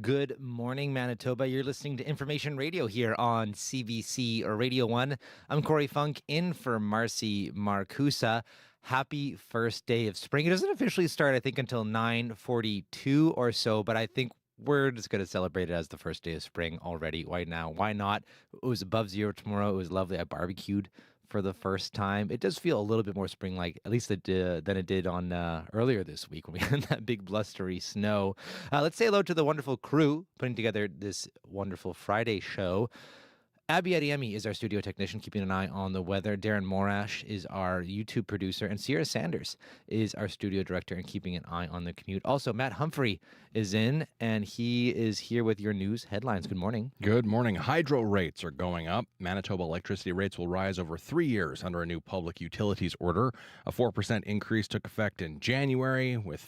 Good morning, Manitoba. You're listening to Information Radio here on CBC or Radio 1. I'm Corey Funk in for Marcy Marcusa. Happy first day of spring. It doesn't officially start, I think, until 9:42 or so, but I think we're just going to celebrate it as the first day of spring already. Why now? Why not? It was above zero tomorrow. It was lovely. I barbecued for the first time. It does feel a little bit more spring-like, at least than it did on earlier this week when we had that big blustery snow. Let's say hello to the wonderful crew putting together this wonderful Friday show. Abby Adiemi is our studio technician, keeping an eye on the weather. Darren Morash is our YouTube producer, and Sierra Sanders is our studio director and keeping an eye on the commute. Also, Matt Humphrey is in, and he is here with your news headlines. Good morning. Good morning. Hydro rates are going up. Manitoba electricity rates will rise over 3 years under a new public utilities order. A 4% increase took effect in January, with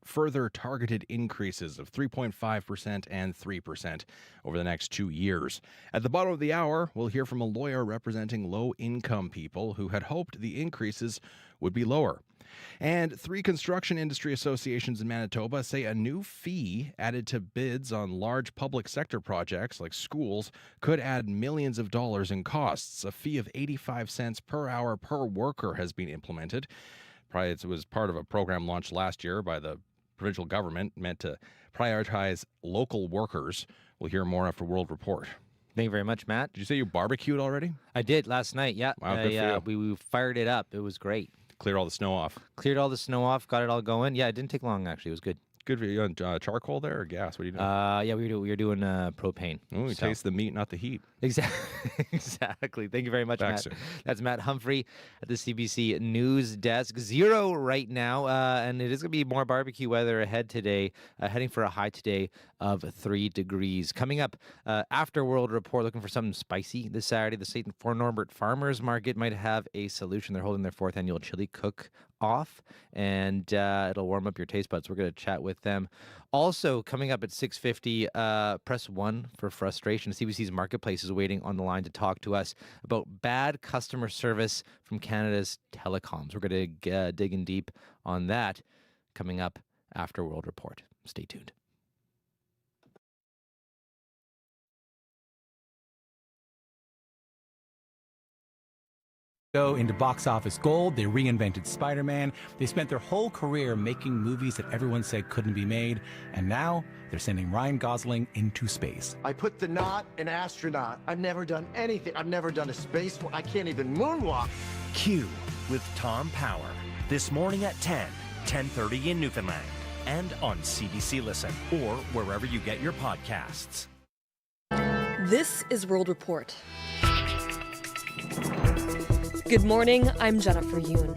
further targeted increases of 3.5% and 3% over the next 2 years. At the bottom of the hour, we'll hear from a lawyer representing low-income people who had hoped the increases would be lower. And 3 construction industry associations in Manitoba say a new fee added to bids on large public sector projects like schools could add millions of dollars in costs. A fee of 85 cents per hour per worker has been implemented. It was part of a program launched last year by the provincial government meant to prioritize local workers. We'll hear more after World Report. Thank you very much, Matt. Did you say you barbecued already? I did last night, yeah. Wow, good for you. We fired it up. It was great. Cleared all the snow off. Cleared all the snow off, got it all going. Yeah, it didn't take long, actually. It was good. Good for you. On charcoal there or gas? What are you doing? Yeah, we were doing propane. Oh, you taste the meat, not the heat. Exactly. Thank you very much, Matt. Soon. That's Matt Humphrey at the CBC News Desk. 0 right now, and it is going to be more barbecue weather ahead today, heading for a high today of 3 degrees. Coming up after World Report, looking for something spicy this Saturday. The St. Norbert Farmers Market might have a solution. They're holding their 4th annual chili cook-off, and it'll warm up your taste buds. We're going to chat with them. Also, coming up at 6:50, press 1 for frustration. CBC's Marketplace is waiting on the line to talk to us about bad customer service from Canada's telecoms. We're going to dig in deep on that coming up after World Report. Stay tuned. Into box office gold, they reinvented Spider-Man. They spent their whole career making movies that everyone said couldn't be made, and now they're sending Ryan Gosling into space. I put the knot in astronaut. I've never done anything. I've never done a space. I can't even moonwalk. Q with Tom Power. This morning at 10:30 in Newfoundland, and on CBC Listen or wherever you get your podcasts. This is World Report. Good morning, I'm Jennifer Yoon.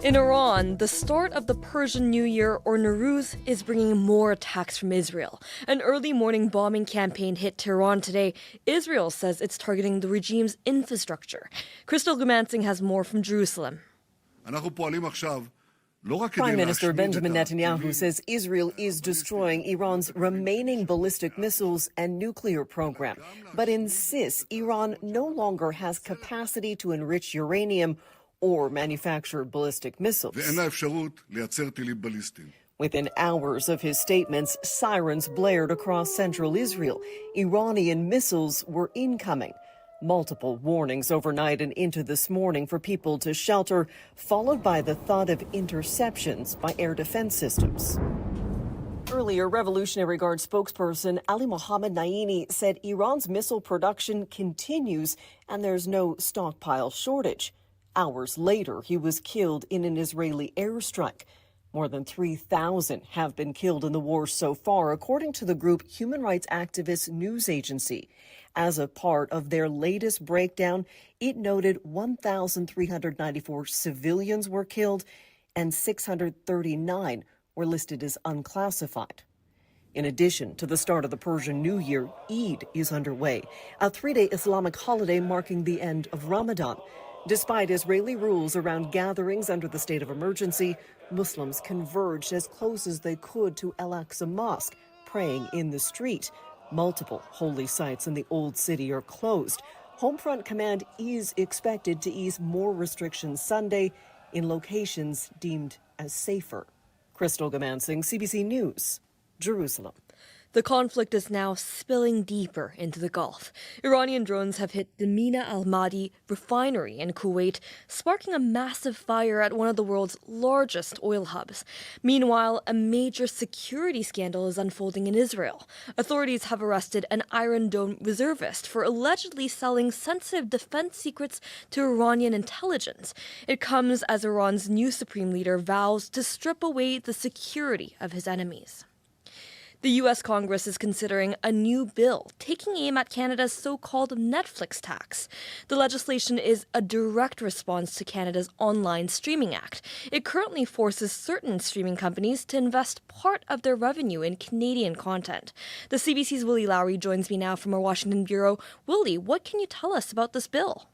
In Iran, the start of the Persian New Year, or Nowruz, is bringing more attacks from Israel. An early morning bombing campaign hit Tehran today. Israel says it's targeting the regime's infrastructure. Crystal Gumansing has more from Jerusalem. Prime Minister Benjamin Netanyahu says Israel is destroying Iran's remaining ballistic missiles and nuclear program, but insists Iran no longer has capacity to enrich uranium or manufacture ballistic missiles. Within hours of his statements, sirens blared across central Israel. Iranian missiles were incoming. Multiple warnings overnight and into this morning for people to shelter, followed by the thud of interceptions by air defense systems. Earlier, Revolutionary Guard spokesperson Ali Mohammed Naini said Iran's missile production continues and there's no stockpile shortage. Hours later, he was killed in an Israeli airstrike. More than 3,000 have been killed in the war so far, according to the group Human Rights Activist News Agency. As a part of their latest breakdown, it noted 1,394 civilians were killed and 639 were listed as unclassified. In addition to the start of the Persian New Year, Eid is underway, a 3-day Islamic holiday marking the end of Ramadan. Despite Israeli rules around gatherings under the state of emergency, Muslims converged as close as they could to Al-Aqsa Mosque, praying in the street. Multiple holy sites in the Old City are closed. Homefront Command is expected to ease more restrictions Sunday in locations deemed as safer. Crystal Gumansing, CBC News, Jerusalem. The conflict is now spilling deeper into the Gulf. Iranian drones have hit the Mina al-Madi refinery in Kuwait, sparking a massive fire at one of the world's largest oil hubs. Meanwhile, a major security scandal is unfolding in Israel. Authorities have arrested an Iron Dome reservist for allegedly selling sensitive defense secrets to Iranian intelligence. It comes as Iran's new supreme leader vows to strip away the security of his enemies. The U.S. Congress is considering a new bill taking aim at Canada's so-called Netflix tax. The legislation is a direct response to Canada's Online Streaming Act. It currently forces certain streaming companies to invest part of their revenue in Canadian content. The CBC's Willie Lowry joins me now from our Washington bureau. Willie, what can you tell us about this bill?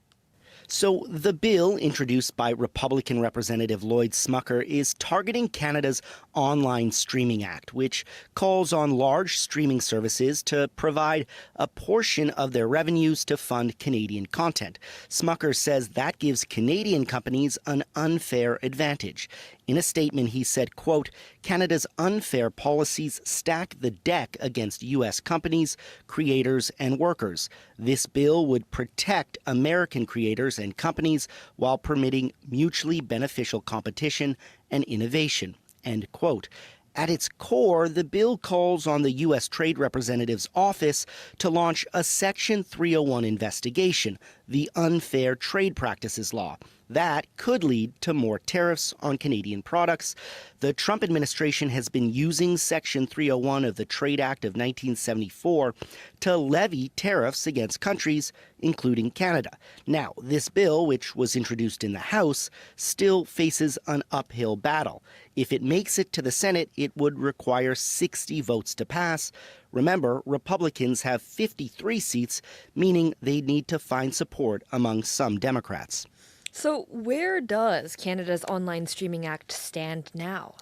So the bill, introduced by Republican Representative Lloyd Smucker, is targeting Canada's Online Streaming Act, which calls on large streaming services to provide a portion of their revenues to fund Canadian content. Smucker says that gives Canadian companies an unfair advantage. In a statement, he said, quote, Canada's unfair policies stack the deck against U.S. companies, creators, and workers. This bill would protect American creators and companies while permitting mutually beneficial competition and innovation, end quote. At its core, the bill calls on the U.S. Trade Representative's office to launch a Section 301 investigation, the Unfair Trade Practices Law. That could lead to more tariffs on Canadian products. The Trump administration has been using Section 301 of the Trade Act of 1974 to levy tariffs against countries, including Canada. Now, this bill, which was introduced in the House, still faces an uphill battle. If it makes it to the Senate, it would require 60 votes to pass. Remember, Republicans have 53 seats, meaning they need to find support among some Democrats. So where does Canada's Online Streaming Act stand now?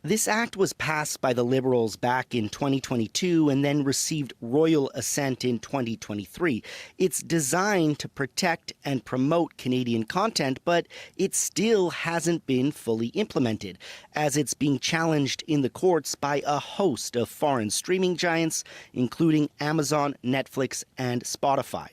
This act was passed by the Liberals back in 2022 and then received royal assent in 2023. It's designed to protect and promote Canadian content, but it still hasn't been fully implemented, as it's being challenged in the courts by a host of foreign streaming giants, including Amazon, Netflix, and Spotify.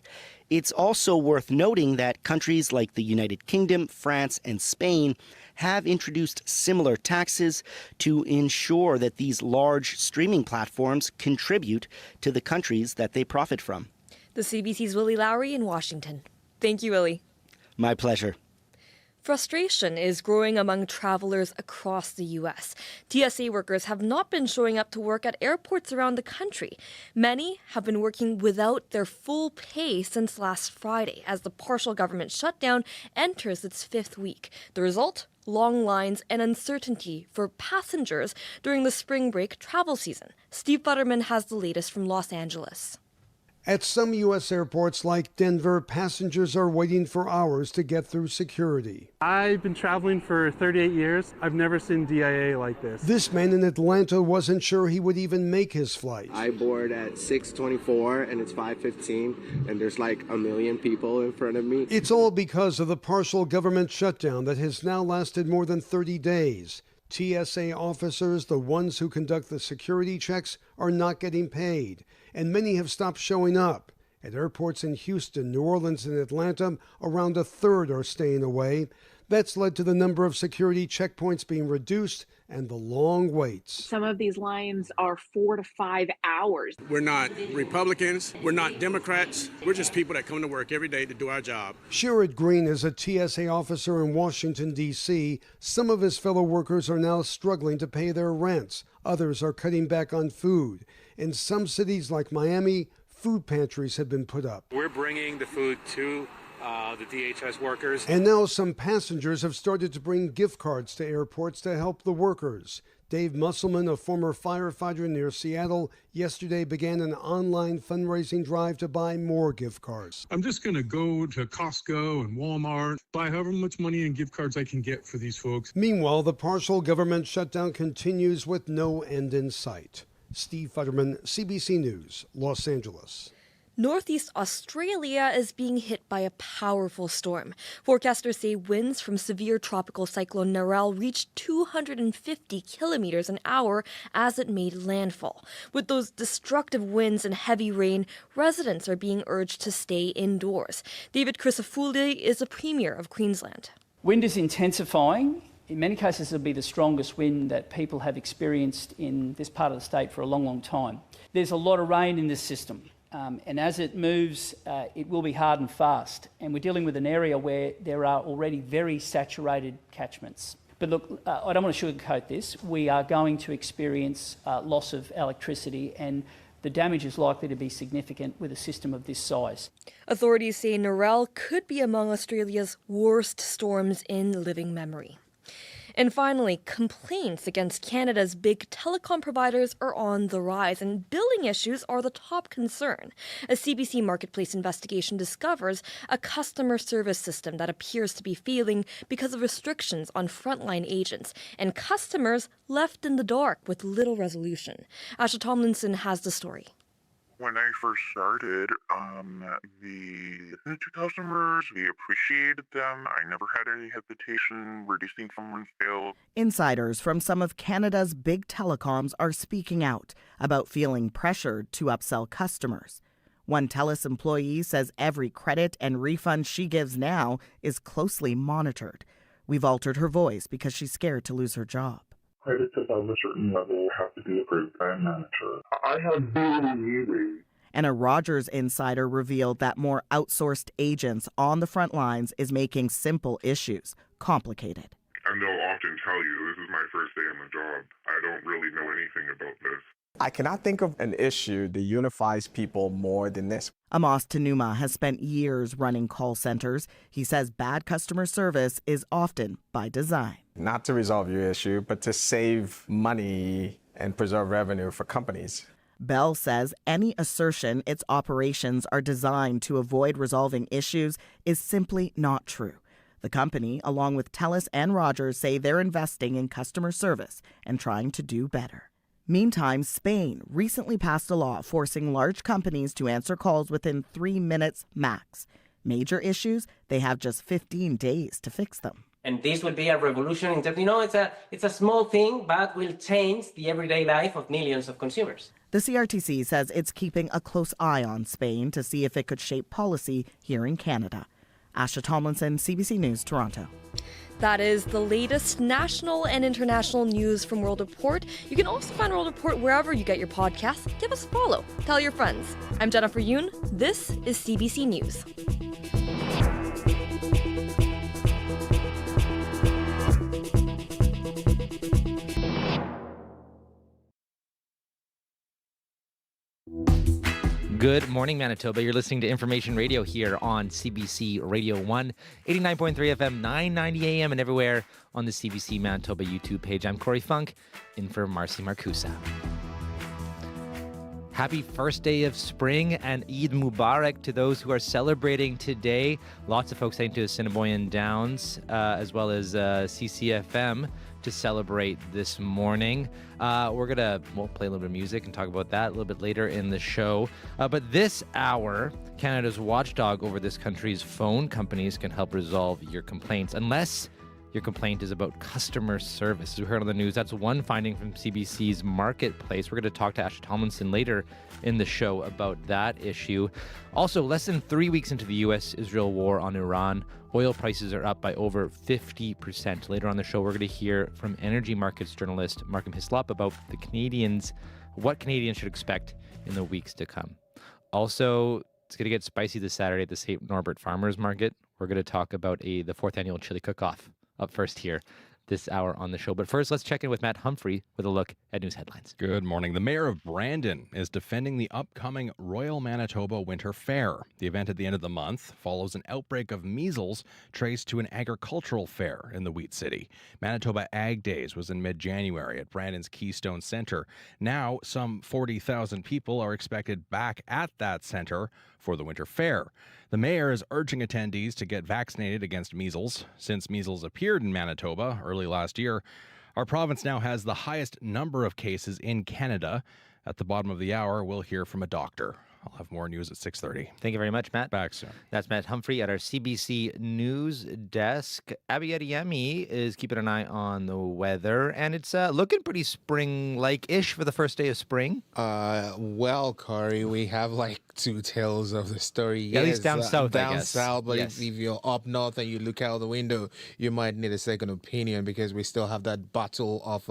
It's also worth noting that countries like the United Kingdom, France, and Spain have introduced similar taxes to ensure that these large streaming platforms contribute to the countries that they profit from. The CBC's Willie Lowry in Washington. Thank you, Willie. My pleasure. Frustration is growing among travelers across the U.S. TSA workers have not been showing up to work at airports around the country. Many have been working without their full pay since last Friday, as the partial government shutdown enters its fifth week. The result? Long lines and uncertainty for passengers during the spring break travel season. Steve Butterman has the latest from Los Angeles. At some U.S. airports like Denver, passengers are waiting for hours to get through security. I've been traveling for 38 years. I've never seen DIA like this. This man in Atlanta wasn't sure he would even make his flight. I board at 6:24 and it's 5:15 and there's like a million people in front of me. It's all because of the partial government shutdown that has now lasted more than 30 days. TSA officers, the ones who conduct the security checks, are not getting paid, and many have stopped showing up. At airports in Houston, New Orleans, and Atlanta, around a third are staying away. That's led to the number of security checkpoints being reduced and the long waits. Some of these lines are 4 to 5 hours. We're not Republicans. We're not Democrats. We're just people that come to work every day to do our job. Sherrod Green is a TSA officer in Washington, D.C. Some of his fellow workers are now struggling to pay their rents. Others are cutting back on food. In some cities like Miami, food pantries have been put up. We're bringing the food to the DHS workers. And now some passengers have started to bring gift cards to airports to help the workers. Dave Musselman, a former firefighter near Seattle, yesterday began an online fundraising drive to buy more gift cards. I'm just going to go to Costco and Walmart, buy however much money in gift cards I can get for these folks. Meanwhile, the partial government shutdown continues with no end in sight. Steve Futterman, CBC News, Los Angeles. Northeast Australia is being hit by a powerful storm. Forecasters say winds from severe tropical cyclone Narelle reached 250 kilometers an hour as it made landfall. With those destructive winds and heavy rain, residents are being urged to stay indoors. David Crisafulli is a premier of Queensland. Wind is intensifying. In many cases, it'll be the strongest wind that people have experienced in this part of the state for a long, long time. There's a lot of rain in this system. And as it moves, it will be hard and fast. And we're dealing with an area where there are already very saturated catchments. But look, I don't want to sugarcoat this. We are going to experience loss of electricity, and the damage is likely to be significant with a system of this size. Authorities say Narelle could be among Australia's worst storms in living memory. And finally, complaints against Canada's big telecom providers are on the rise, and billing issues are the top concern. A CBC Marketplace investigation discovers a customer service system that appears to be failing because of restrictions on frontline agents, and customers left in the dark with little resolution. Asha Tomlinson has the story. When I first started, the listened to customers, we appreciated them. I never had any hesitation reducing someone's bill. Insiders from some of Canada's big telecoms are speaking out about feeling pressured to upsell customers. One TELUS employee says every credit and refund she gives now is closely monitored. We've altered her voice because she's scared to lose her job. Credits above a certain level have to be approved by a manager. I have zero leeway. And a Rogers insider revealed that more outsourced agents on the front lines is making simple issues complicated. And they'll often tell you, this is my first day on the job. I don't really know anything about this. I cannot think of an issue that unifies people more than this. Amos Tanuma has spent years running call centers. He says bad customer service is often by design. Not to resolve your issue, but to save money and preserve revenue for companies. Bell says any assertion its operations are designed to avoid resolving issues is simply not true. The company, along with TELUS and Rogers, say they're investing in customer service and trying to do better. Meantime, Spain recently passed a law forcing large companies to answer calls within 3 minutes max. Major issues, they have just 15 days to fix them. And this will be a revolution in terms, it's a small thing, but will change the everyday life of millions of consumers. The CRTC says it's keeping a close eye on Spain to see if it could shape policy here in Canada. Asha Tomlinson, CBC News, Toronto. That is the latest national and international news from World Report. You can also find World Report wherever you get your podcasts. Give us a follow. Tell your friends. I'm Jennifer Yoon. This is CBC News. Good morning, Manitoba. You're listening to Information Radio here on CBC Radio 1, 89.3 FM, 990 AM, and everywhere on the CBC Manitoba YouTube page. I'm Corey Funk, in for Marcy Marcusa. Happy first day of spring and Eid Mubarak to those who are celebrating today. Lots of folks heading to Assiniboine Downs, as well as CCFM to celebrate this morning. We'll play a little bit of music and talk about that a little bit later in the show. But this hour, Canada's watchdog over this country's phone companies can help resolve your complaints, unless your complaint is about customer service. As we heard on the news, that's one finding from CBC's Marketplace. We're going to talk to Asha Tomlinson later in the show about that issue. Also, less than 3 weeks into the U.S.-Israel war on Iran, oil prices are up by over 50%. Later on the show, we're going to hear from energy markets journalist Markham Hislop about what Canadians should expect in the weeks to come. Also, it's going to get spicy this Saturday at the St. Norbert Farmers Market. We're going to talk about the 4th annual chili cook-off up first here this hour on the show. But first, let's check in with Matt Humphrey with a look at news headlines. Good morning. The mayor of Brandon is defending the upcoming Royal Manitoba Winter Fair. The event at the end of the month follows an outbreak of measles traced to an agricultural fair in the Wheat City. Manitoba Ag Days was in mid-January at Brandon's Keystone Centre. Now, some 40,000 people are expected back at that centre for the Winter Fair. The mayor is urging attendees to get vaccinated against measles. Since measles appeared in Manitoba early last year, our province now has the highest number of cases in Canada. At the bottom of the hour, we'll hear from a doctor. I'll have more news at 6:30. Thank you very much, Matt. Back soon. That's Matt Humphrey at our CBC News desk. Abby Adeyemi is keeping an eye on the weather, and it's looking pretty spring-like-ish for the first day of spring. Well, Corey, we have like two tales of the story. At least down south, I down guess. south, but Yes. if you're up north and you look out the window, you might need a second opinion because we still have that battle of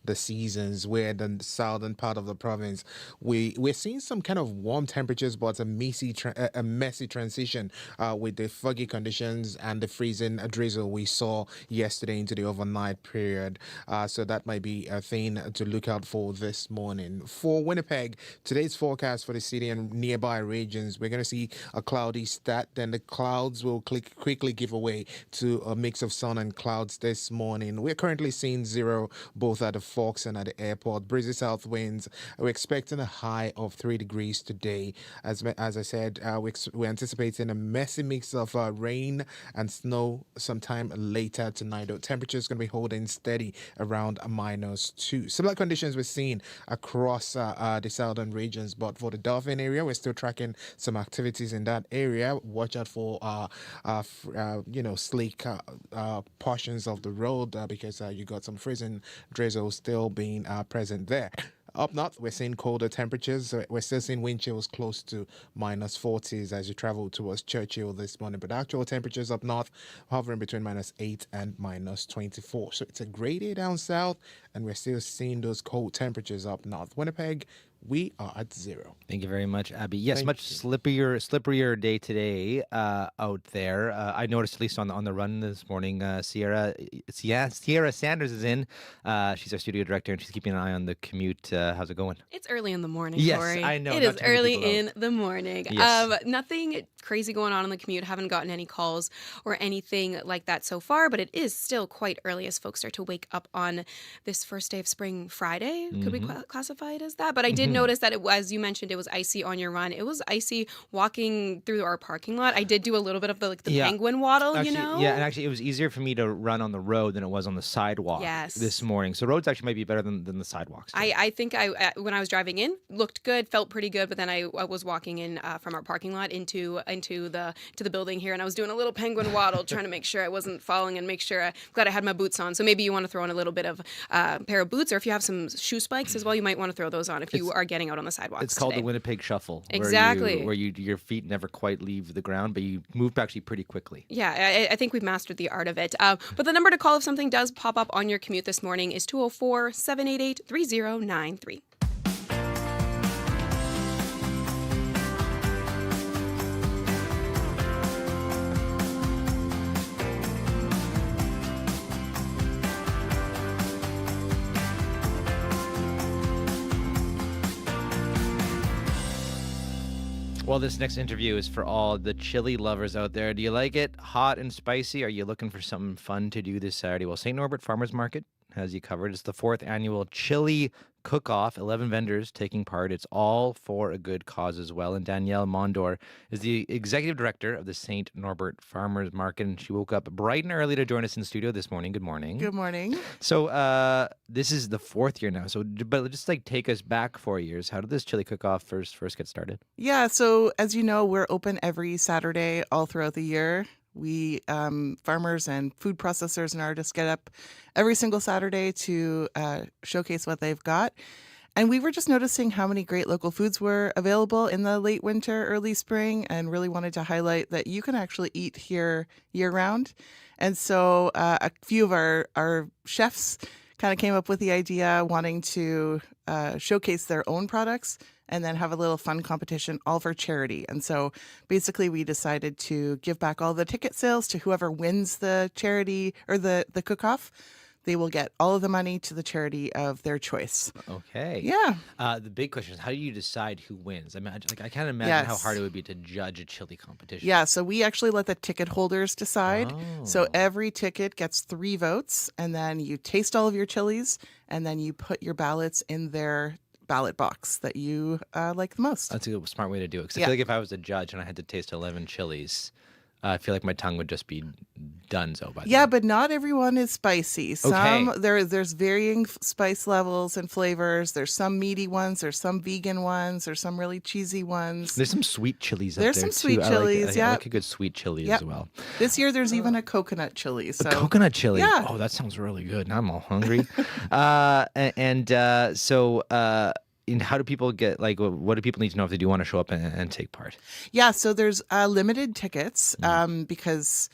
the seasons where the southern part of the province, we're seeing some kind of warm temperatures, but a messy transition with the foggy conditions and the freezing drizzle we saw yesterday into the overnight period. So that might be a thing to look out for this morning. For Winnipeg, today's forecast for the city and nearby regions, we're going to see a cloudy start, then the clouds will quickly give away to a mix of sun and clouds this morning. We're currently seeing 0 both at the Forks and at the airport. Breezy south winds. We're expecting a high of 3 degrees today. As I said, we're anticipating a messy mix of rain and snow sometime later tonight. The temperature is going to be holding steady around -2. Similar conditions we're seeing across the southern regions, but for the Dauphin area, we're still tracking some activities in that area. Watch out for sleek portions of the road because you got some freezing drizzle still being present there. Up north, we're seeing colder temperatures. We're still seeing wind chills close to -40s as you travel towards Churchill this morning. But actual temperatures up north hovering between -8 and -24. So it's a great day down south, and we're still seeing those cold temperatures up north. Winnipeg, we are at 0. Thank you very much, Abby. Yes, Thank much you. slipperier day today out there. I noticed at least on the run this morning, Sierra Sanders is in. She's our studio director, and she's keeping an eye on the commute. How's it going? It's early in the morning, Yes, Corey. I know, It not is too many early people in the morning. Yes. Nothing crazy going on the commute. Haven't gotten any calls or anything like that so far, but it is still quite early as folks start to wake up on this first day of spring Friday. Could we classify it as that? But I did notice that, as you mentioned, it was icy on your run. It was icy walking through our parking lot. I did do a little bit of the penguin waddle, Actually, you know? Yeah, and actually it was easier for me to run on the road than it was on the sidewalk this morning. So roads actually might be better than the sidewalks. I think when I was driving in, looked good, felt pretty good, but then I was walking in from our parking lot into the building here, and I was doing a little penguin waddle, trying to make sure I wasn't falling and make sure glad I had my boots on. So maybe you want to throw in a little bit of pair of boots, or if you have some shoe spikes as well, you might want to throw those on if you are getting out on the sidewalks. It's called today. the Winnipeg Shuffle. Exactly. Where your feet never quite leave the ground, but you move actually pretty quickly. Yeah, I think we've mastered the art of it. But the number to call if something does pop up on your commute this morning is 204-788-3093. Well, this next interview is for all the chili lovers out there. Do you like it hot and spicy? Are you looking for something fun to do this Saturday? Well, St. Norbert Farmers Market has you covered. It's the 4th annual chili cook-off. 11 vendors taking part. It's all for a good cause as well. And Danielle Mondor is the executive director of the St. Norbert Farmers Market. And she woke up bright and early to join us in studio this morning. Good morning. Good morning. So this is the 4th year now. So, but just like take us back 4 years. How did this chili cook-off first get started? Yeah, so as you know, we're open every Saturday all throughout the year. We, farmers and food processors and artists, get up every single Saturday to showcase what they've got. And we were just noticing how many great local foods were available in the late winter, early spring, and really wanted to highlight that you can actually eat here year-round. And so a few of our chefs kind of came up with the idea, wanting to showcase their own products and then have a little fun competition, all for charity. And so basically we decided to give back all the ticket sales to whoever wins the charity or the cook-off. They will get all of the money to the charity of their choice. Okay. Yeah. The big question is, how do you decide who wins? I mean, I can't imagine how hard it would be to judge a chili competition. Yeah, so we actually let the ticket holders decide. Oh. So every ticket gets 3 votes, and then you taste all of your chilies, and then you put your ballots in their ballot box that you like the most. That's a smart way to do it. Because I Yeah. feel like if I was a judge and I had to taste 11 chilies, I feel like my tongue would just be donezo by the Yeah, but not everyone is spicy. Some Okay. there's varying spice levels and flavors. There's some meaty ones, there's some vegan ones, there's some really cheesy ones. There's some sweet chilies up There's there some sweet too. chilies, I yeah. like a good sweet chili Yep. as well. This year there's even a coconut chili. So Coconut chili. Yeah. Oh, that sounds really good. Now I'm all hungry. And how do people get, like, what do people need to know if they do want to show up and take part? Yeah, so there's limited tickets because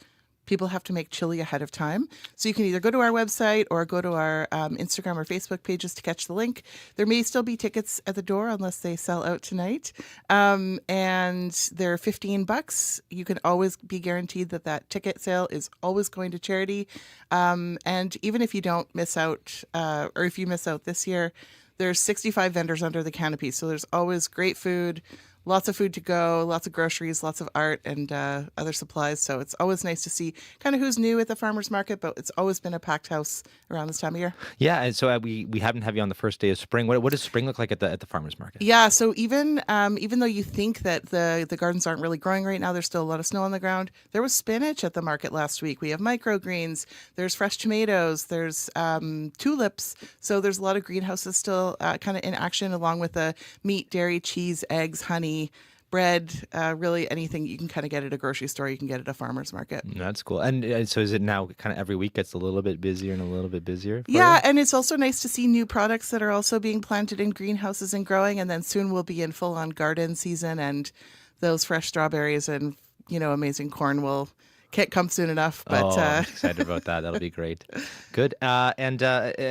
people have to make chili ahead of time. So you can either go to our website or go to our Instagram or Facebook pages to catch the link. There may still be tickets at the door unless they sell out tonight. And they're $15. You can always be guaranteed that ticket sale is always going to charity. And even if you don't miss out, or if you miss out this year, there's 65 vendors under the canopy. So there's always great food, lots of food to go, lots of groceries, lots of art and other supplies. So it's always nice to see kind of who's new at the farmers market, but it's always been a packed house around this time of year. Yeah, and so we happen to have you on the first day of spring. What does spring look like at the farmers market? Yeah, so even though you think that the gardens aren't really growing right now, there's still a lot of snow on the ground. There was spinach at the market last week. We have microgreens. There's fresh tomatoes. There's tulips. So there's a lot of greenhouses still kind of in action, along with the meat, dairy, cheese, eggs, honey, bread, really anything you can kind of get at a grocery store, you can get at a farmer's market. That's cool. And so is it now kind of every week gets a little bit busier and a little bit busier? Yeah, and it's also nice to see new products that are also being planted in greenhouses and growing, and then soon we'll be in full-on garden season, and those fresh strawberries and, amazing corn can't come soon enough. But I'm excited about that. That'll be great. Good. And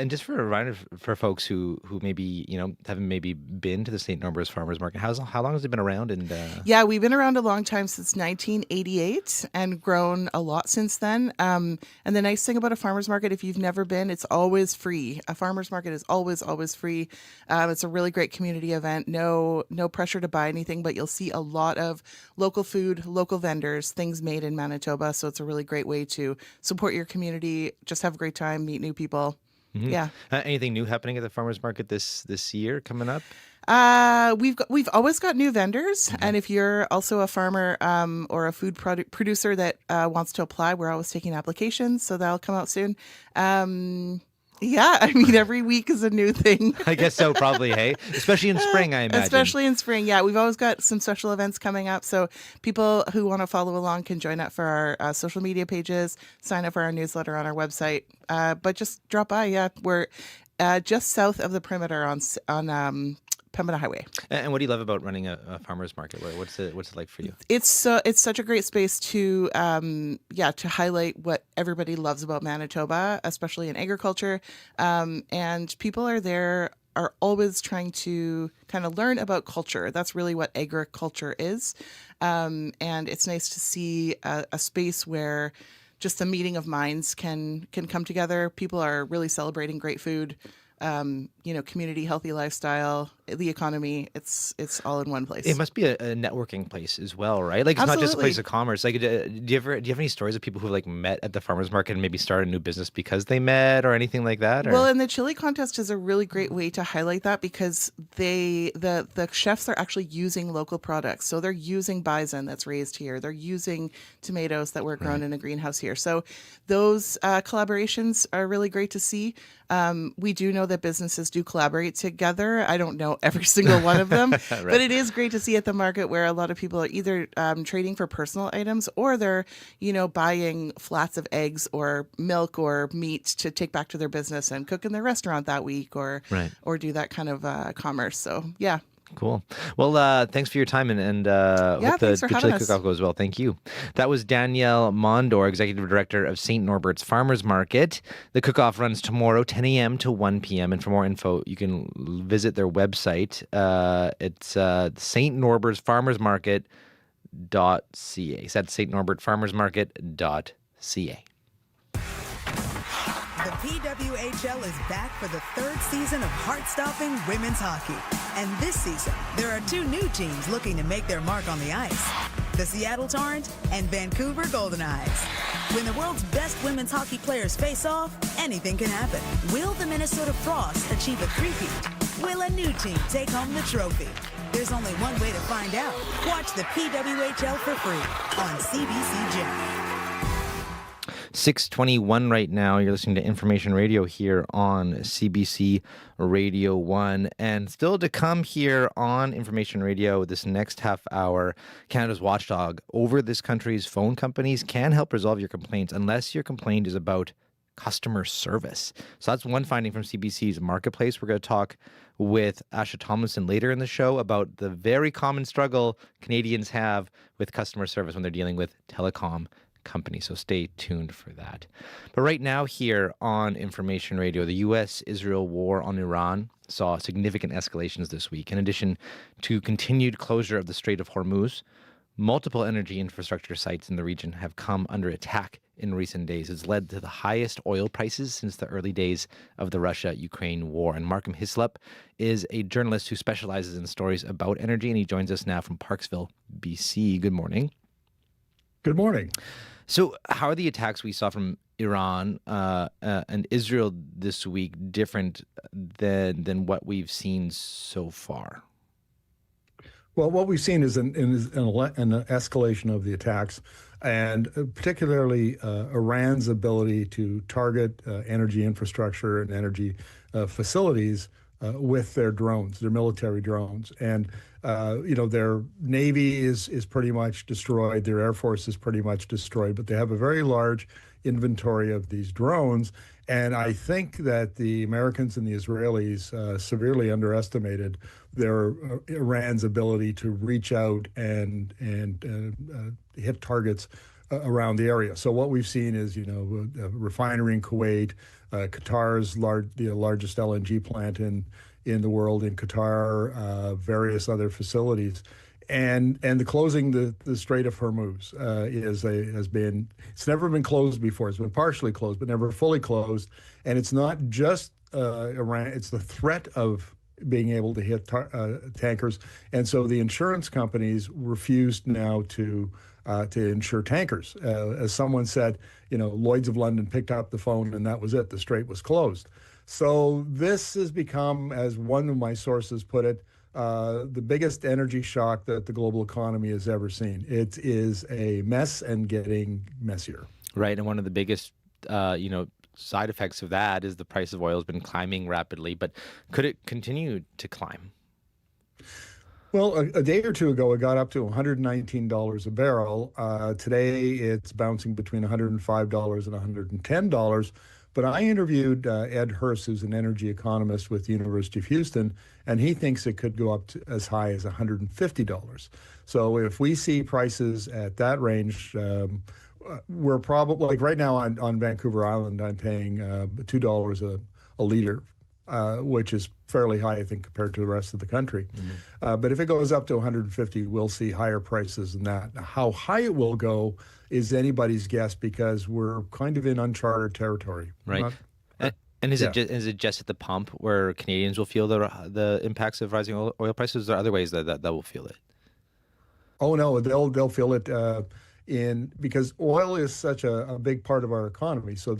just for a reminder for folks who maybe haven't maybe been to the St. Norbert's Farmers Market, how long has it been around? And yeah, we've been around a long time, since 1988, and grown a lot since then. And the nice thing about a farmers market, if you've never been, it's always free. A farmers market is always free. It's a really great community event. No pressure to buy anything, but you'll see a lot of local food, local vendors, things made in Manitoba. So it's a really great way to support your community, just have a great time, meet new people. Mm-hmm. Yeah. Anything new happening at the farmers market this year coming up? We've always got new vendors, and if you're also a farmer or a food producer that wants to apply, we're always taking applications, so that'll come out soon. Yeah, I mean, every week is a new thing. I guess so, probably, hey? Especially in spring, I imagine. Especially in spring, yeah. We've always got some special events coming up, so people who want to follow along can join up for our social media pages, sign up for our newsletter on our website, but just drop by, yeah. We're just south of the perimeter on Pembina Highway. And what do you love about running a farmer's market? What's it like for you? It's such a great space to highlight what everybody loves about Manitoba, especially in agriculture. And people are always trying to kind of learn about culture. That's really what agriculture is. And it's nice to see a space where just the meeting of minds can come together. People are really celebrating great food. Community, healthy lifestyle, the economy, it's all in one place. It must be a networking place as well, right? Like, it's Absolutely. not just a place of commerce. Like, do you have any stories of people who like met at the farmers market and maybe started a new business because they met or anything like that? Or? Well, and the chili contest is a really great way to highlight that, because the chefs are actually using local products. So they're using bison that's raised here. They're using tomatoes that were grown in a greenhouse here. So those collaborations are really great to see. We do know that businesses do collaborate together. I don't know every single one of them, Right. but it is great to see at the market where a lot of people are either trading for personal items, or they're, buying flats of eggs or milk or meat to take back to their business and cook in their restaurant that week, or do that kind of commerce. So, yeah. Cool. Well, thanks for your time, and hope the chili cook-off goes well. Thank you. That was Danielle Mondor, Executive Director of St. Norbert's Farmers Market. The cook-off runs tomorrow, 10 a.m. to 1 p.m. And for more info, you can visit their website. It's St. Norbert's Farmers Market.ca. So that's St. Norbert Farmers Market.ca. The PWHL is back for the third season of heart-stopping women's hockey. And this season, there are two new teams looking to make their mark on the ice. The Seattle Torrent and Vancouver Golden Eyes. When the world's best women's hockey players face off, anything can happen. Will the Minnesota Frost achieve a three-peat? Will a new team take home the trophy? There's only one way to find out. Watch the PWHL for free on CBC Gem. 6:21 right now. You're listening to Information Radio here on CBC Radio 1. And still to come here on Information Radio this next half hour, Canada's watchdog over this country's phone companies can help resolve your complaints unless your complaint is about customer service. So that's one finding from CBC's Marketplace. We're going to talk with Asha Tomlinson later in the show about the very common struggle Canadians have with customer service when they're dealing with telecom companies. So stay tuned for that. But right now here on Information Radio, the U.S.-Israel war on Iran saw significant escalations this week. In addition to continued closure of the Strait of Hormuz, multiple energy infrastructure sites in the region have come under attack in recent days. It's led to the highest oil prices since the early days of the Russia-Ukraine war. And Markham Hislop is a journalist who specializes in stories about energy, and he joins us now from Parksville, BC. Good morning. Good morning. So how are the attacks we saw from Iran and Israel this week different than what we've seen so far? Well, what we've seen is an escalation of the attacks, and particularly Iran's ability to target energy infrastructure and energy facilities with their drones, their military drones. And, their Navy is pretty much destroyed. Their Air Force is pretty much destroyed, but they have a very large inventory of these drones. And I think that the Americans and the Israelis severely underestimated Iran's ability to reach out and hit targets around the area. So what we've seen is, a refinery in Kuwait, Qatar's the largest LNG plant in the world in Qatar, various other facilities. And the closing the Strait of Hormuz it's never been closed before. It's been partially closed, but never fully closed. And it's not just Iran; it's the threat of being able to hit tankers. And so the insurance companies refused now to insure tankers. As someone said, Lloyd's of London picked up the phone and that was it. The strait was closed. So this has become, as one of my sources put it, the biggest energy shock that the global economy has ever seen. It is a mess and getting messier. Right, and one of the biggest, side effects of that is the price of oil has been climbing rapidly. But could it continue to climb? Well, a day or two ago, it got up to $119 a barrel. Today, it's bouncing between $105 and $110. But I interviewed Ed Hurst, who's an energy economist with the University of Houston, and he thinks it could go up to as high as $150. So if we see prices at that range, we're probably, like right now on Vancouver Island, I'm paying $2 a liter, which is fairly high, I think, compared to the rest of the country. Mm-hmm. But if it goes up to 150, we'll see higher prices than that. Now, how high it will go is anybody's guess because we're kind of in uncharted territory. Right. And is it just at the pump where Canadians will feel the impacts of rising oil prices? Or are there other ways that will feel it? Oh no, they'll feel it because oil is such a big part of our economy. So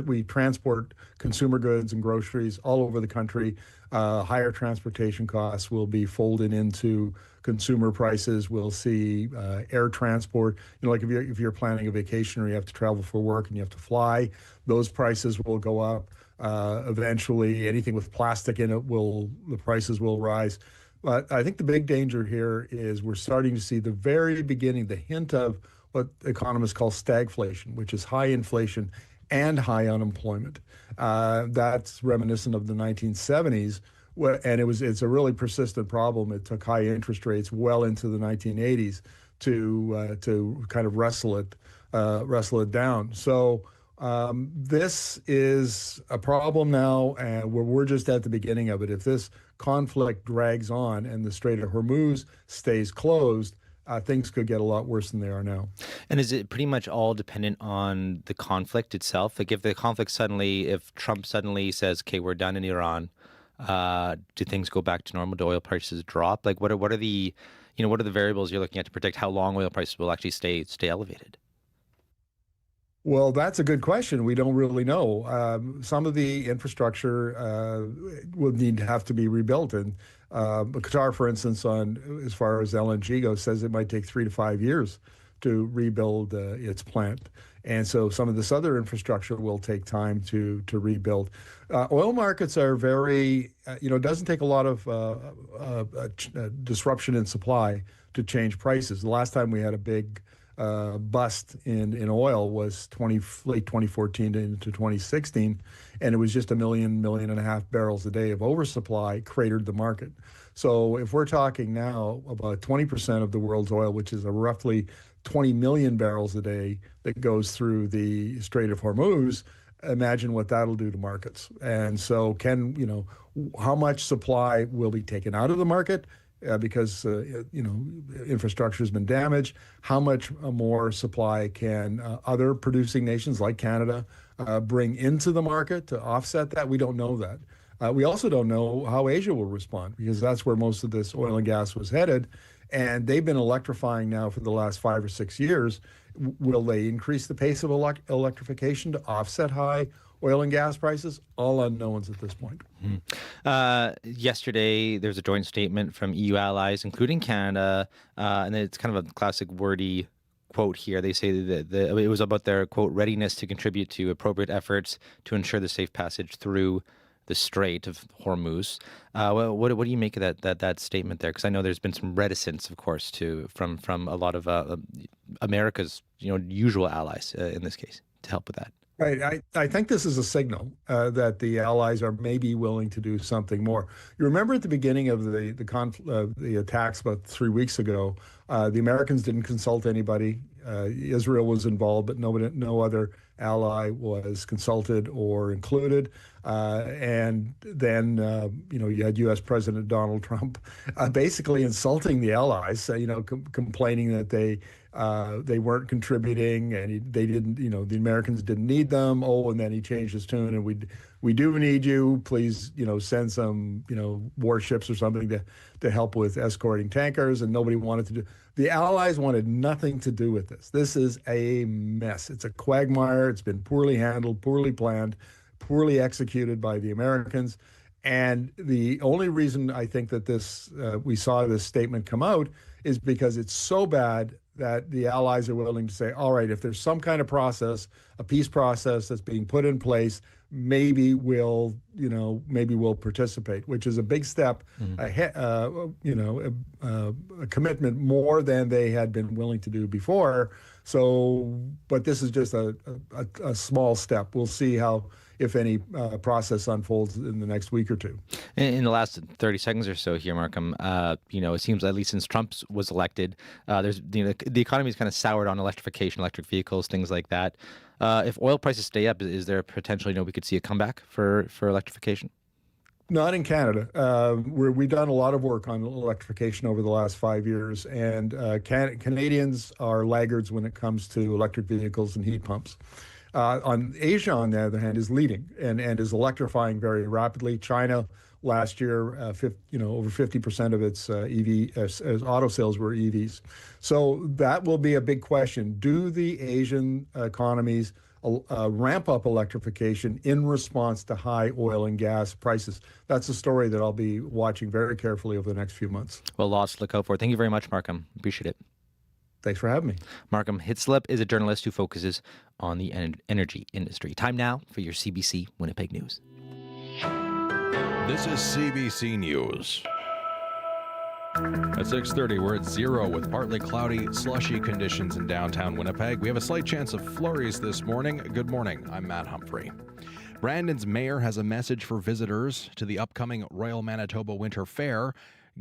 we transport consumer goods and groceries all over the country. Higher transportation costs will be folded into consumer prices. We'll see air transport. Like if you're planning a vacation or you have to travel for work and you have to fly, those prices will go up. Eventually, anything with plastic in it the prices will rise. But I think the big danger here is we're starting to see the very beginning, the hint of what economists call stagflation, which is high inflation and high unemployment. That's reminiscent of the 1970s, and it's a really persistent problem. It took high interest rates well into the 1980s to kind of wrestle it down. So this is a problem now, and we're just at the beginning of it. If this conflict drags on and the Strait of Hormuz stays closed, things could get a lot worse than they are now. And is it pretty much all dependent on the conflict itself? Like if Trump suddenly says, okay, we're done in Iran, do things go back to normal? Do oil prices drop? Like what are the variables you're looking at to predict how long oil prices will actually stay elevated? Well, that's a good question. We don't really know. Some of the infrastructure will have to be rebuilt. And Qatar, for instance, as far as LNG goes, says it might take 3 to 5 years to rebuild its plant. And so some of this other infrastructure will take time to rebuild. Oil markets are very, it doesn't take a lot of disruption in supply to change prices. The last time we had a big bust in oil was late 2014 into 2016, and it was just 1.5 million barrels a day of oversupply cratered the market. So if we're talking now about 20% of the world's oil, which is a roughly 20 million barrels a day that goes through the Strait of Hormuz, imagine what that'll do to markets. And so how much supply will be taken out of the market? Because infrastructure has been damaged. How much more supply can other producing nations like Canada bring into the market to offset that? We don't know that. We also don't know how Asia will respond, because that's where most of this oil and gas was headed. And they've been electrifying now for the last 5 or 6 years. Will they increase the pace of electrification to offset high oil and gas prices? All unknowns at this point. Yesterday, there's a joint statement from EU allies, including Canada, and it's kind of a classic wordy quote here. They say that it was about their, quote, readiness to contribute to appropriate efforts to ensure the safe passage through the Strait of Hormuz. What do you make of that statement there? Because I know there's been some reticence, of course, from a lot of America's usual allies in this case to help with that. Right. I think this is a signal that the allies are maybe willing to do something more. You remember at the beginning of the attacks about 3 weeks ago, the Americans didn't consult anybody. Israel was involved, but no other ally was consulted or included. And then, you had U.S. President Donald Trump basically insulting the allies, complaining that they weren't contributing and they didn't, the Americans didn't need them. Oh, and then he changed his tune and we do need you. Please, send some, warships or something to help with escorting tankers. And nobody wanted to do. The allies wanted nothing to do with this. This is a mess. It's a quagmire. It's been poorly handled, poorly planned, poorly executed by the Americans. And the only reason I think that we saw this statement come out is because it's so bad that the allies are willing to say, all right, if there's some kind of process, a peace process that's being put in place, maybe we'll participate, which is a big step ahead, a commitment more than they had been willing to do before. So, but this is just a small step. We'll see how, if any, process unfolds in the next week or two. In the last 30 seconds or so here, Markham, it seems at least since Trump was elected, there's the economy is kind of soured on electrification, electric vehicles, things like that. If oil prices stay up, is there potential, we could see a comeback for electrification? Not in Canada. We've done a lot of work on electrification over the last 5 years, and Canadians are laggards when it comes to electric vehicles and heat pumps. On Asia, on the other hand, is leading and is electrifying very rapidly. China last year, over 50% of its auto sales were EVs. So that will be a big question. Do the Asian economies ramp up electrification in response to high oil and gas prices? That's a story that I'll be watching very carefully over the next few months. Well, lots to look out for. Thank you very much, Markham. Appreciate it. Thanks for having me. Markham Hitzlip is a journalist who focuses on the energy industry. Time now for your CBC Winnipeg News. This is CBC News. At 6:30, we're at 0 with partly cloudy, slushy conditions in downtown Winnipeg. We have a slight chance of flurries this morning. Good morning. I'm Matt Humphrey. Brandon's mayor has a message for visitors to the upcoming Royal Manitoba Winter Fair.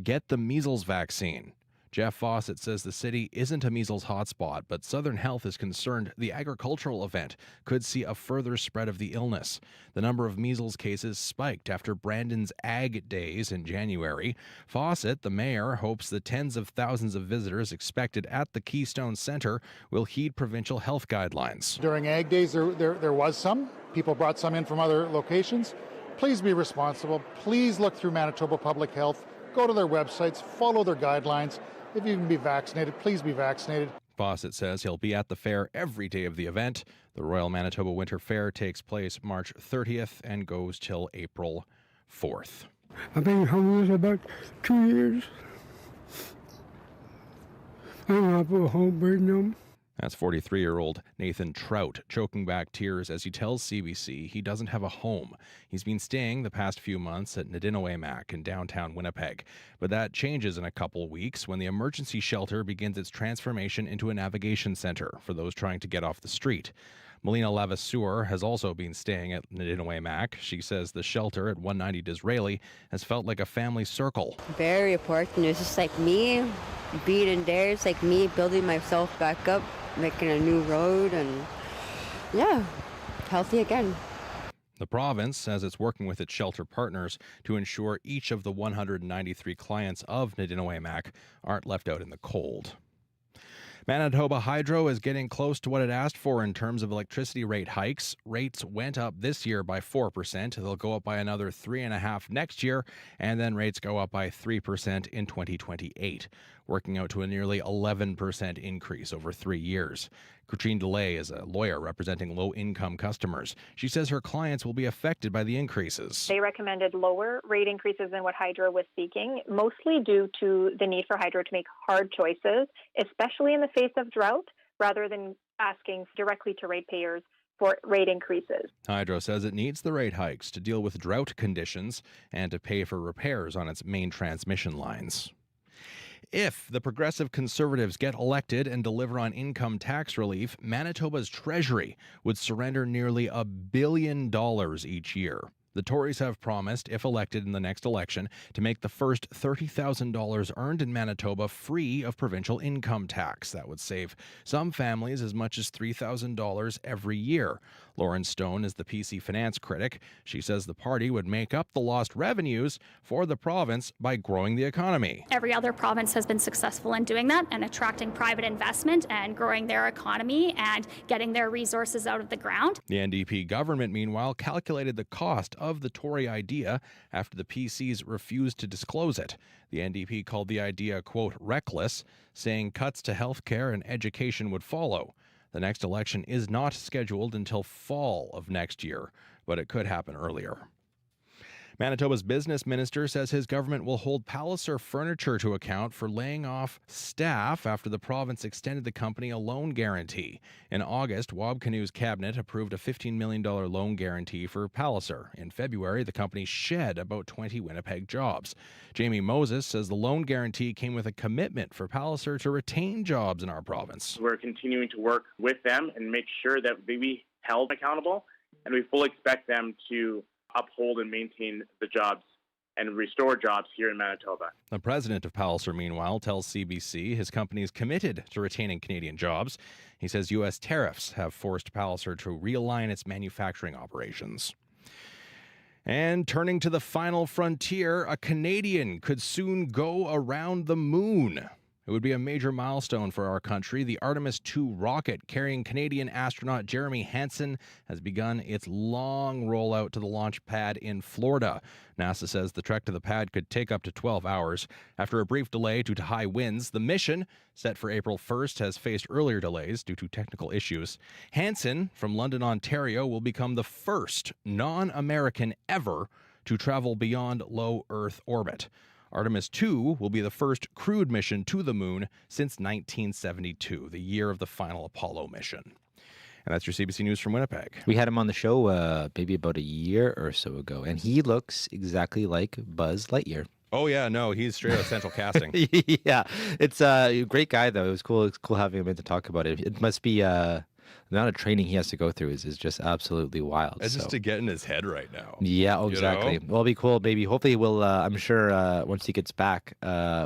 Get the measles vaccine. Jeff Fawcett says the city isn't a measles hotspot, but Southern Health is concerned the agricultural event could see a further spread of the illness. The number of measles cases spiked after Brandon's Ag Days in January. Fawcett, the mayor, hopes the tens of thousands of visitors expected at the Keystone Center will heed provincial health guidelines. During Ag Days, there was some. People brought some in from other locations. Please be responsible. Please look through Manitoba Public Health. Go to their websites, follow their guidelines. If you can be vaccinated, please be vaccinated. Fawcett says he'll be at the fair every day of the event. The Royal Manitoba Winter Fair takes place March 30th and goes till April 4th. I've been homeless about 2 years. I don't have a home right now. That's 43-year-old Nathan Trout choking back tears as he tells CBC he doesn't have a home. He's been staying the past few months at Nadinawaymak in downtown Winnipeg. But that changes in a couple weeks when the emergency shelter begins its transformation into a navigation center for those trying to get off the street. Melina Lavasseur has also been staying at Nadinawaymak. She says the shelter at 190 Disraeli has felt like a family circle. Very important. It's just like me being in there. It's like me building myself back up, making a new road, and yeah, healthy again. The province says it's working with its shelter partners to ensure each of the 193 clients of Nadinawaymak aren't left out in the cold. Manitoba Hydro is getting close to what it asked for in terms of electricity rate hikes. Rates went up this year by 4%. They'll go up by another 3.5% next year, and then rates go up by 3% in 2028, working out to a nearly 11% increase over 3 years. Christine DeLay is a lawyer representing low-income customers. She says her clients will be affected by the increases. They recommended lower rate increases than what Hydro was seeking, mostly due to the need for Hydro to make hard choices, especially in the face of drought, rather than asking directly to ratepayers for rate increases. Hydro says it needs the rate hikes to deal with drought conditions and to pay for repairs on its main transmission lines. If the Progressive Conservatives get elected and deliver on income tax relief, Manitoba's Treasury would surrender nearly $1 billion each year. The Tories have promised, if elected in the next election, to make the first $30,000 earned in Manitoba free of provincial income tax. That would save some families as much as $3,000 every year. Lauren Stone is the PC finance critic. She says the party would make up the lost revenues for the province by growing the economy. Every other province has been successful in doing that and attracting private investment and growing their economy and getting their resources out of the ground. The NDP government, meanwhile, calculated the cost of the Tory idea after the PCs refused to disclose it. The NDP called the idea, quote, reckless, saying cuts to health care and education would follow. The next election is not scheduled until fall of next year, but it could happen earlier. Manitoba's business minister says his government will hold Palliser Furniture to account for laying off staff after the province extended the company a loan guarantee. In August, Wab Kinew's cabinet approved a $15 million loan guarantee for Palliser. In February, the company shed about 20 Winnipeg jobs. Jamie Moses says the loan guarantee came with a commitment for Palliser to retain jobs in our province. We're continuing to work with them and make sure that they be held accountable, and we fully expect them to uphold and maintain the jobs and restore jobs here in Manitoba. The president of Palliser, meanwhile, tells CBC his company is committed to retaining Canadian jobs. He says U.S. tariffs have forced Palliser to realign its manufacturing operations. And turning to the final frontier, a Canadian could soon go around the moon. It would be a major milestone for our country. The Artemis II rocket carrying Canadian astronaut Jeremy Hansen has begun its long rollout to the launch pad in Florida. NASA says the trek to the pad could take up to 12 hours. After a brief delay due to high winds, the mission, set for April 1st, has faced earlier delays due to technical issues. Hansen, from London, Ontario, will become the first non-American ever to travel beyond low Earth orbit. Artemis II will be the first crewed mission to the moon since 1972, the year of the final Apollo mission. And that's your CBC News from Winnipeg. We had him on the show maybe about a year or so ago, and he looks exactly like Buzz Lightyear. Oh, yeah, no, he's straight out of Central Casting. Yeah, it's a great guy, though. It was cool. It's cool having him in to talk about it. It must be... the amount of training he has to go through is just absolutely wild. It's just to get in his head right now. Yeah, exactly. You know? Well, it'll be cool, baby. Hopefully we'll, I'm sure once he gets back,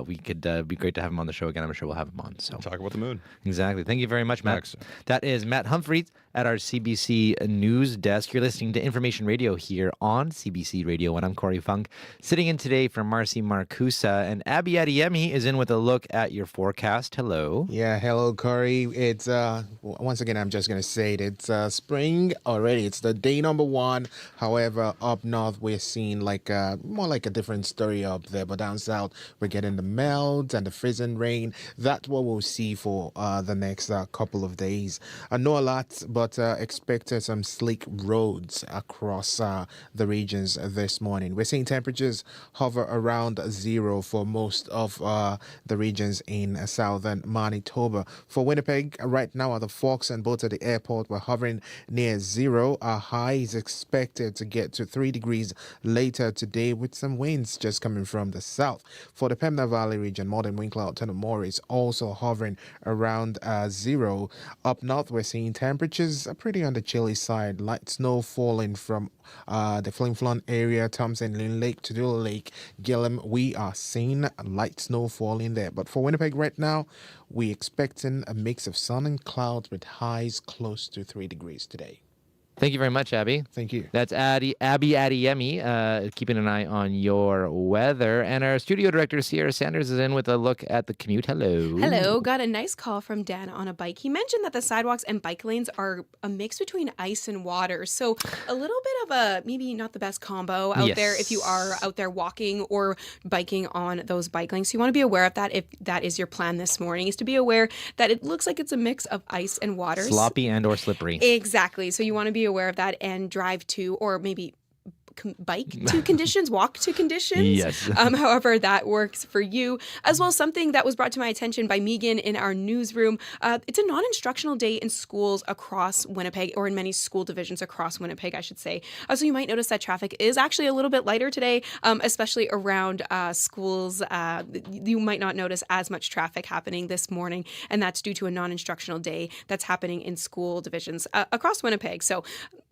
we could be great to have him on the show again. I'm sure we'll have him on. So talk about the moon. Exactly. Thank you very much, Matt. That is Matt Humphreys, at our CBC News Desk. You're listening to Information Radio here on CBC Radio 1. I'm Corey Funk, sitting in today for Marcy Marcusa, and Abby Adiemi is in with a look at your forecast. Hello. Yeah, hello, Corey. It's once again, I'm just gonna say it. It's spring already. It's the day number 1. However, up north we're seeing more like a different story up there. But down south we're getting the melt and the freezing rain. That's what we'll see for the next couple of days. I know a lot, but expect some slick roads across the regions this morning. We're seeing temperatures hover around 0 for most of the regions in southern Manitoba. For Winnipeg, right now at the Forks and both at the airport, we're hovering near 0. Our high is expected to get to 3 degrees later today with some winds just coming from the south. For the Pembina Valley region, Morden, Winkler, Tonomori is also hovering around 0. Up north, we're seeing temperatures pretty on the chilly side. Light snow falling from the Flin Flon area, Thompson, Lynn Lake, Tudula Lake, Gillam. We are seeing light snow falling there. But for Winnipeg right now, we're expecting a mix of sun and clouds with highs close to 3 degrees today. Thank you very much, Abby. Thank you. That's Abby Adiemi, keeping an eye on your weather. And our studio director, Sierra Sanders, is in with a look at the commute. Hello. Hello. Got a nice call from Dan on a bike. He mentioned that the sidewalks and bike lanes are a mix between ice and water. So a little bit of a maybe not the best combo out there if you are out there walking or biking on those bike lanes. So you want to be aware of that if that is your plan this morning, is to be aware that it looks like it's a mix of ice and water. Sloppy and or slippery. Exactly. So you want to be aware of that and drive to, or maybe bike to conditions, walk to conditions. Yes. However that works for you. As well, something that was brought to my attention by Megan in our newsroom. It's a non-instructional day in schools across Winnipeg, or in many school divisions across Winnipeg, I should say. So you might notice that traffic is actually a little bit lighter today, especially around schools. You might not notice as much traffic happening this morning, and that's due to a non-instructional day that's happening in school divisions across Winnipeg. So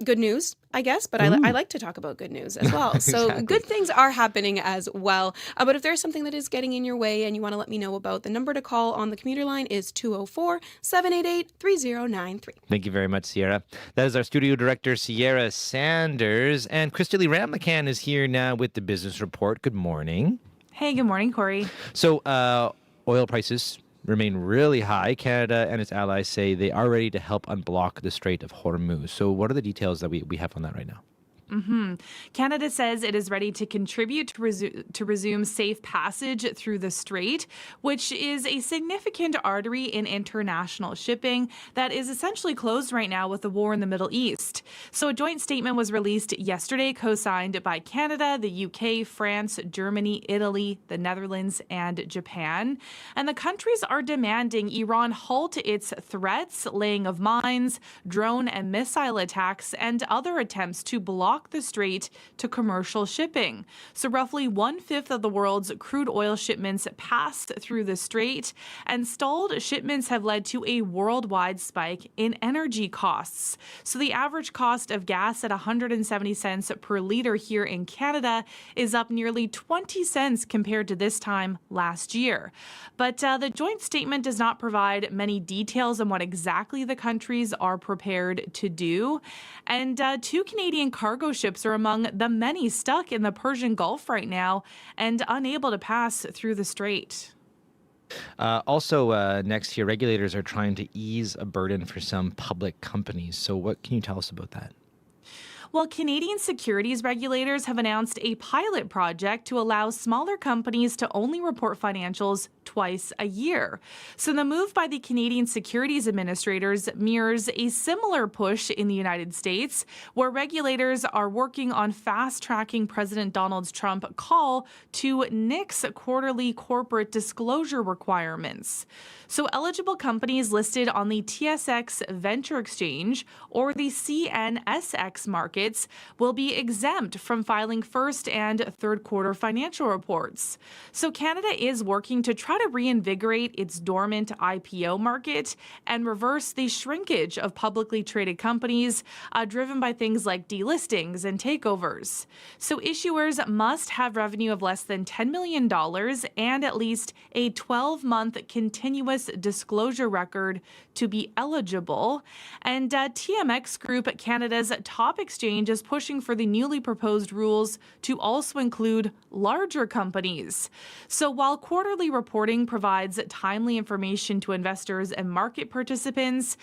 good news, I guess, but I like to talk about good news as well. So Exactly. Good things are happening as well. But if there's something that is getting in your way and you want to let me know about, the number to call on the commuter line is 204-788-3093. Thank you very much, Sierra. That is our studio director, Sierra Sanders. And Christy Ramlacan is here now with the business report. Good morning. Hey, good morning, Corey. So oil prices remain really high. Canada and its allies say they are ready to help unblock the Strait of Hormuz. So what are the details that we have on that right now? Canada says it is ready to contribute to resume safe passage through the strait, which is a significant artery in international shipping that is essentially closed right now with the war in the Middle East. So a joint statement was released yesterday, co-signed by Canada, the UK, France, Germany, Italy, the Netherlands, and Japan. And the countries are demanding Iran halt its threats, laying of mines, drone and missile attacks, and other attempts to block the strait to commercial shipping. So roughly 1/5 of the world's crude oil shipments passed through the strait, and stalled shipments have led to a worldwide spike in energy costs. So the average cost of gas at 170 cents per liter here in Canada is up nearly 20 cents compared to this time last year. But the joint statement does not provide many details on what exactly the countries are prepared to do. And 2 Canadian cargo ships are among the many stuck in the Persian Gulf right now and unable to pass through the strait. Also, next year, regulators are trying to ease a burden for some public companies. So what can you tell us about that? Well, Canadian securities regulators have announced a pilot project to allow smaller companies to only report financials twice a year. So the move by the Canadian securities administrators mirrors a similar push in the United States, where regulators are working on fast-tracking President Donald Trump's call to nix quarterly corporate disclosure requirements. So eligible companies listed on the TSX Venture Exchange or the CNSX market markets will be exempt from filing first and third quarter financial reports. So Canada is working to try to reinvigorate its dormant IPO market and reverse the shrinkage of publicly traded companies driven by things like delistings and takeovers. So issuers must have revenue of less than $10 million and at least a 12-month continuous disclosure record to be eligible. And TMX Group, Canada's top exchange, is pushing for the newly proposed rules to also include larger companies. So while quarterly reporting provides timely information to investors and market participants,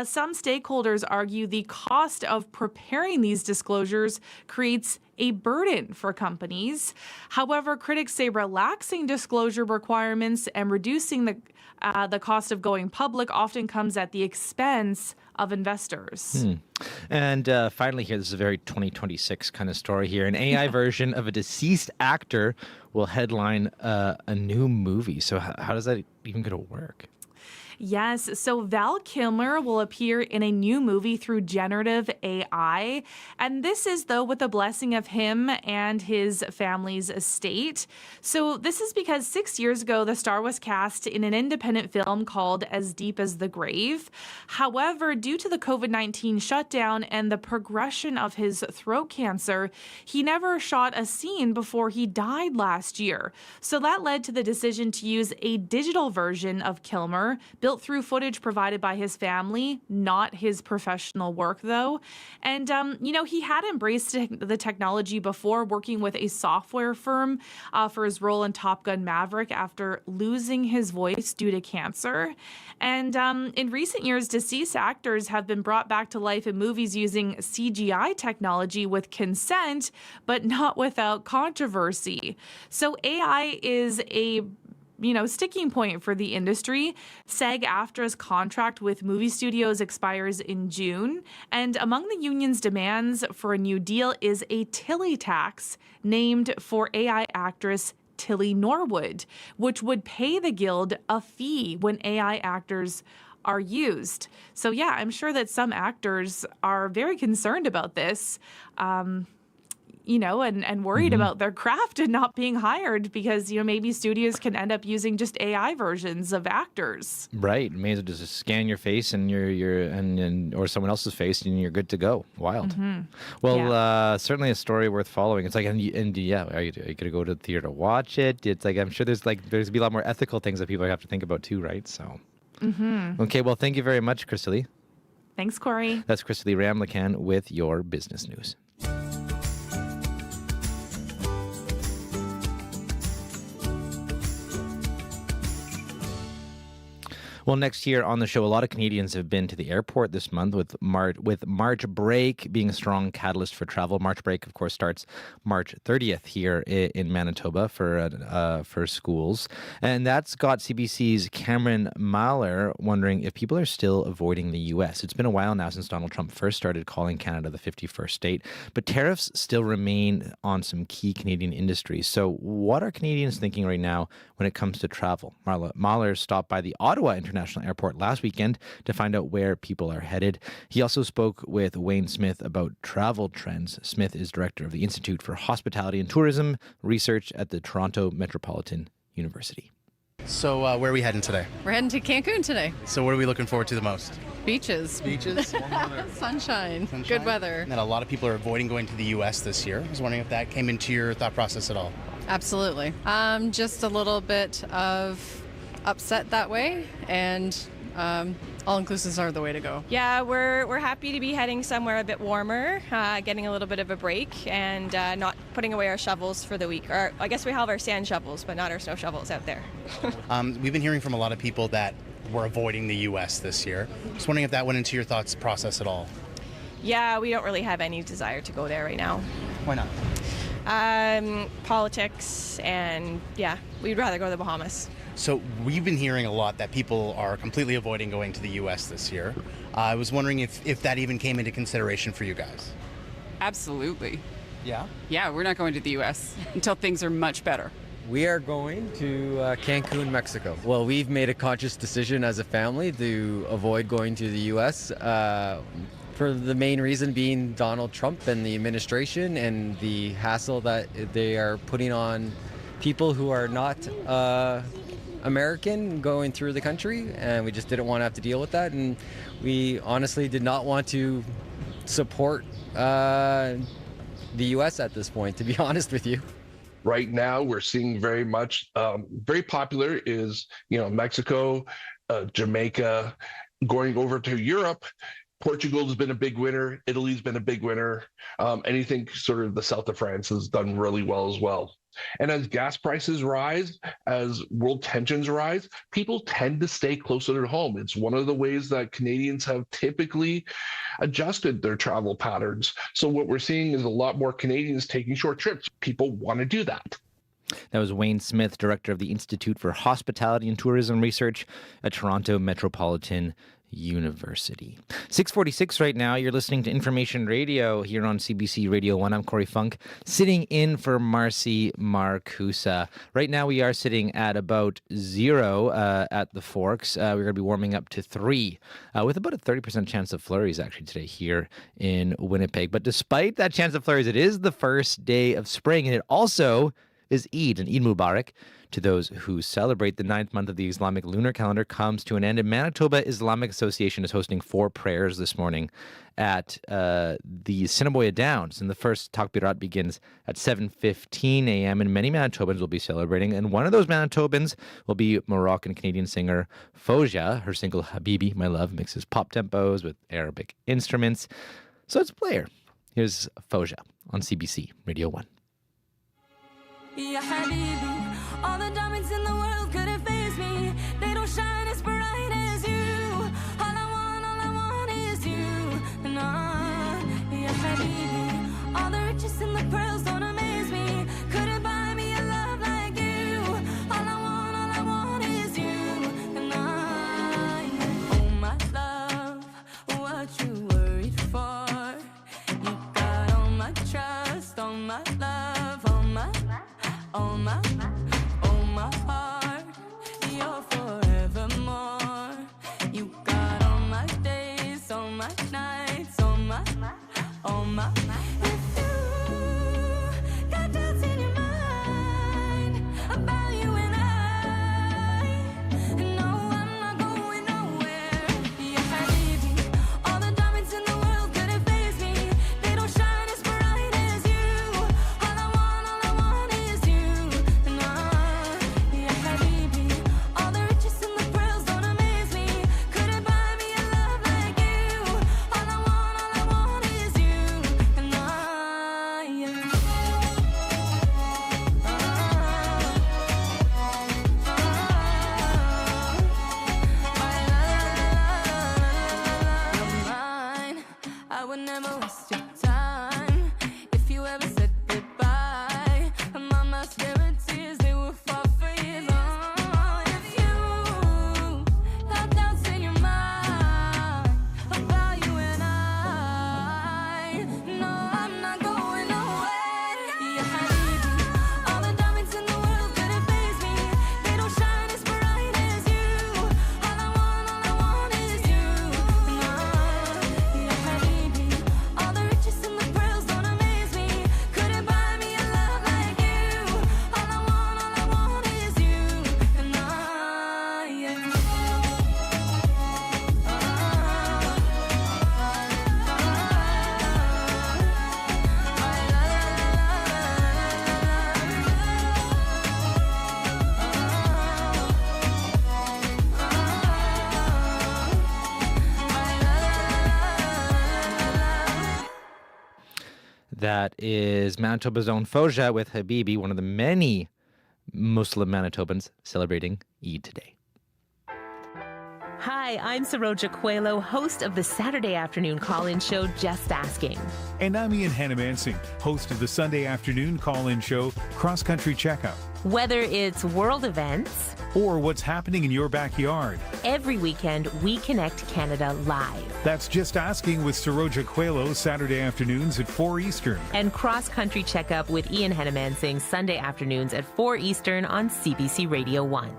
some stakeholders argue the cost of preparing these disclosures creates a burden for companies. However, critics say relaxing disclosure requirements and reducing the cost of going public often comes at the expense of investors. And finally here, this is a very 2026 kind of story here. An AI version of a deceased actor will headline a new movie. So how does that even going to work? Yes, so Val Kilmer will appear in a new movie through generative AI. And this is, though, with the blessing of him and his family's estate. So this is because 6 years ago, the star was cast in an independent film called As Deep as the Grave. However, due to the COVID-19 shutdown and the progression of his throat cancer, he never shot a scene before he died last year. So that led to the decision to use a digital version of Kilmer, built through footage provided by his family, not his professional work, though. And, he had embraced the technology before, working with a software firm for his role in Top Gun Maverick after losing his voice due to cancer. And in recent years, deceased actors have been brought back to life in movies using CGI technology with consent, but not without controversy. So AI is a sticking point for the industry. SAG-AFTRA's contract with movie studios expires in June, and among the union's demands for a new deal is a Tilly tax named for AI actress Tilly Norwood, which would pay the Guild a fee when AI actors are used. So yeah, I'm sure that some actors are very concerned about this. And worried about their craft and not being hired because, maybe studios can end up using just AI versions of actors. Right. May as well just scan your face and or someone else's face and you're good to go. Wild. Well, certainly a story worth following. It's like, are you going to go to the theater to watch it? It's like, I'm sure there's going to be a lot more ethical things that people have to think about too, right? So, Okay. Well, thank you very much, Christy. Thanks, Corey. That's Christy Ramlacan with your business news. Well, next year on the show, a lot of Canadians have been to the airport this month with March break being a strong catalyst for travel. March break, of course, starts March 30th here in Manitoba for schools. And that's got CBC's Cameron Mahler wondering if people are still avoiding the U.S. It's been a while now since Donald Trump first started calling Canada the 51st state, but tariffs still remain on some key Canadian industries. So what are Canadians thinking right now when it comes to travel? Mahler stopped by the Ottawa International Airport last weekend to find out where people are headed. He also spoke with Wayne Smith about travel trends. Smith is director of the Institute for Hospitality and Tourism Research at the Toronto Metropolitan University. So where are we heading today? We're heading to Cancun today. So what are we looking forward to the most? Beaches. Beaches? Sunshine. Good weather. And then a lot of people are avoiding going to the U.S. this year. I was wondering if that came into your thought process at all. Absolutely. Just a little bit of upset that way, and all-inclusives are the way to go. Yeah, we're happy to be heading somewhere a bit warmer, getting a little bit of a break, and not putting away our shovels for the week. Or I guess we have our sand shovels, but not our snow shovels out there. We've been hearing from a lot of people that we're avoiding the U.S. this year. Just wondering if that went into your thoughts process at all. Yeah, we don't really have any desire to go there right now. Why not? Politics, and yeah, we'd rather go to the Bahamas. So we've been hearing a lot that people are completely avoiding going to the U.S. this year. I was wondering if that even came into consideration for you guys. Absolutely. Yeah? Yeah, we're not going to the U.S. until things are much better. We are going to Cancun, Mexico. Well, we've made a conscious decision as a family to avoid going to the U.S. for the main reason being Donald Trump and the administration and the hassle that they are putting on people who are not American going through the country, and we just didn't want to have to deal with that, and we honestly did not want to support the U.S. at this point, to be honest with you. Right now, we're seeing very much, very popular is, Mexico, Jamaica, going over to Europe. Portugal has been a big winner. Italy's been a big winner. Anything sort of the south of France has done really well as well. And as gas prices rise, as world tensions rise, people tend to stay closer to home. It's one of the ways that Canadians have typically adjusted their travel patterns. So what we're seeing is a lot more Canadians taking short trips. People want to do that. That was Wayne Smith, director of the Institute for Hospitality and Tourism Research at Toronto Metropolitan University. 6:46 right now. You're listening to Information Radio here on CBC Radio 1. I'm Corey Funk, sitting in for Marcy Marcusa. Right now we are sitting at about 0 at the Forks. We're going to be warming up to 3 with about a 30% chance of flurries actually today here in Winnipeg. But despite that chance of flurries, it is the first day of spring, and it also is Eid, and Eid Mubarak to those who celebrate. The 9th month of the Islamic lunar calendar comes to an end, and Manitoba Islamic Association is hosting 4 prayers this morning at the Assiniboia Downs, and the first Takbirat begins at 7:15 a.m., and many Manitobans will be celebrating, and one of those Manitobans will be Moroccan-Canadian singer Fauja. Her single Habibi, My Love, mixes pop tempos with Arabic instruments. So let's play her. Here's Fauja on CBC Radio 1. Ya Habibi, all the diamonds in the world couldn't faze me. They don't shine as bright as you. All I want is you. Nah, Ya Habibi, all the riches and the pearls don't amaze me. Couldn't buy me a love like you. All I want is you. Nah, oh my love, what you worried for? You got all my trust, all my love, all my heart, you're forevermore. You got all my days, all my nights, all my. If you got doubts in your mind about you and I, no, I'm not going nowhere. Ya Habibi, all the diamonds in the world couldn't faze me. They don't shine as bright as you. All I want is you. Ya Habibi, all the riches and the pearls don't amaze me. Couldn't buy me a love like you. All I want is you. I would never waste your time if you ever said goodbye. Mama's guarantees they will fall for years. Oh, if you got doubts in your mind about you and I, no, I'm not going nowhere. Ya Habibi, all the diamonds in the world couldn't faze me. They don't shine as bright as you. All I want is you. Ya Habibi, all the riches and the pearls don't amaze me. Couldn't buy me a love like you. All I want is you. That is Manitoba's own Fauja with Habibi, one of the many Muslim Manitobans celebrating Eid today. Hi, I'm Saroja Coelho, host of the Saturday afternoon call-in show Just Asking. And I'm Ian Hannamansing, host of the Sunday afternoon call-in show Cross Country Checkup. Whether it's world events or what's happening in your backyard, every weekend we connect Canada live. That's Just Asking with Saroja Coelho, Saturday afternoons at 4 Eastern. And Cross Country Checkup with Ian Hannamansing, Sunday afternoons at 4 Eastern on CBC Radio 1.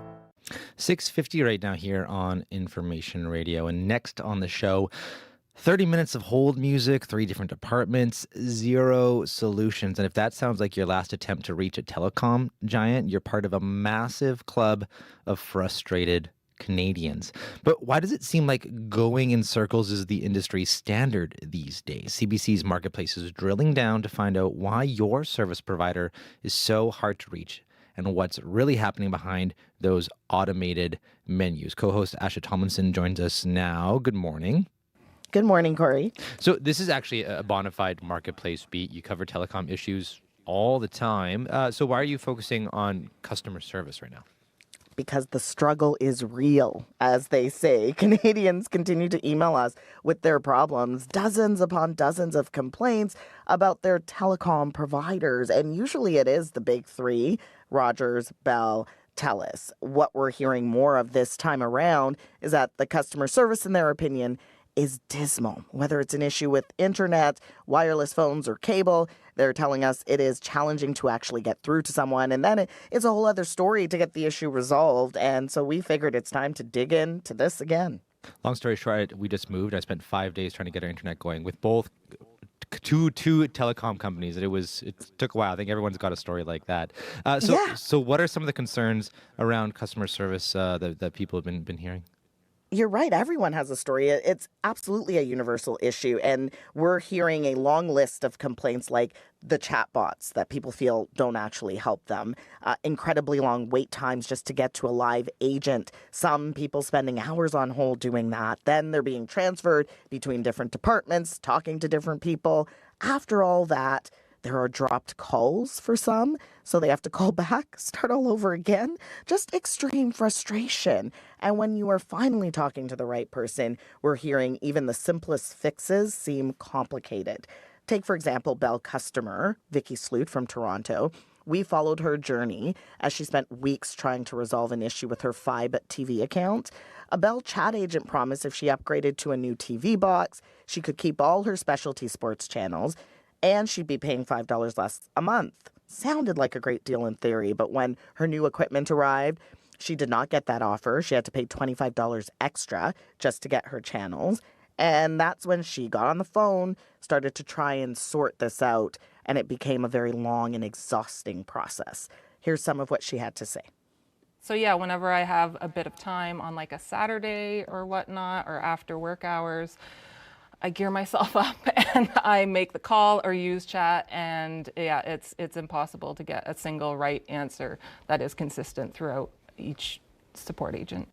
6:50 right now here on Information Radio. And next on the show, 30 minutes of hold music, 3 different departments, 0 solutions. And if that sounds like your last attempt to reach a telecom giant, you're part of a massive club of frustrated Canadians. But why does it seem like going in circles is the industry standard these days? CBC's Marketplace is drilling down to find out why your service provider is so hard to reach and what's really happening behind those automated menus. Co-host Asha Tomlinson joins us now. Good morning. Good morning, Corey. So this is actually a bona fide Marketplace beat. You cover telecom issues all the time. So why are you focusing on customer service right now? Because the struggle is real, as they say. Canadians continue to email us with their problems, dozens upon dozens of complaints about their telecom providers. And usually it is the big three, Rogers, Bell, TELUS. What we're hearing more of this time around is that the customer service, in their opinion, is dismal. Whether it's an issue with internet, wireless phones, or cable, they're telling us it is challenging to actually get through to someone. And then it's a whole other story to get the issue resolved. And so we figured it's time to dig into this again. Long story short, we just moved. I spent 5 days trying to get our internet going with both two telecom companies. It took a while. I think everyone's got a story like that. So what are some of the concerns around customer service that people have been hearing? You're right. Everyone has a story. It's absolutely a universal issue. And we're hearing a long list of complaints like the chatbots that people feel don't actually help them, incredibly long wait times just to get to a live agent, some people spending hours on hold doing that. Then they're being transferred between different departments, talking to different people. After all that, there are dropped calls for some, so they have to call back, start all over again. Just extreme frustration. And when you are finally talking to the right person, we're hearing even the simplest fixes seem complicated. Take, for example, Bell customer, Vicky Sloot from Toronto. We followed her journey as she spent weeks trying to resolve an issue with her Fibe TV account. A Bell chat agent promised if she upgraded to a new TV box, she could keep all her specialty sports channels, and she'd be paying $5 less a month. Sounded like a great deal in theory, but when her new equipment arrived, she did not get that offer. She had to pay $25 extra just to get her channels. And that's when she got on the phone, started to try and sort this out, and it became a very long and exhausting process. Here's some of what she had to say. So yeah, whenever I have a bit of time on like a Saturday or whatnot, or after work hours, I gear myself up and I make the call or use chat, and yeah, it's impossible to get a single right answer that is consistent throughout each support agent.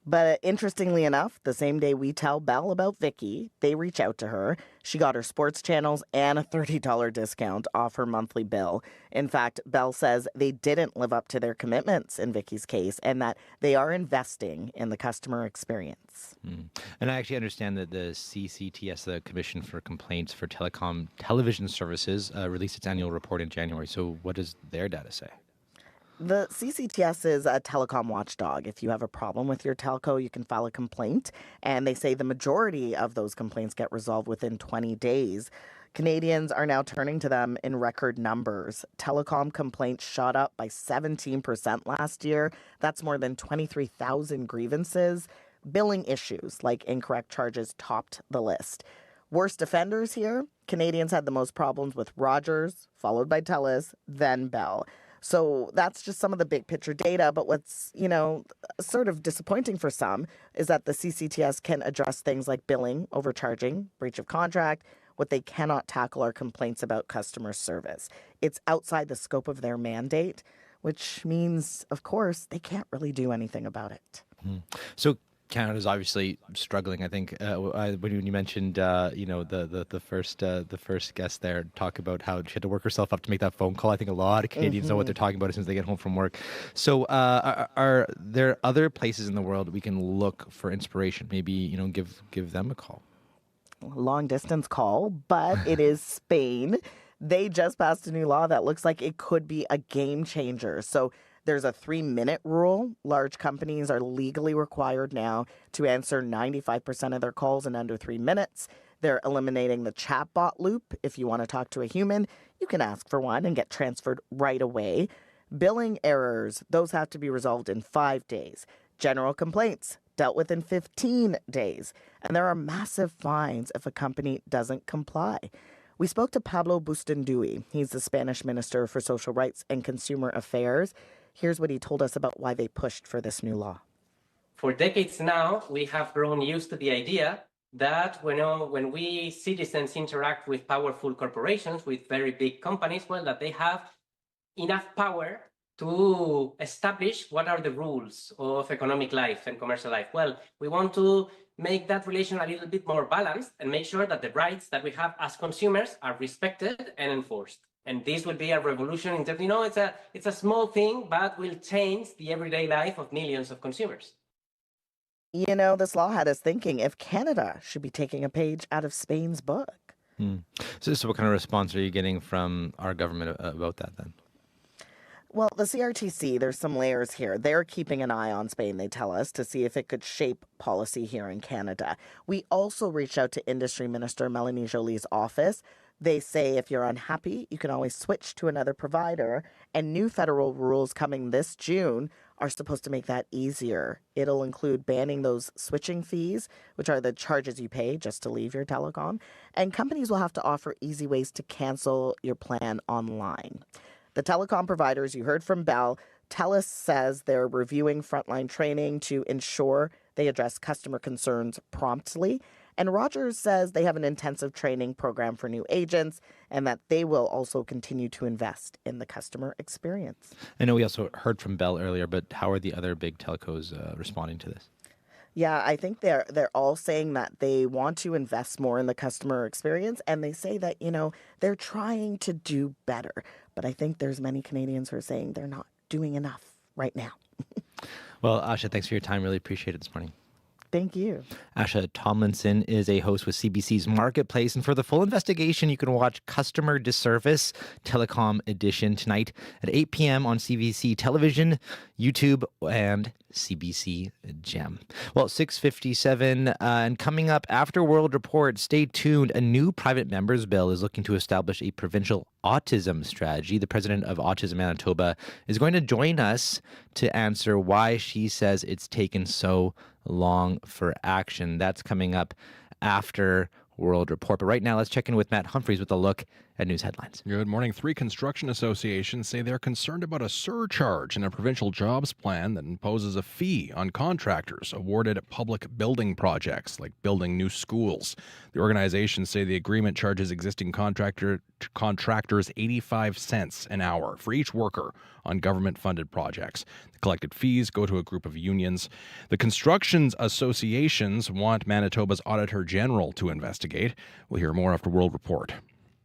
But interestingly enough, the same day we tell Bell about Vicky, they reach out to her. She got her sports channels and a $30 discount off her monthly bill. In fact, Bell says they didn't live up to their commitments in Vicky's case and that they are investing in the customer experience. And I actually understand that the CCTS, the Commission for Complaints for Telecom Television Services, released its annual report in January. So what does their data say? The CCTS is a telecom watchdog. If you have a problem with your telco, you can file a complaint. And they say the majority of those complaints get resolved within 20 days. Canadians are now turning to them in record numbers. Telecom complaints shot up by 17% last year. That's more than 23,000 grievances. Billing issues like incorrect charges topped the list. Worst offenders here, Canadians had the most problems with Rogers, followed by TELUS, then Bell. So that's just some of the big picture data. But what's, sort of disappointing for some is that the CCTS can address things like billing, overcharging, breach of contract. What they cannot tackle are complaints about customer service. It's outside the scope of their mandate, which means, of course, they can't really do anything about it. So Canada's obviously struggling. I think when you mentioned, the first guest there talk about how she had to work herself up to make that phone call. I think a lot of Canadians know what they're talking about as soon as they get home from work. So are there other places in the world we can look for inspiration? Maybe, give them a call. Long distance call, but it is Spain. They just passed a new law that looks like it could be a game changer. So there's a 3-minute rule. Large companies are legally required now to answer 95% of their calls in under 3 minutes. They're eliminating the chatbot loop. If you want to talk to a human, you can ask for one and get transferred right away. Billing errors, those have to be resolved in 5 days. General complaints, dealt with in 15 days. And there are massive fines if a company doesn't comply. We spoke to Pablo Bustandui. He's the Spanish Minister for Social Rights and Consumer Affairs. Here's what he told us about why they pushed for this new law. For decades now, we have grown used to the idea that when we citizens interact with powerful corporations, with very big companies, well, that they have enough power to establish what are the rules of economic life and commercial life. Well, we want to make that relation a little bit more balanced and make sure that the rights that we have as consumers are respected and enforced. And this will be a revolution in terms, it's a small thing, but will change the everyday life of millions of consumers. This law had us thinking if Canada should be taking a page out of Spain's book. So what kind of response are you getting from our government about that then? Well, the CRTC, there's some layers here. They're keeping an eye on Spain, they tell us, to see if it could shape policy here in Canada. We also reached out to Industry Minister Melanie Joly's office. They say if you're unhappy, you can always switch to another provider. And new federal rules coming this June are supposed to make that easier. It'll include banning those switching fees, which are the charges you pay just to leave your telecom. And companies will have to offer easy ways to cancel your plan online. The telecom providers you heard from Bell, TELUS says they're reviewing frontline training to ensure they address customer concerns promptly. And Rogers says they have an intensive training program for new agents and that they will also continue to invest in the customer experience. I know we also heard from Bell earlier, but how are the other big telcos responding to this? Yeah, I think they're all saying that they want to invest more in the customer experience, and they say that, they're trying to do better. But I think there's many Canadians who are saying they're not doing enough right now. Well, Asha, thanks for your time. Really appreciate it this morning. Thank you. Asha Tomlinson is a host with CBC's Marketplace. And for the full investigation, you can watch Customer Disservice Telecom Edition tonight at 8 p.m. on CBC Television, YouTube, and CBC Gem. Well, 6:57, and coming up after World Report, stay tuned. A new private members bill is looking to establish a provincial autism strategy. The president of Autism Manitoba is going to join us to answer why she says it's taken so long for action. That's coming up after World Report. But right now, let's check in with Matt Humphreys with a look at news headlines. Good morning. 3 construction associations say they're concerned about a surcharge in a provincial jobs plan that imposes a fee on contractors awarded public building projects like building new schools. The organizations say the agreement charges existing contractors 85 cents an hour for each worker on government-funded projects. The collected fees go to a group of unions. The construction associations want Manitoba's Auditor General to investigate. We'll hear more after World Report.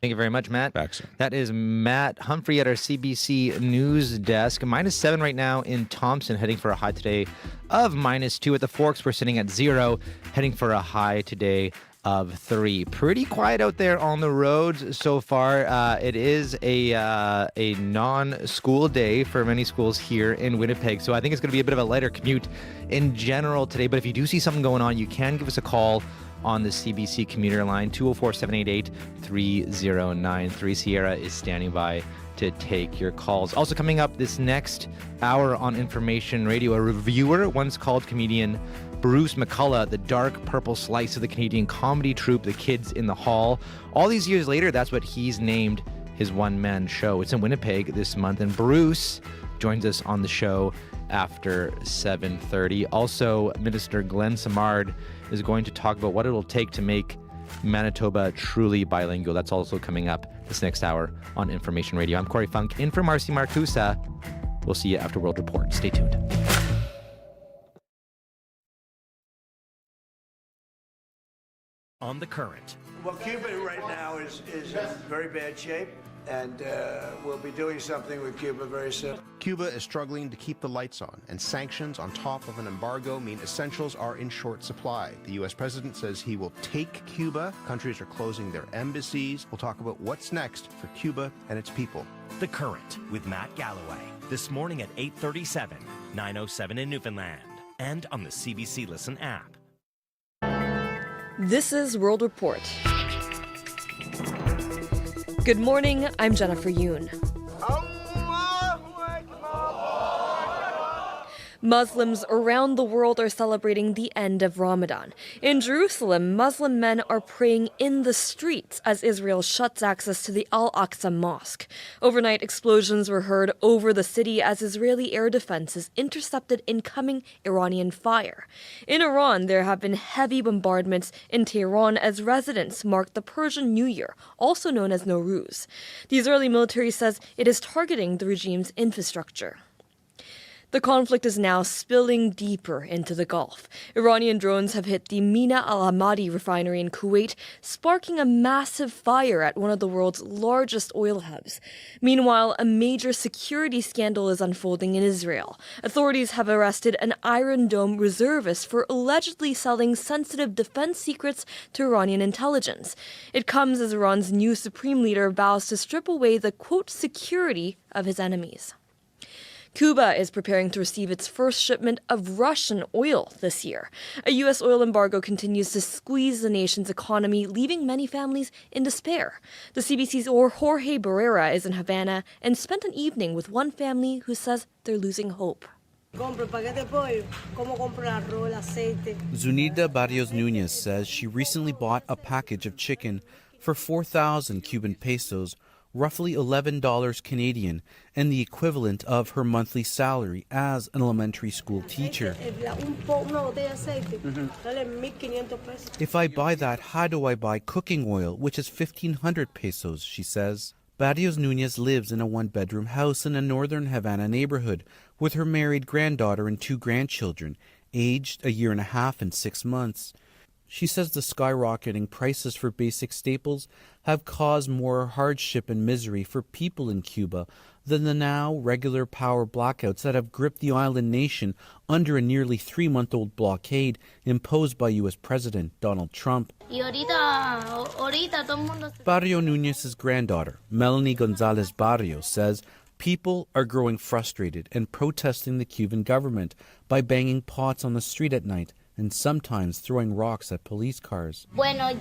Thank you very much, Matt. Back soon. That is Matt Humphrey at our CBC News desk. -7 right now in Thompson, heading for a high today of -2. At the Forks, we're sitting at 0, heading for a high today of 3. Pretty quiet out there on the roads so far. It is a non-school day for many schools here in Winnipeg, so I think it's going to be a bit of a lighter commute in general today. But if you do see something going on, you can give us a call on the CBC commuter line, 204-788-3093. Sierra is standing by to take your calls. Also coming up this next hour on Information Radio, a reviewer once called comedian Bruce McCulloch the dark purple slice of the Canadian comedy troupe The Kids in the Hall. All these years later, that's what he's named his one-man show. It's in Winnipeg this month, and Bruce joins us on the show after 7:30. Also, Minister Glenn Simard is going to talk about what it'll take to make Manitoba truly bilingual. That's also coming up this next hour on Information Radio. I'm Corey Funk, in for Marcy Marcusa. We'll see you after World Report. Stay tuned. On the Current. Well, Cuba right now is in very bad shape, and we'll be doing something with Cuba very soon. Cuba is struggling to keep the lights on, and sanctions on top of an embargo mean essentials are in short supply. The U.S. president says he will take Cuba. Countries are closing their embassies. We'll talk about what's next for Cuba and its people. The Current with Matt Galloway. This morning at 8:37, 9:07 in Newfoundland, and on the CBC Listen app. This is World Report. Good morning, I'm Jennifer Yoon. Muslims around the world are celebrating the end of Ramadan. In Jerusalem, Muslim men are praying in the streets as Israel shuts access to the Al-Aqsa Mosque. Overnight explosions were heard over the city as Israeli air defenses intercepted incoming Iranian fire. In Iran, there have been heavy bombardments in Tehran as residents mark the Persian New Year, also known as Nowruz. The Israeli military says it is targeting the regime's infrastructure. The conflict is now spilling deeper into the Gulf. Iranian drones have hit the Mina al-Hamadi refinery in Kuwait, sparking a massive fire at one of the world's largest oil hubs. Meanwhile, a major security scandal is unfolding in Israel. Authorities have arrested an Iron Dome reservist for allegedly selling sensitive defense secrets to Iranian intelligence. It comes as Iran's new supreme leader vows to strip away the, quote, security of his enemies. Cuba is preparing to receive its first shipment of Russian oil this year. A U.S. oil embargo continues to squeeze the nation's economy, leaving many families in despair. The CBC's Jorge Barrera is in Havana and spent an evening with one family who says they're losing hope. Zunida Barrios Nunez says she recently bought a package of chicken for 4,000 Cuban pesos, roughly $11 Canadian, and the equivalent of her monthly salary as an elementary school teacher. If I buy that, how do I buy cooking oil, which is 1,500 pesos, she says. Barrios Nunez lives in a one-bedroom house in a northern Havana neighborhood with her married granddaughter and 2 grandchildren, aged a year and a half and 6 months. She says the skyrocketing prices for basic staples have caused more hardship and misery for people in Cuba than the now regular power blackouts that have gripped the island nation under a nearly 3-month-old blockade imposed by U.S. President Donald Trump. Barrio Nunez's granddaughter, Melanie Gonzalez Barrios, says people are growing frustrated and protesting the Cuban government by banging pots on the street at night and sometimes throwing rocks at police cars. I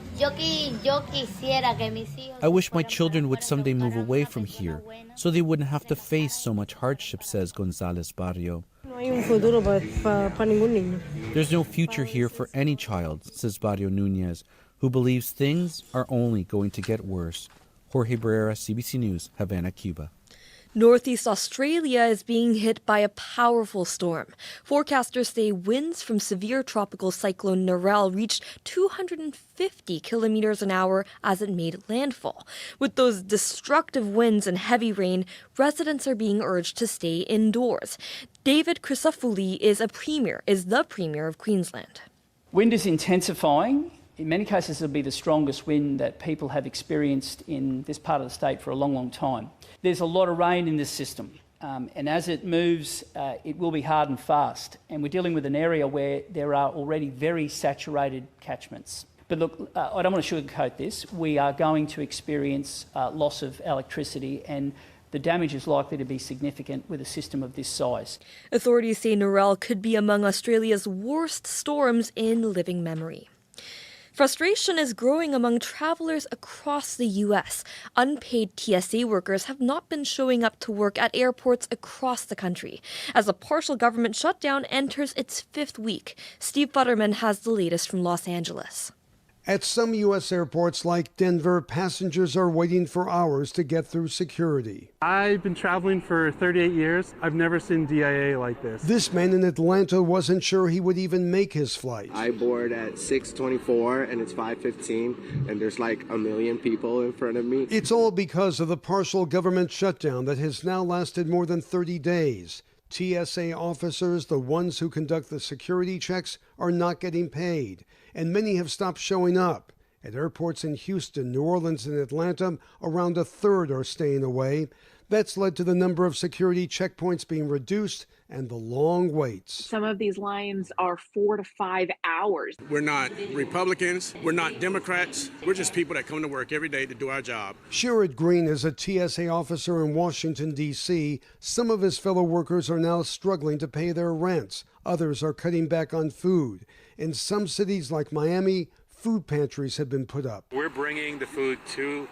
wish my children would someday move away from here so they wouldn't have to face so much hardship, says Gonzalez Barrio. There's no future here for any child, says Barrio Nunez, who believes things are only going to get worse. Jorge Barrera, CBC News, Havana, Cuba. Northeast Australia is being hit by a powerful storm. Forecasters say winds from severe tropical cyclone Narelle reached 250 kilometers an hour as it made landfall. With those destructive winds and heavy rain, residents are being urged to stay indoors. David Crisafulli is the Premier of Queensland. Wind is intensifying. In many cases, it'll be the strongest wind that people have experienced in this part of the state for a long, long time. There's a lot of rain in this system, and as it moves, it will be hard and fast. And we're dealing with an area where there are already very saturated catchments. But look, I don't want to sugarcoat this. We are going to experience loss of electricity, and the damage is likely to be significant with a system of this size. Authorities say Narelle could be among Australia's worst storms in living memory. Frustration is growing among travelers across the U.S. Unpaid TSA workers have not been showing up to work at airports across the country as a partial government shutdown enters its 5th week. Steve Butterman has the latest from Los Angeles. At some U.S. airports like Denver, passengers are waiting for hours to get through security. I've been traveling for 38 years. I've never seen DIA like this. This man in Atlanta wasn't sure he would even make his flight. I board at 6:24 and it's 5:15 and there's like a million people in front of me. It's all because of the partial government shutdown that has now lasted more than 30 days. TSA officers, the ones who conduct the security checks, are not getting paid, and many have stopped showing up. At airports in Houston, New Orleans, and Atlanta, around a third are staying away. That's led to the number of security checkpoints being reduced and the long waits. Some of these lines are 4 to 5 hours. We're not Republicans. We're not Democrats. We're just people that come to work every day to do our job. Sherrod Green is a TSA officer in Washington, D.C. Some of his fellow workers are now struggling to pay their rents. Others are cutting back on food. In some cities like Miami, food pantries have been put up. We're bringing the food to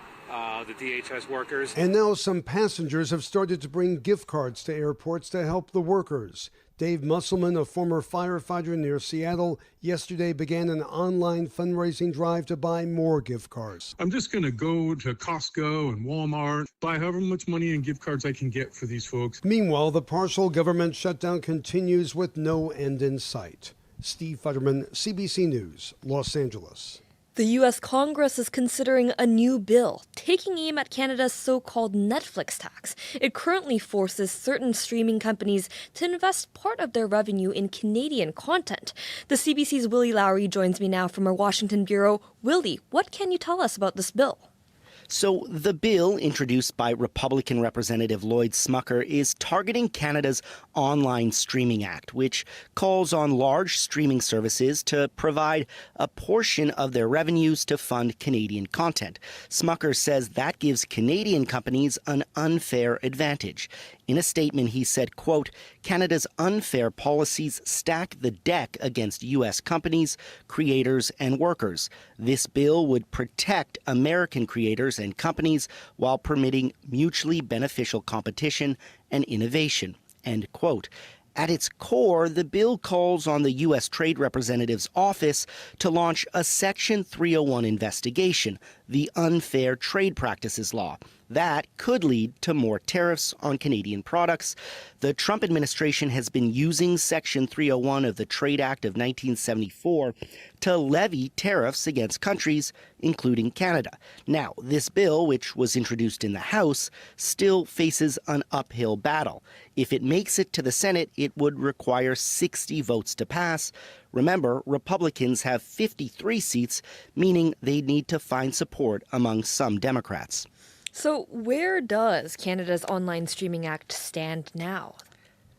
the DHS workers. And now some passengers have started to bring gift cards to airports to help the workers. Dave Musselman, a former firefighter near Seattle, yesterday began an online fundraising drive to buy more gift cards. I'm just going to go to Costco and Walmart, buy however much money in gift cards I can get for these folks. Meanwhile, the partial government shutdown continues with no end in sight. Steve Futterman, CBC News, Los Angeles. The U.S. Congress is considering a new bill taking aim at Canada's so-called Netflix tax. It currently forces certain streaming companies to invest part of their revenue in Canadian content. The CBC's Willie Lowry joins me now from our Washington bureau. Willie, what can you tell us about this bill? So the bill, introduced by Republican Representative Lloyd Smucker, is targeting Canada's Online Streaming Act, which calls on large streaming services to provide a portion of their revenues to fund Canadian content. Smucker says that gives Canadian companies an unfair advantage. In a statement, he said, quote, Canada's unfair policies stack the deck against U.S. companies, creators, and workers. This bill would protect American creators and companies while permitting mutually beneficial competition and innovation, end quote. At its core, the bill calls on the U.S. Trade Representative's office to launch a Section 301 investigation, the Unfair Trade Practices Law. That could lead to more tariffs on Canadian products. The Trump administration has been using Section 301 of the Trade Act of 1974 to levy tariffs against countries, including Canada. Now, this bill, which was introduced in the House, still faces an uphill battle. If it makes it to the Senate, it would require 60 votes to pass. Remember, Republicans have 53 seats, meaning they need to find support among some Democrats. So where does Canada's Online Streaming Act stand now?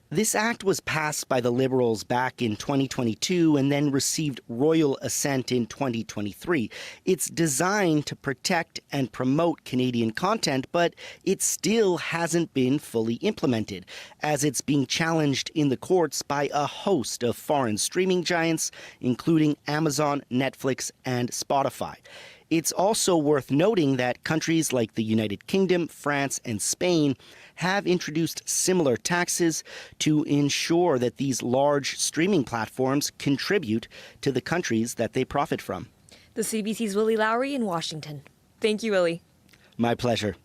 This act was passed by the Liberals back in 2022 and then received royal assent in 2023. It's designed to protect and promote Canadian content, but it still hasn't been fully implemented, as it's being challenged in the courts by a host of foreign streaming giants, including Amazon, Netflix, and Spotify. It's also worth noting that countries like the United Kingdom, France, and Spain have introduced similar taxes to ensure that these large streaming platforms contribute to the countries that they profit from. The CBC's Willie Lowry in Washington. Thank you, Willie. My pleasure.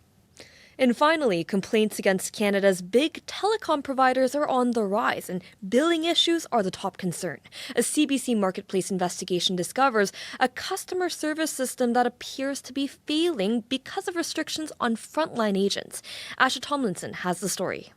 And finally, complaints against Canada's big telecom providers are on the rise, and billing issues are the top concern. A CBC Marketplace investigation discovers a customer service system that appears to be failing because of restrictions on frontline agents. Asha Tomlinson has the story.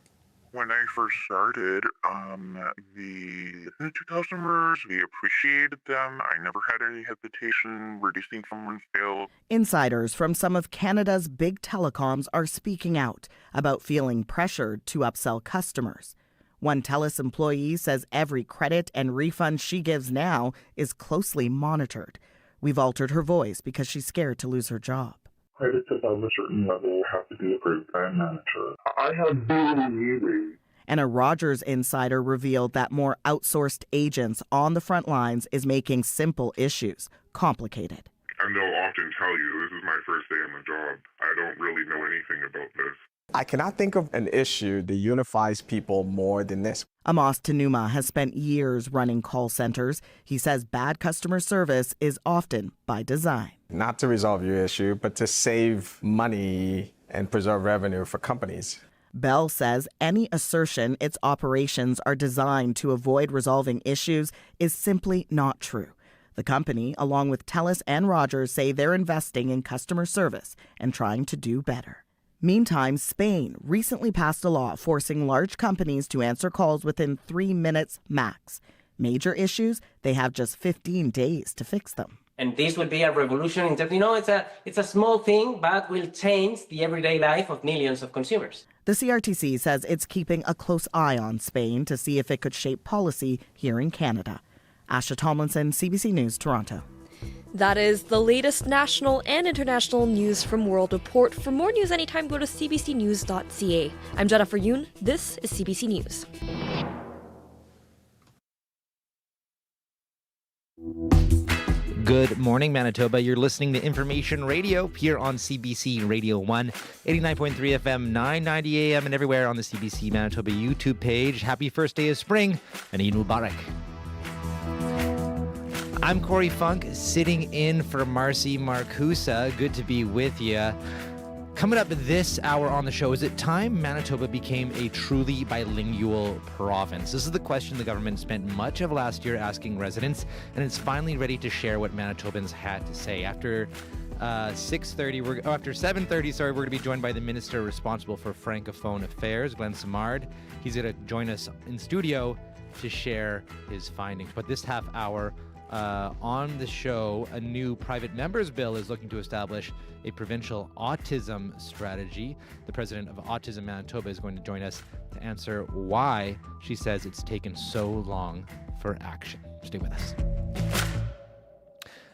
When I first started, the listened to customers, we appreciated them. I never had any hesitation reducing someone's bill. Insiders from some of Canada's big telecoms are speaking out about feeling pressured to upsell customers. One TELUS employee says every credit and refund she gives now is closely monitored. We've altered her voice because she's scared to lose her job. Credits above a certain level have to be approved by a manager. I have zero leeway. And a Rogers insider revealed that more outsourced agents on the front lines is making simple issues complicated. And they'll often tell you, this is my first day on the job. I don't really know anything about this. I cannot think of an issue that unifies people more than this. Amos Tanuma has spent years running call centers. He says bad customer service is often by design. Not to resolve your issue, but to save money and preserve revenue for companies. Bell says any assertion its operations are designed to avoid resolving issues is simply not true. The company, along with TELUS and Rogers, say they're investing in customer service and trying to do better. Meantime, Spain recently passed a law forcing large companies to answer calls within 3 minutes max. Major issues, they have just 15 days to fix them. And this will be a revolution in terms, it's a small thing, but will change the everyday life of millions of consumers. The CRTC says it's keeping a close eye on Spain to see if it could shape policy here in Canada. Asha Tomlinson, CBC News, Toronto. That is the latest national and international news from World Report. For more news anytime, go to cbcnews.ca. I'm Jennifer Yoon. This is CBC News. Good morning, Manitoba. You're listening to Information Radio here on CBC Radio 1, 89.3 FM, 990 AM, and everywhere on the CBC Manitoba YouTube page. Happy first day of spring, and Eid Mubarak. I'm Corey Funk, sitting in for Marcy Marcusa. Good to be with you. Coming up this hour on the show, is it time Manitoba became a truly bilingual province? This is the question the government spent much of last year asking residents, and it's finally ready to share what Manitobans had to say. After 7:30, we're going to be joined by the minister responsible for Francophone Affairs, Glenn Simard. He's going to join us in studio to share his findings. But this half hour on the show, a new private members bill is looking to establish a provincial autism strategy. The president of Autism Manitoba is going to join us to answer why she says it's taken so long for action. Stay with us.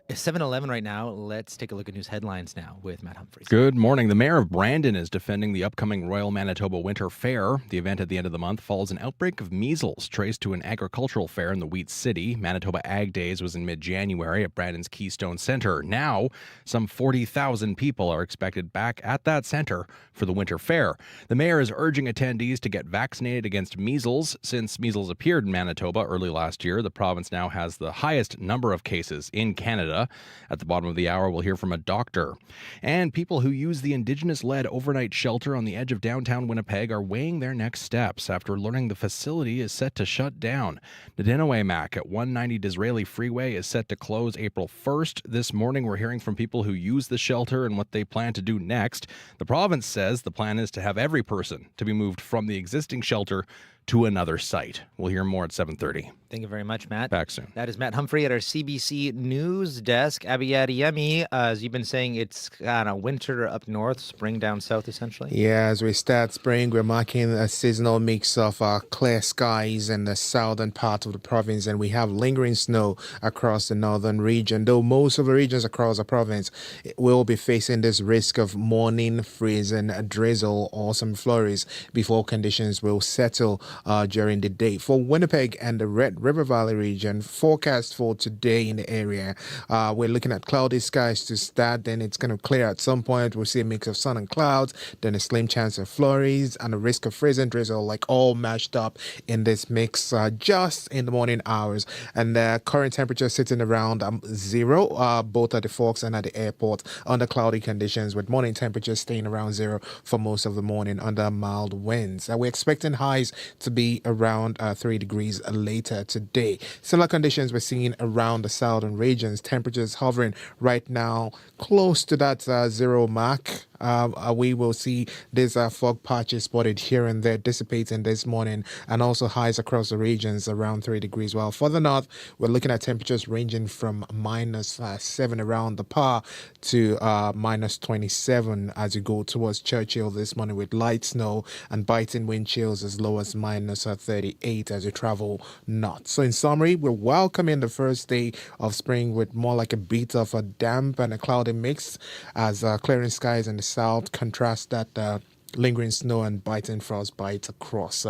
It's 7:11 right now. Let's take a look at news headlines now with Matt Humphreys. Good morning. The mayor of Brandon is defending the upcoming Royal Manitoba Winter Fair. The event at the end of the month follows an outbreak of measles traced to an agricultural fair in the Wheat City. Manitoba Ag Days was in mid-January at Brandon's Keystone Centre. Now, some 40,000 people are expected back at that centre for the Winter Fair. The mayor is urging attendees to get vaccinated against measles. Since measles appeared in Manitoba early last year, the province now has the highest number of cases in Canada. At the bottom of the hour, we'll hear from a doctor. And people who use the Indigenous-led overnight shelter on the edge of downtown Winnipeg are weighing their next steps after learning the facility is set to shut down. Nadinaway Mac at 190 Disraeli Freeway is set to close April 1st. This morning, we're hearing from people who use the shelter and what they plan to do next. The province says the plan is to have every person to be moved from the existing shelter to another site. We'll hear more at 7:30. Thank you very much, Matt. Back soon. That is Matt Humphrey at our CBC News desk. Abby Adeyemi, as you've been saying, it's winter up north, spring down south, essentially. Yeah, as we start spring, we're marking a seasonal mix of clear skies in the southern part of the province, and we have lingering snow across the northern region. Though most of the regions across the province will be facing this risk of morning freezing, drizzle, or some flurries before conditions will settle during the day. For Winnipeg and the Red River Valley region, forecast for today in the area, we're looking at cloudy skies to start, then it's going to clear at some point. We'll see a mix of sun and clouds, then a slim chance of flurries and a risk of freezing drizzle, like all mashed up in this mix just in the morning hours. And the current temperature sitting around 0, both at the Forks and at the airport, under cloudy conditions, with morning temperatures staying around 0 for most of the morning under mild winds. We're expecting highs to be around 3 degrees later today. Similar conditions we're seeing around the southern regions. Temperatures hovering right now close to that 0 mark. We will see these fog patches spotted here and there dissipating this morning, and also highs across the regions around 3 degrees. While further north, we're looking at temperatures ranging from -7 around the Par to -27 as you go towards Churchill this morning, with light snow and biting wind chills as low as -38 as you travel north. So in summary, we're welcoming the first day of spring with more like a bit of a damp and a cloudy mix, as clearing skies in the south contrast that lingering snow and biting frostbite across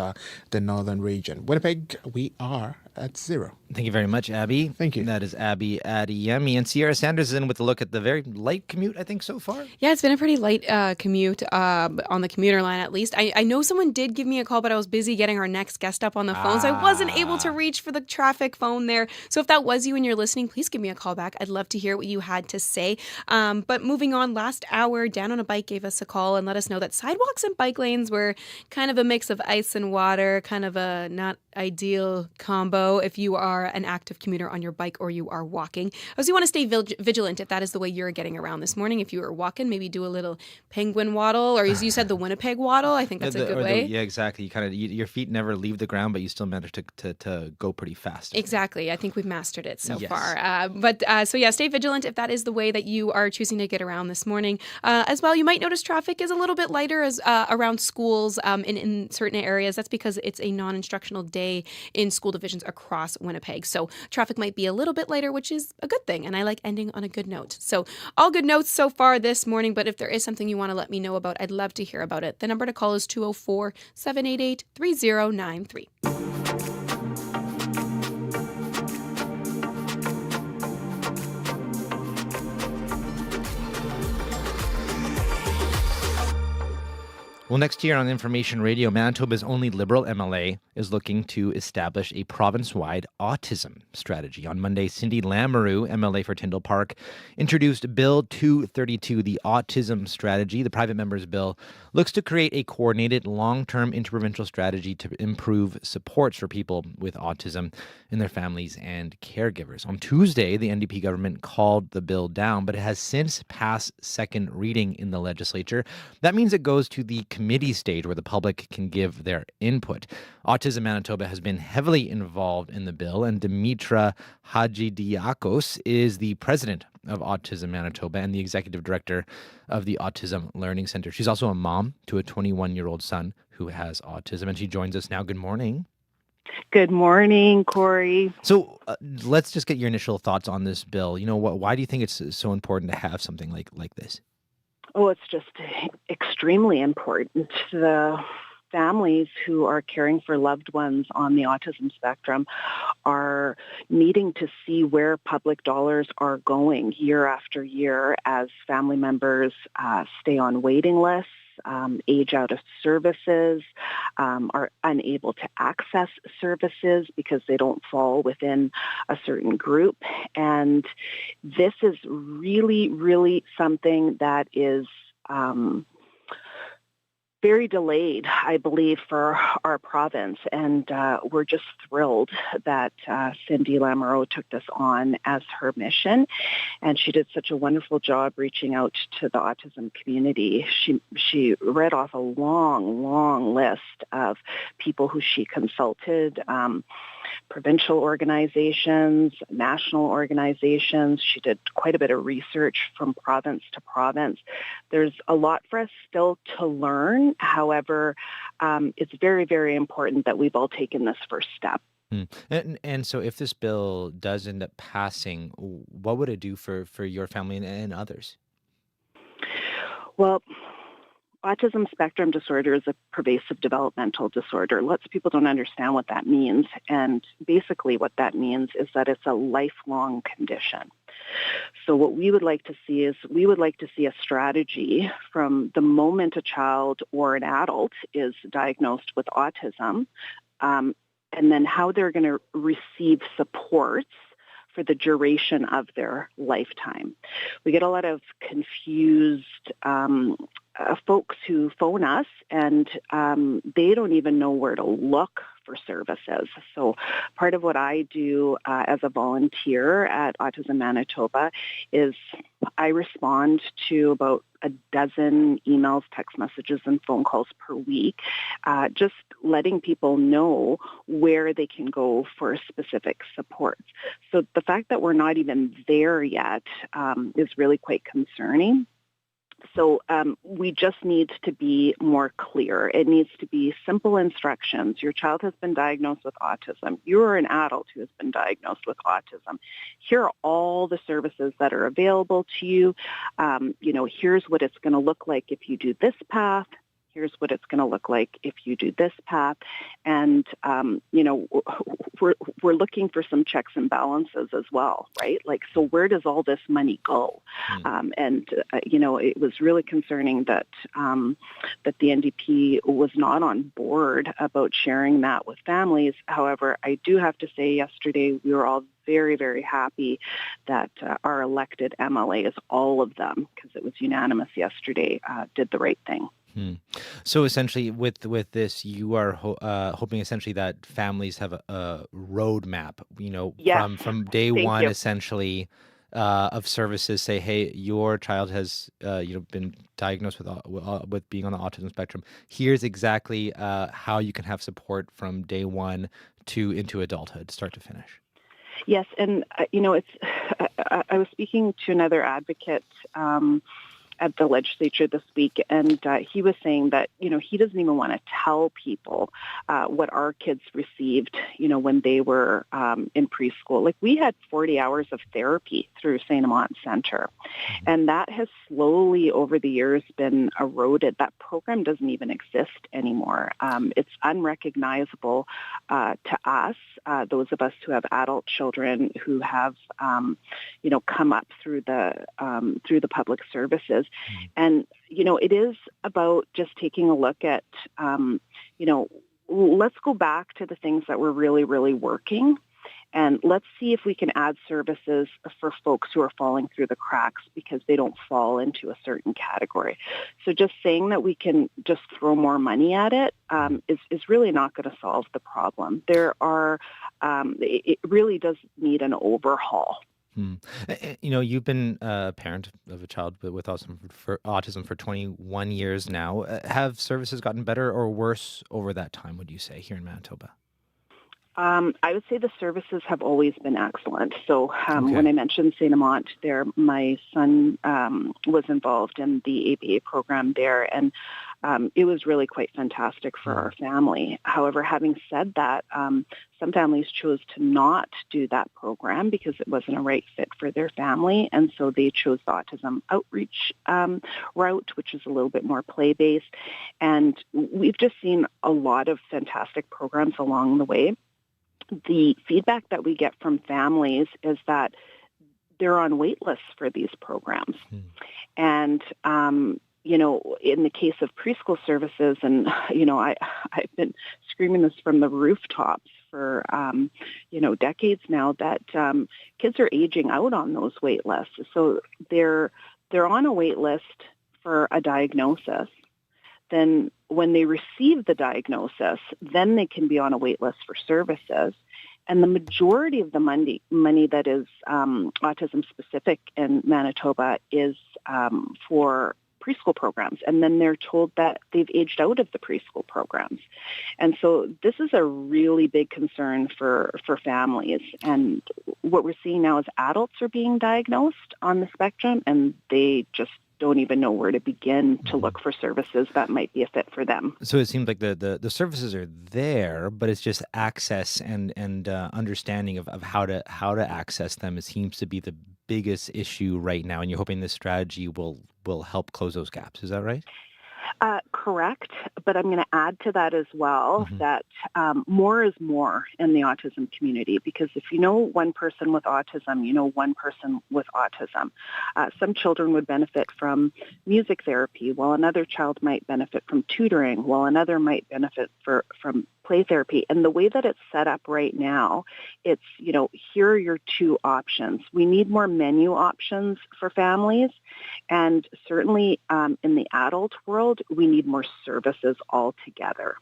the northern region. Winnipeg, we are at 0. Thank you very much, Abby. Thank you. That is Abby Adeyemi. And Sierra Sanders is in with a look at the very light commute, I think, so far. Yeah, it's been a pretty light commute on the commuter line, at least. I know someone did give me a call, but I was busy getting our next guest up on the phone, so I wasn't able to reach for the traffic phone there. So if that was you and you're listening, please give me a call back. I'd love to hear what you had to say. But moving on, last hour, Dan on a Bike gave us a call and let us know that sidewalks and bike lanes were kind of a mix of ice and water, kind of a not ideal combo if you are an active commuter on your bike or you are walking. So you want to stay vigilant if that is the way you're getting around this morning. If you are walking, maybe do a little penguin waddle, or as you said, the Winnipeg waddle. I think that's a good way. Yeah, exactly. Your feet never leave the ground, but you still manage to go pretty fast. Exactly. I think we've mastered it so far. So stay vigilant if that is the way that you are choosing to get around this morning. As well, you might notice traffic is a little bit lighter as around schools in certain areas. That's because it's a non-instructional day in school divisions across Winnipeg. So traffic might be a little bit later, which is a good thing. And I like ending on a good note. So all good notes so far this morning. But if there is something you want to let me know about, I'd love to hear about it. The number to call is 204-788-3093. Well, next year on Information Radio, Manitoba's only Liberal MLA is looking to establish a province-wide autism strategy. On Monday, Cindy Lamoureux, MLA for Tyndall Park, introduced Bill 232, the Autism Strategy. The private member's bill looks to create a coordinated long-term interprovincial strategy to improve supports for people with autism and their families and caregivers. On Tuesday, the NDP government called the bill down, but it has since passed second reading in the legislature. That means it goes to the committee stage where the public can give their input. Autism Manitoba has been heavily involved in the bill, and Dimitra Hadjidiakos is the president of Autism Manitoba and the executive director of the Autism Learning Center. She's also a mom to a 21-year-old son who has autism, and she joins us now. Good morning. Good morning, Corey. So let's just get your initial thoughts on this bill. You know, why do you think it's so important to have something like this? Oh, it's just extremely important. The families who are caring for loved ones on the autism spectrum are needing to see where public dollars are going year after year as family members stay on waiting lists, age out of services, are unable to access services because they don't fall within a certain group. And this is really, really something that is very delayed, I believe, for our province. And we're just thrilled that Cindy Lamoureux took this on as her mission. And she did such a wonderful job reaching out to the autism community. She read off a long list of people who she consulted, provincial organizations, national organizations. She did quite a bit of research from province to province. There's a lot for us still to learn. However, it's very, very important that we've all taken this first step. And so if this bill does end up passing, what would it do for your family and others? Well, autism spectrum disorder is a pervasive developmental disorder. Lots of people don't understand what that means. And basically what that means is that it's a lifelong condition. So what we would like to see is a strategy from the moment a child or an adult is diagnosed with autism, and then how they're going to receive supports for the duration of their lifetime. We get a lot of confused folks who phone us and they don't even know where to look for services. So part of what I do as a volunteer at Autism Manitoba is I respond to about a dozen emails, text messages, and phone calls per week, just letting people know where they can go for specific supports. So the fact that we're not even there yet is really quite concerning. So we just need to be more clear. It needs to be simple instructions. Your child has been diagnosed with autism. You are an adult who has been diagnosed with autism. Here are all the services that are available to you. Here's what it's going to look like if you do this path. Here's what it's going to look like if you do this path. And, we're looking for some checks and balances as well, right? Like, so where does all this money go? It was really concerning that the NDP was not on board about sharing that with families. However, I do have to say yesterday we were all very, very happy that our elected MLAs, all of them, because it was unanimous yesterday, did the right thing. So essentially, with this, you are hoping essentially that families have a roadmap. Yes. From day Thank one, you. essentially, of services. Say, hey, your child has been diagnosed with being on the autism spectrum. Here's exactly how you can have support from day one into adulthood, start to finish. Yes, and it's. I was speaking to another advocate at the legislature this week, and he was saying that he doesn't even want to tell people what our kids received when they were in preschool. Like, we had 40 hours of therapy through St. Amant Center, and that has slowly over the years been eroded. That program doesn't even exist anymore. It's unrecognizable to us, those of us who have adult children who have come up through the public services. And, it is about just taking a look at, let's go back to the things that were really, really working. And let's see if we can add services for folks who are falling through the cracks because they don't fall into a certain category. So just saying that we can just throw more money at it is really not going to solve the problem. It really does need an overhaul. You've been a parent of a child with autism for 21 years now. Have services gotten better or worse over that time, would you say, here in Manitoba? I would say the services have always been excellent. So when I mentioned St. Amant there, my son was involved in the ABA program there, and it was really quite fantastic for our family. However, having said that, some families chose to not do that program because it wasn't a right fit for their family, and so they chose the autism outreach route, which is a little bit more play-based. And we've just seen a lot of fantastic programs along the way. The feedback that we get from families is that they're on wait lists for these programs. And, in the case of preschool services, and, I've been screaming this from the rooftops for, decades now, that kids are aging out on those wait lists. So they're on a wait list for a diagnosis. Then when they receive the diagnosis, then they can be on a wait list for services. And the majority of the money that is autism specific in Manitoba is for preschool programs. And then they're told that they've aged out of the preschool programs. And so this is a really big concern for families. And what we're seeing now is adults are being diagnosed on the spectrum, and they just don't even know where to begin to look for services that might be a fit for them. So it seems like the services are there, but it's just access and understanding of how to access them. It seems to be the biggest issue right now, and you're hoping this strategy will help close those gaps. Is that right? Correct, but I'm going to add to that as well that more is more in the autism community, because if you know one person with autism, you know one person with autism. Some children would benefit from music therapy, while another child might benefit from tutoring, while another might benefit from play therapy. And the way that it's set up right now, it's, here are your two options. We need more menu options for families. And certainly in the adult world, we need more services altogether.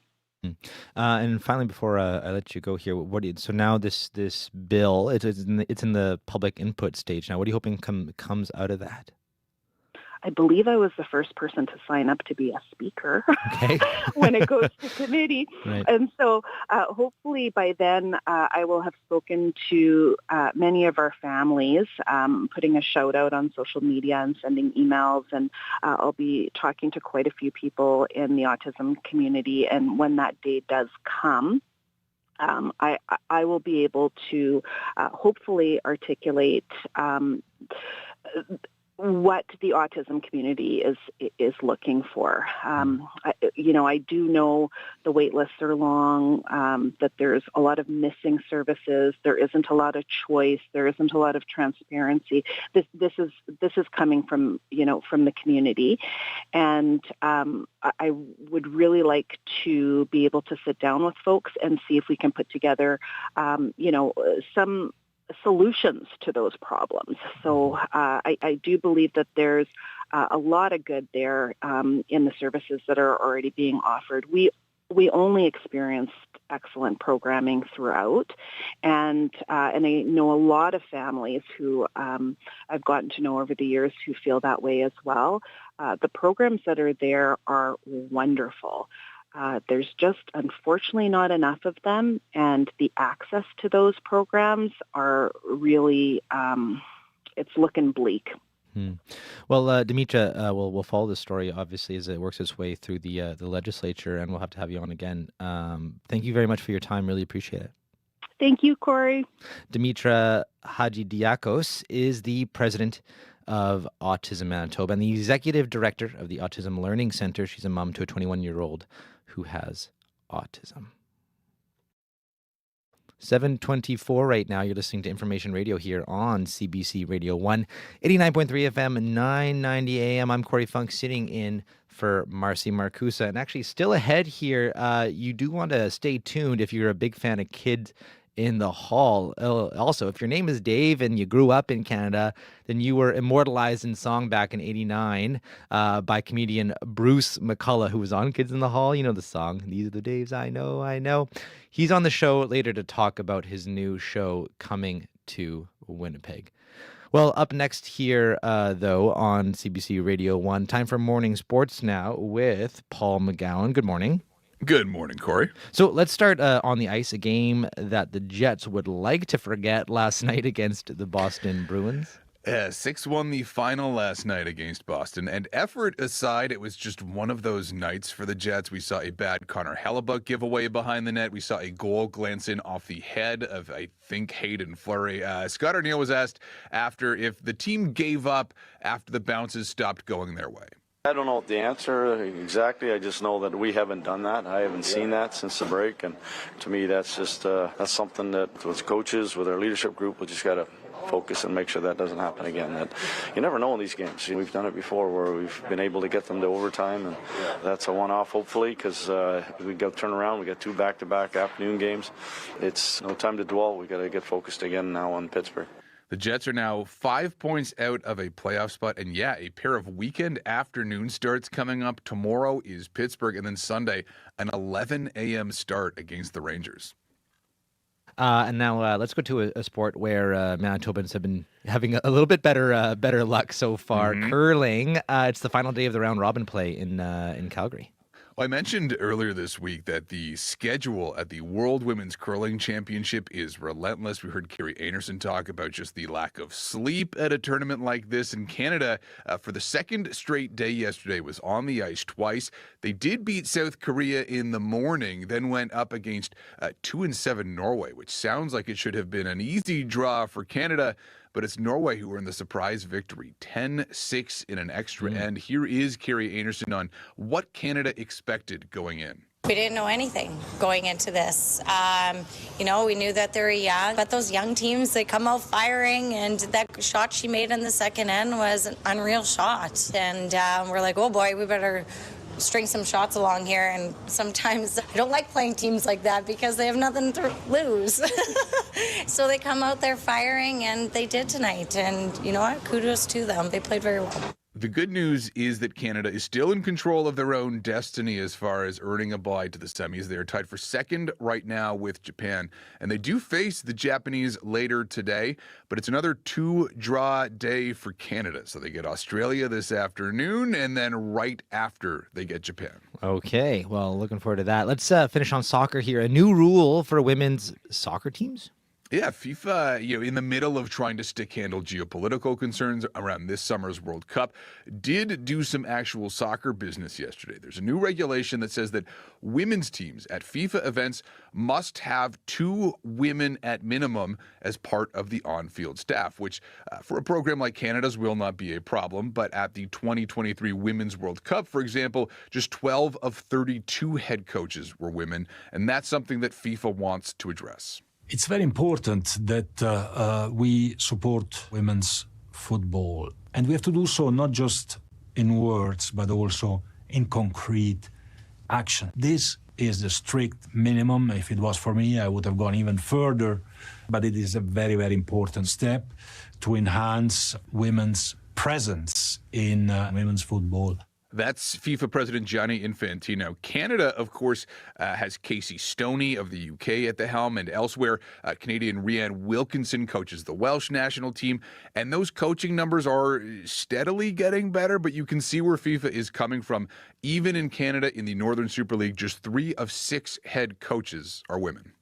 And finally, before I let you go here, so now this bill, it's in the public input stage now. What are you hoping comes out of that? I believe I was the first person to sign up to be a speaker when it goes to committee. Right. And so hopefully by then I will have spoken to many of our families, putting a shout out on social media and sending emails. And I'll be talking to quite a few people in the autism community. And when that day does come, I will be able to hopefully articulate what the autism community is looking for. I do know the wait lists are long, that there's a lot of missing services. There isn't a lot of choice. There isn't a lot of transparency. This is coming from the community, and I would really like to be able to sit down with folks and see if we can put together, some solutions to those problems. So I do believe that there's a lot of good there in the services that are already being offered. We only experienced excellent programming throughout, and I know a lot of families who I've gotten to know over the years who feel that way as well. The programs that are there are wonderful. There's just unfortunately not enough of them, and the access to those programs are really, it's looking bleak. Well, Dimitra, we'll follow this story, obviously, as it works its way through the legislature, and we'll have to have you on again. Thank you very much for your time. Really appreciate it. Thank you, Corey. Dimitra Hadjidiakos is the president of Autism Manitoba and the executive director of the Autism Learning Centre. She's a mom to a 21-year-old who has autism. 7:24 right now. You're listening to Information Radio here on CBC Radio 1, 89.3 FM, 990 AM. I'm Corey Funk, sitting in for Marcy Marcusa. And actually, still ahead here, you do want to stay tuned if you're a big fan of Kids in the Hall. Also, if your name is Dave and you grew up in Canada, then you were immortalized in song back in '89 by comedian Bruce McCulloch, who was on Kids in the Hall. You know the song, "These are the Daves I know, I know." He's on the show later to talk about his new show coming to Winnipeg. Well, up next here, though, on CBC Radio 1, time for morning sports now with Paul McGowan. Good morning. Good morning, Corey. So let's start on the ice, a game that the Jets would like to forget last night against the Boston Bruins. 6-1 the final last night against Boston. And effort aside, it was just one of those nights for the Jets. We saw a bad Connor Hellebuck giveaway behind the net. We saw a goal glance in off the head of, I think, Hayden Fleury. Scott Arniel was asked after if the team gave up after the bounces stopped going their way. I don't know the answer exactly. I just know that we haven't done that. I haven't seen that since the break, and to me, that's just that's something that with coaches, with our leadership group, we just got to focus and make sure that doesn't happen again. That you never know in these games. We've done it before where we've been able to get them to overtime, and that's a one-off hopefully, because we got to turn around. We got 2 back-to-back afternoon games. It's no time to dwell. We got to get focused again now on Pittsburgh. The Jets are now 5 points out of a playoff spot. And yeah, a pair of weekend afternoon starts coming up. Tomorrow is Pittsburgh, and then Sunday, an 11 a.m. start against the Rangers. And now let's go to a sport where Manitobans have been having a little bit better luck so far. Mm-hmm. Curling. It's the final day of the round robin play in Calgary. Well, I mentioned earlier this week that the schedule at the World Women's Curling Championship is relentless. We heard Carrie Anderson talk about just the lack of sleep at a tournament like this. In Canada, for the second straight day yesterday, was on the ice twice. They did beat South Korea in the morning, then went up against 2-7 Norway, which sounds like it should have been an easy draw for Canada. But it's Norway who earned the surprise victory, 10-6 in an extra end. Here is Carrie Anderson on what Canada expected going in. We didn't know anything going into this. We knew that they were young, but those young teams, they come out firing, and that shot she made in the second end was an unreal shot. And we're like, oh boy, we better string some shots along here. And sometimes I don't like playing teams like that because they have nothing to lose. So they come out there firing, and they did tonight. And you know what? Kudos to them. They played very well. The good news is that Canada is still in control of their own destiny as far as earning a bye to the semis. They are tied for second right now with Japan, and they do face the Japanese later today, but it's another 2-draw day for Canada. So they get Australia this afternoon, and then right after they get Japan. Okay, well, looking forward to that. Let's finish on soccer here. A new rule for women's soccer teams? Yeah, FIFA, in the middle of trying to stick-handle geopolitical concerns around this summer's World Cup, did do some actual soccer business yesterday. There's a new regulation that says that women's teams at FIFA events must have 2 women at minimum as part of the on-field staff, which for a program like Canada's will not be a problem. But at the 2023 Women's World Cup, for example, just 12 of 32 head coaches were women, and that's something that FIFA wants to address. It's very important that we support women's football. And we have to do so not just in words, but also in concrete action. This is the strict minimum. If it was for me, I would have gone even further. But it is a very, very important step to enhance women's presence in women's football. That's FIFA President Gianni Infantino. Canada, of course, has Casey Stoney of the UK at the helm, and elsewhere, Canadian Rhiannon Wilkinson coaches the Welsh national team, and those coaching numbers are steadily getting better, but you can see where FIFA is coming from. Even in Canada, in the Northern Super League, just 3 of 6 head coaches are women.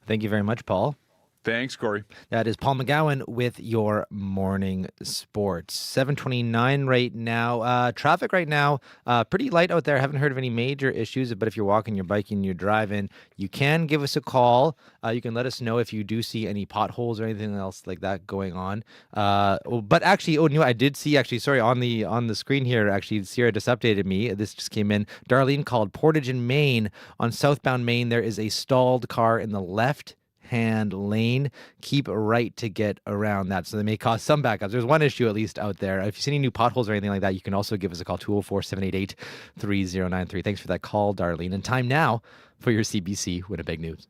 Thank you very much, Paul. Thanks, Corey. That is Paul McGowan with your morning sports. 7:29 right now. Traffic right now, pretty light out there. Haven't heard of any major issues, but if you're walking, you're biking, you're driving, you can give us a call. You can let us know if you do see any potholes or anything else like that going on. But actually, I did see, sorry, on the screen here, actually, Sierra just updated me. This just came in. Darlene called Portage in Maine. On southbound Maine, there is a stalled car in the left left-hand lane. Keep right to get around that. So they may cause some backups. There's one issue at least out there. If you see any new potholes or anything like that, you can also give us a call, 204-788-3093. Thanks for that call, Darlene. And time now for your CBC Winnipeg News.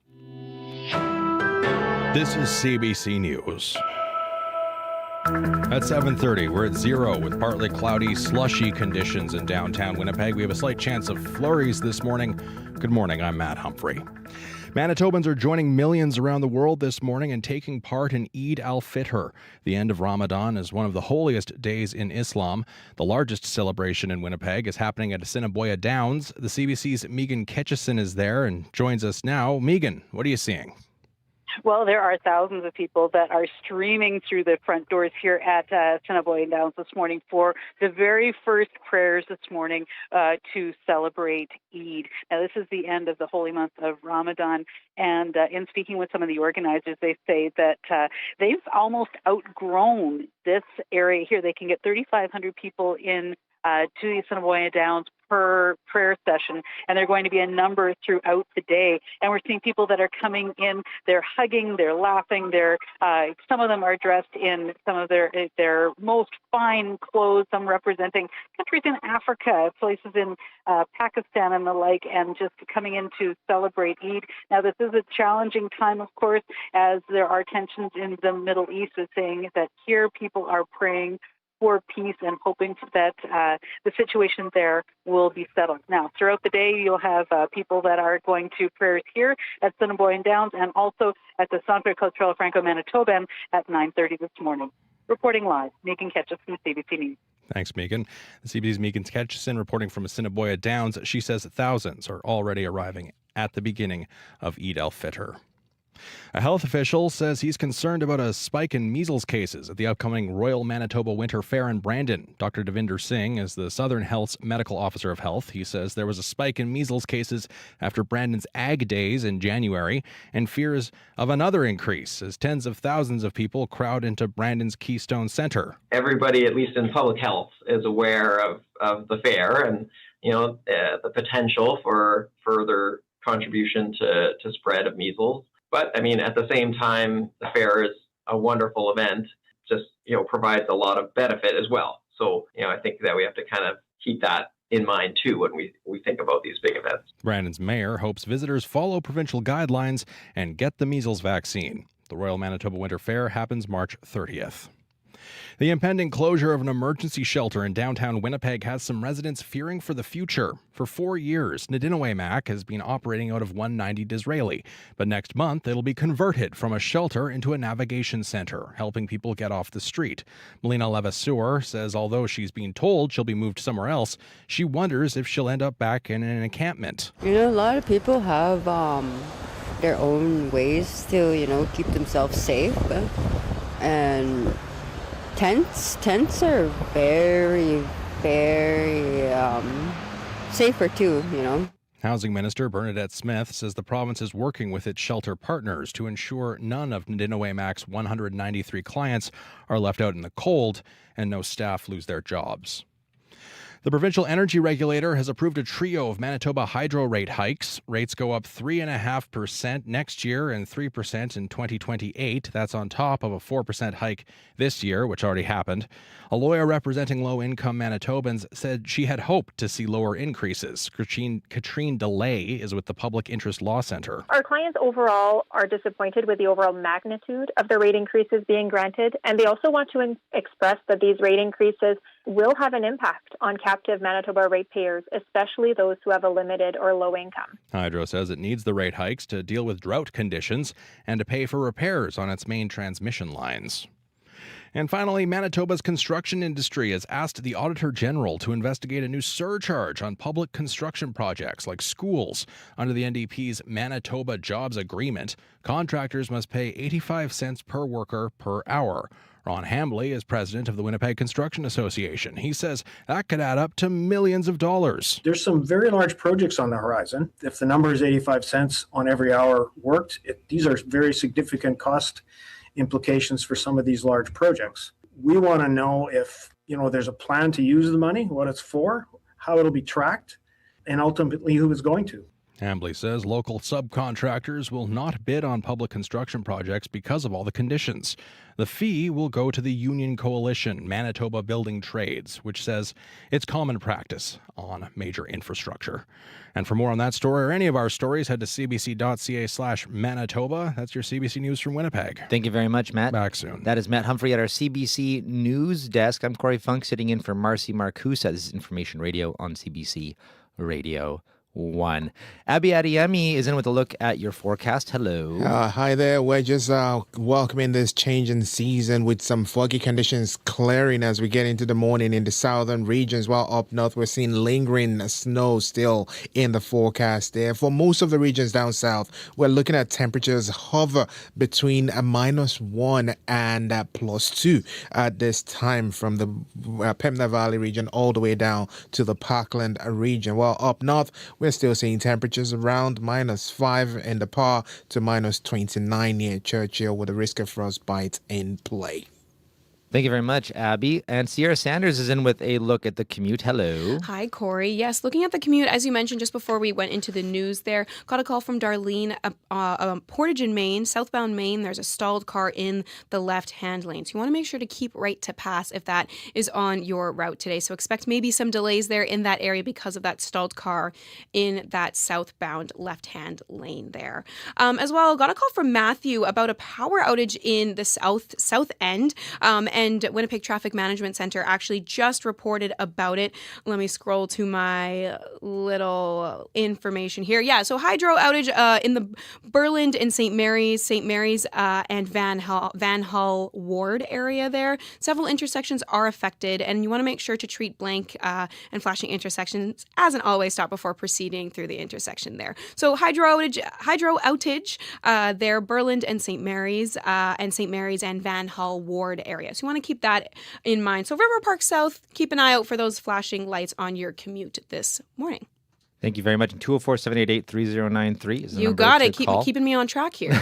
This is CBC News. At 7:30, we're at 0 with partly cloudy, slushy conditions in downtown Winnipeg. We have a slight chance of flurries this morning. Good morning, I'm Matt Humphrey. Manitobans are joining millions around the world this morning and taking part in Eid al-Fitr. The end of Ramadan is one of the holiest days in Islam. The largest celebration in Winnipeg is happening at Assiniboia Downs. The CBC's Megan Ketchison is there and joins us now. Megan, what are you seeing? Well, there are thousands of people that are streaming through the front doors here at Assiniboia Downs this morning for the very first prayers this morning to celebrate Eid. Now, this is the end of the holy month of Ramadan, and in speaking with some of the organizers, they say that they've almost outgrown this area here. They can get 3,500 people in to the Assiniboia Downs per prayer session, and they're going to be a number throughout the day. And we're seeing people that are coming in, they're hugging, they're laughing, some of them are dressed in some of their most fine clothes, some representing countries in Africa, places in Pakistan and the like, and just coming in to celebrate Eid. Now, this is a challenging time, of course, as there are tensions in the Middle East, is saying that here people are praying for peace and hoping that the situation there will be settled. Now, throughout the day, you'll have people that are going to prayers here at Assiniboia Downs and also at the Centre Culturel Franco-Manitoban at 9:30 this morning. Reporting live, Megan Ketchison from CBC News. Thanks, Megan. The CBC's Megan Ketchison reporting from Assiniboia Downs. She says thousands are already arriving at the beginning of Eid al-Fitr. A health official says he's concerned about a spike in measles cases at the upcoming Royal Manitoba Winter Fair in Brandon. Dr. Devinder Singh is the Southern Health's medical officer of health. He says there was a spike in measles cases after Brandon's Ag Days in January and fears of another increase as tens of thousands of people crowd into Brandon's Keystone Centre. Everybody, at least in public health, is aware of the fair and the potential for further contribution to spread of measles. But, at the same time, the fair is a wonderful event, just, provides a lot of benefit as well. So, I think that we have to kind of keep that in mind, too, when we think about these big events. Brandon's mayor hopes visitors follow provincial guidelines and get the measles vaccine. The Royal Manitoba Winter Fair happens March 30th. The impending closure of an emergency shelter in downtown Winnipeg has some residents fearing for the future. For 4 years, Nadinaway Mac has been operating out of 190 Disraeli, but next month it'll be converted from a shelter into a navigation centre, helping people get off the street. Melina Levasseur says although she's been told she'll be moved somewhere else, she wonders if she'll end up back in an encampment. A lot of people have their own ways to, keep themselves safe, and Tents are very, very safer too, Housing Minister Bernadette Smith says the province is working with its shelter partners to ensure none of Nadinaway Mac's 193 clients are left out in the cold and no staff lose their jobs. The provincial energy regulator has approved a trio of Manitoba hydro rate hikes. Rates go up 3.5% next year and 3% in 2028. That's on top of a 4% hike this year, which already happened. A lawyer representing low-income Manitobans said she had hoped to see lower increases. Katrine DeLay is with the Public Interest Law Centre. Our clients overall are disappointed with the overall magnitude of the rate increases being granted, and they also want to express that these rate increases will have an impact on captive Manitoba ratepayers, especially those who have a limited or low income. Hydro says it needs the rate hikes to deal with drought conditions and to pay for repairs on its main transmission lines. And finally, Manitoba's construction industry has asked the Auditor General to investigate a new surcharge on public construction projects like schools. Under the NDP's Manitoba Jobs Agreement, contractors must pay 85 cents per worker per hour. Ron Hambley is president of the Winnipeg Construction Association. He says that could add up to millions of dollars. There's some very large projects on the horizon. If the number is 85 cents on every hour worked, these are very significant cost implications for some of these large projects. We want to know if, there's a plan to use the money, what it's for, how it'll be tracked, and ultimately who it's going to. Hambley says local subcontractors will not bid on public construction projects because of all the conditions. The fee will go to the union coalition, Manitoba Building Trades, which says it's common practice on major infrastructure. And for more on that story or any of our stories, head to cbc.ca/Manitoba. That's your CBC News from Winnipeg. Thank you very much, Matt. Back soon. That is Matt Humphrey at our CBC News desk. I'm Corey Funk sitting in for Marcy Marcusa. This is Information Radio on CBC Radio 1. Abby Adiemi is in with a look at your forecast. Hello. Hi there. We're just welcoming this change in season with some foggy conditions clearing as we get into the morning in the southern regions, while up north we're seeing lingering snow still in the forecast there. For most of the regions down south, we're looking at temperatures hover between a -1 and +2 at this time from the Pembina Valley region all the way down to the Parkland region. While up north, we're still seeing temperatures around -5 in the Par to -29 near Churchill with a risk of frostbite in play. Thank you very much, Abby. And Sierra Sanders is in with a look at the commute. Hello. Hi, Corey. Yes, looking at the commute, as you mentioned just before we went into the news there, got a call from Darlene, Portage in Maine, southbound Maine. There's a stalled car in the left-hand lane. So you want to make sure to keep right to pass if that is on your route today. So expect maybe some delays there in that area because of that stalled car in that southbound left-hand lane there. As well, got a call from Matthew about a power outage in the south end. And Winnipeg Traffic Management Center actually just reported about it. Let me scroll to my little information here. Yeah, so hydro outage in the Burland and St. Mary's, and Van Hull Ward area there. Several intersections are affected, and you want to make sure to treat blank and flashing intersections as an always stop before proceeding through the intersection there. So hydro outage there, Burland and St. Mary's and Van Hull Ward area. So you want to keep that in mind. So River Park South, keep an eye out for those flashing lights on your commute this morning. Thank you very much. 204-788-3093 is the You number got to it. call. Keeping me on track here.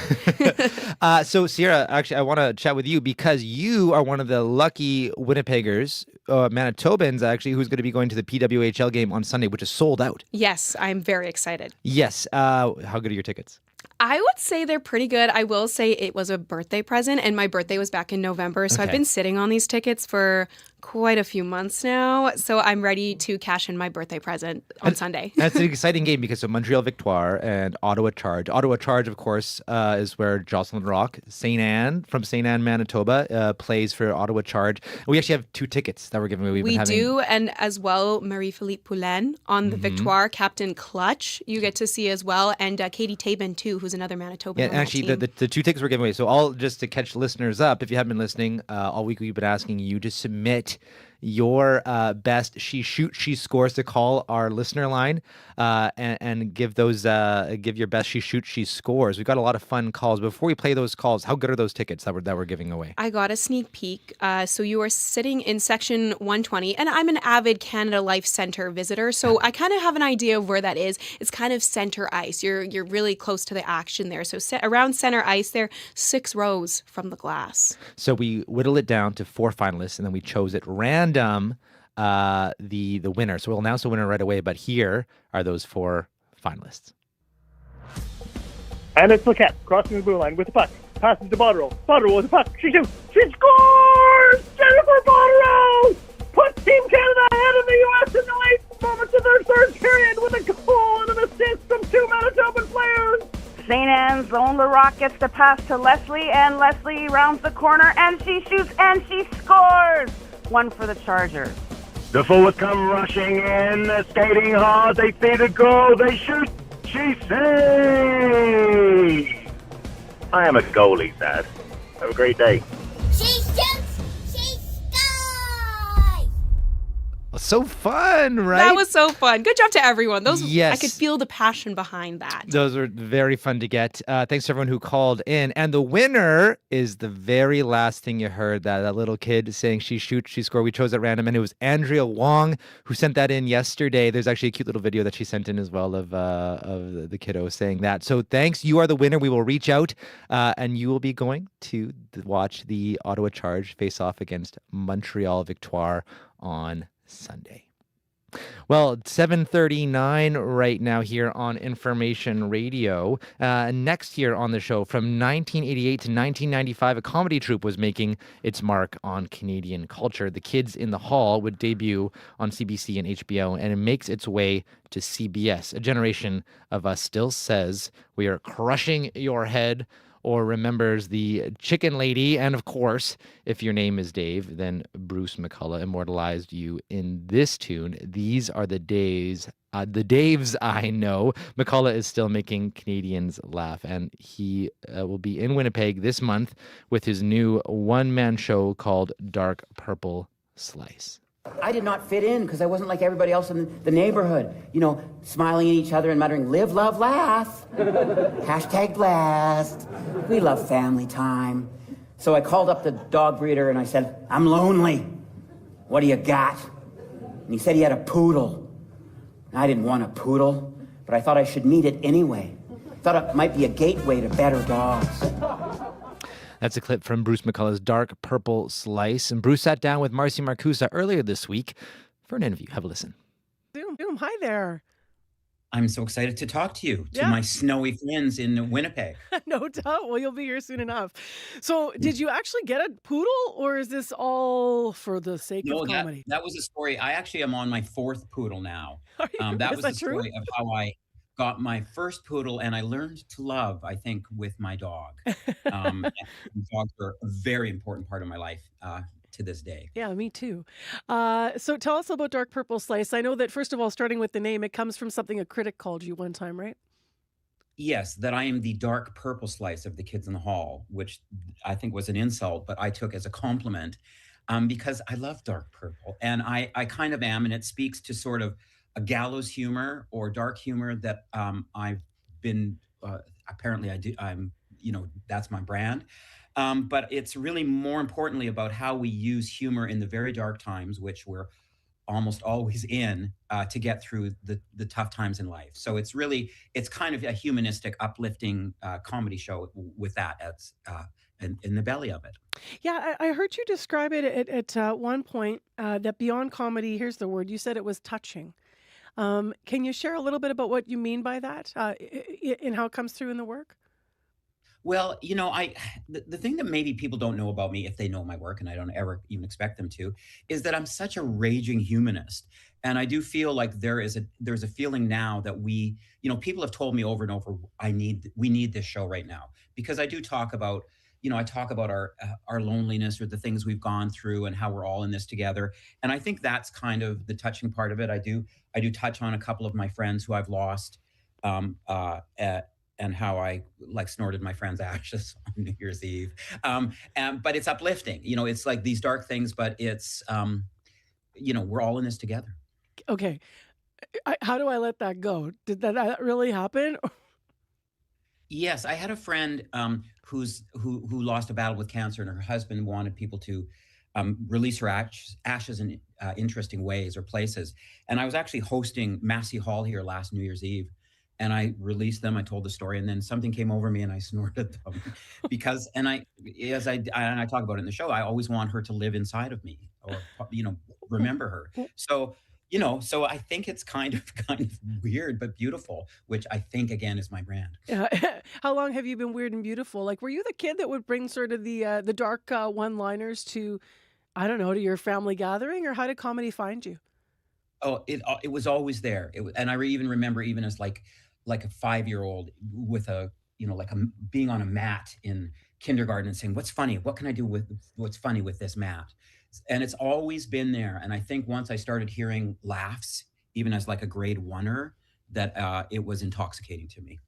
So, Sierra, actually, I want to chat with you because you are one of the lucky Winnipeggers, Manitobans, actually, who's going to be going to the PWHL game on Sunday, which is sold out. Yes, I'm very excited. Yes. How good are your tickets? I would say they're pretty good. I will say it was a birthday present, and my birthday was back in November, so I've been sitting on these tickets for quite a few months now, so I'm ready to cash in my birthday present on Sunday. That's an exciting game because of Montreal Victoire and Ottawa Charge. Ottawa Charge, of course, is where Jocelyn Rock, St. Anne, from St. Anne, Manitoba, plays for Ottawa Charge. We actually have 2 tickets that we're giving away. We do, and as well, Marie-Philippe Poulain on the Victoire, Captain Clutch, you get to see as well, and Katie Tabin, too, who's another Manitoban. Yeah, and actually, the 2 tickets we're giving away. So, all just to catch listeners up, if you haven't been listening, all week we've been asking you to submit your best she shoot she scores to call our listener line and give your best she shoot she scores. We've got a lot of fun calls. Before we play those calls, how good are those tickets that we're giving away? I got a sneak peek. So you are sitting in section 120, and I'm an avid Canada Life Centre visitor, so I kind of have an idea of where that is. It's kind of center ice. You're really close to the action there. So around center ice there, 6 rows from the glass. So we whittle it down to 4 finalists, and then we chose at random the winner. So we'll announce the winner right away, but here are those 4 finalists. And it's Laquette crossing the blue line with the puck. Passes to Botterill. Botterill with the puck. She shoots. She scores! Jennifer Botterill puts Team Canada ahead of the U.S. in the late moments of their third period with a goal and an assist from 2 Manitoban players. St. Anne's own LaRock gets the pass to Leslie, and Leslie rounds the corner, and she shoots, and she scores! 1 for the Chargers. The forwards come rushing in, skating hard, they see the goal, they shoot, she saves! I am a goalie, Dad. Have a great day. She shoots, she scores! So fun, right? That was so fun. Good job to everyone. Yes. I could feel the passion behind that. Those were very fun to get. Thanks to everyone who called in. And the winner is the very last thing you heard, that little kid saying she shoots, she scored. We chose at random, and it was Andrea Wong who sent that in yesterday. There's actually a cute little video that she sent in as well of the kiddo saying that. So thanks. You are the winner. We will reach out, and you will be going to watch the Ottawa Charge face off against Montreal Victoire on Sunday. Well, 7:39 right now here on Information Radio. Next year on the show, from 1988 to 1995, a comedy troupe was making its mark on Canadian culture. The Kids in the Hall would debut on CBC and HBO, and it makes its way to CBS. A generation of us still says we are crushing your head, or remembers the chicken lady. And of course, if your name is Dave, then Bruce McCulloch immortalized you in this tune. These are the days, the Daves I know. McCulloch is still making Canadians laugh, and he will be in Winnipeg this month with his new one-man show called Dark Purple Slice. I did not fit in because I wasn't like everybody else in the neighborhood, smiling at each other and muttering, live, love, laugh. Hashtag blessed. We love family time. So I called up the dog breeder and I said, I'm lonely. What do you got? And he said he had a poodle. I didn't want a poodle, but I thought I should meet it anyway. Thought it might be a gateway to better dogs. That's a clip from Bruce McCulloch's Dark Purple Slice. And Bruce sat down with Marcy Marcusa earlier this week for an interview. Have a listen. Zoom, hi there. I'm so excited to talk to you, to my snowy friends in Winnipeg. No doubt. Well, you'll be here soon enough. So did you actually get a poodle, or is this all for the sake of comedy? That was a story. I actually am on my fourth poodle now. That Is was that the true? story of how I got my first poodle, and I learned to love, I think, with my dog. And dogs are a very important part of my life to this day. Yeah, me too. So tell us about Dark Purple Slice. I know that, first of all, starting with the name, it comes from something a critic called you one time, right? Yes, that I am the dark purple slice of the Kids in the Hall, which I think was an insult, but I took as a compliment because I love dark purple. And I kind of am, and it speaks to sort of a gallows humor or dark humor that I've been, apparently that's my brand. But it's really more importantly about how we use humor in the very dark times, which we're almost always in, to get through the tough times in life. So it's kind of a humanistic, uplifting comedy show with that as in the belly of it. Yeah, I heard you describe it at one point that beyond comedy, here's the word, you said it was touching. Can you share a little bit about what you mean by that and how it comes through in the work? Well, the thing that maybe people don't know about me, if they know my work, and I don't ever even expect them to, is that I'm such a raging humanist. And I do feel like there's a feeling now that people have told me over and over, we need this show right now, because I do talk about, I talk about our loneliness or the things we've gone through and how we're all in this together. And I think that's kind of the touching part of it. I do touch on a couple of my friends who I've lost, and how I snorted my friend's ashes on New Year's Eve. But it's uplifting. It's like these dark things, but it's, we're all in this together. Okay. How do I let that go? Did that really happen? Yes, I had a friend who lost a battle with cancer, and her husband wanted people to release her ashes in interesting ways or places. And I was actually hosting Massey Hall here last New Year's Eve. And I released them. I told the story, and then something came over me, and I snorted them because. And I talk about it in the show. I always want her to live inside of me, or remember her. So so I think it's kind of weird but beautiful, which I think again is my brand. Yeah. How long have you been weird and beautiful? Like, were you the kid that would bring sort of the dark one-liners to, I don't know, to your family gathering, or how did comedy find you? Oh, it was always there. And I even remember, even as like a 5-year-old with being on a mat in kindergarten and saying, what's funny? What can I do with what's funny with this mat? And it's always been there. And I think once I started hearing laughs, even as like a grade oneer, that it was intoxicating to me.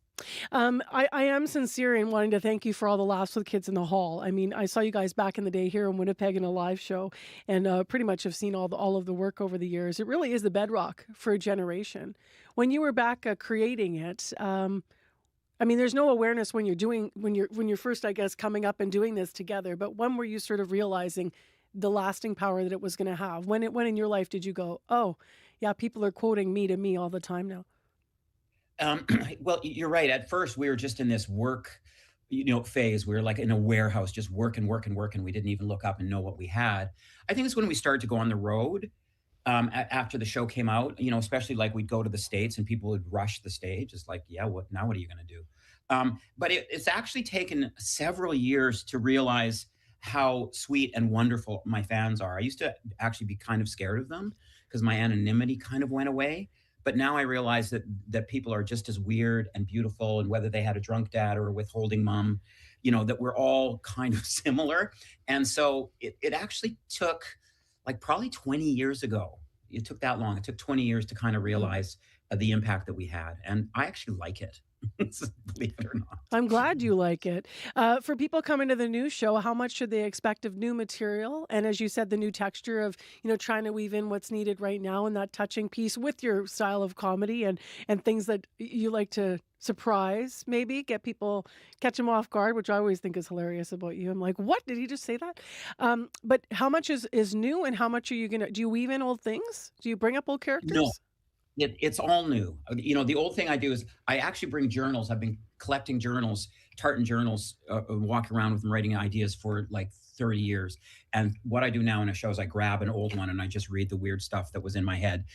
I am sincere in wanting to thank you for all the laughs with Kids in the Hall. I mean, I saw you guys back in the day here in Winnipeg in a live show, and pretty much have seen all of the work over the years. It really is the bedrock for a generation. When you were back creating it, I mean, there's no awareness when you're first, I guess, coming up and doing this together. But when were you sort of realizing the lasting power that it was going to have? When in your life did you go, oh, yeah, people are quoting me to me all the time now? Well, you're right. At first, we were just in this work, phase. We were like in a warehouse, just working. We didn't even look up and know what we had. I think it's when we started to go on the road after the show came out, especially like we'd go to the States and people would rush the stage. It's like, yeah, what are you going to do? But it's actually taken several years to realize how sweet and wonderful my fans are. I used to actually be kind of scared of them because my anonymity kind of went away. But now I realize that people are just as weird and beautiful, and whether they had a drunk dad or a withholding mom, that we're all kind of similar. And so it actually took like probably 20 years ago. It took that long. It took 20 years to kind of realize the impact that we had. And I actually like it, believe it or not. I'm glad you like it. For people coming to the new show, how much should they expect of new material? And as you said, the new texture of, trying to weave in what's needed right now and that touching piece with your style of comedy and things that you like to surprise, maybe catch them off guard, which I always think is hilarious about you. I'm like, what? Did he just say that? But how much is new, and how much are you do you weave in old things? Do you bring up old characters? No. It's all new. The old thing I do is I actually bring journals. I've been collecting journals, tartan journals, walking around with them, writing ideas for like 30 years. And what I do now in a show is I grab an old one and I just read the weird stuff that was in my head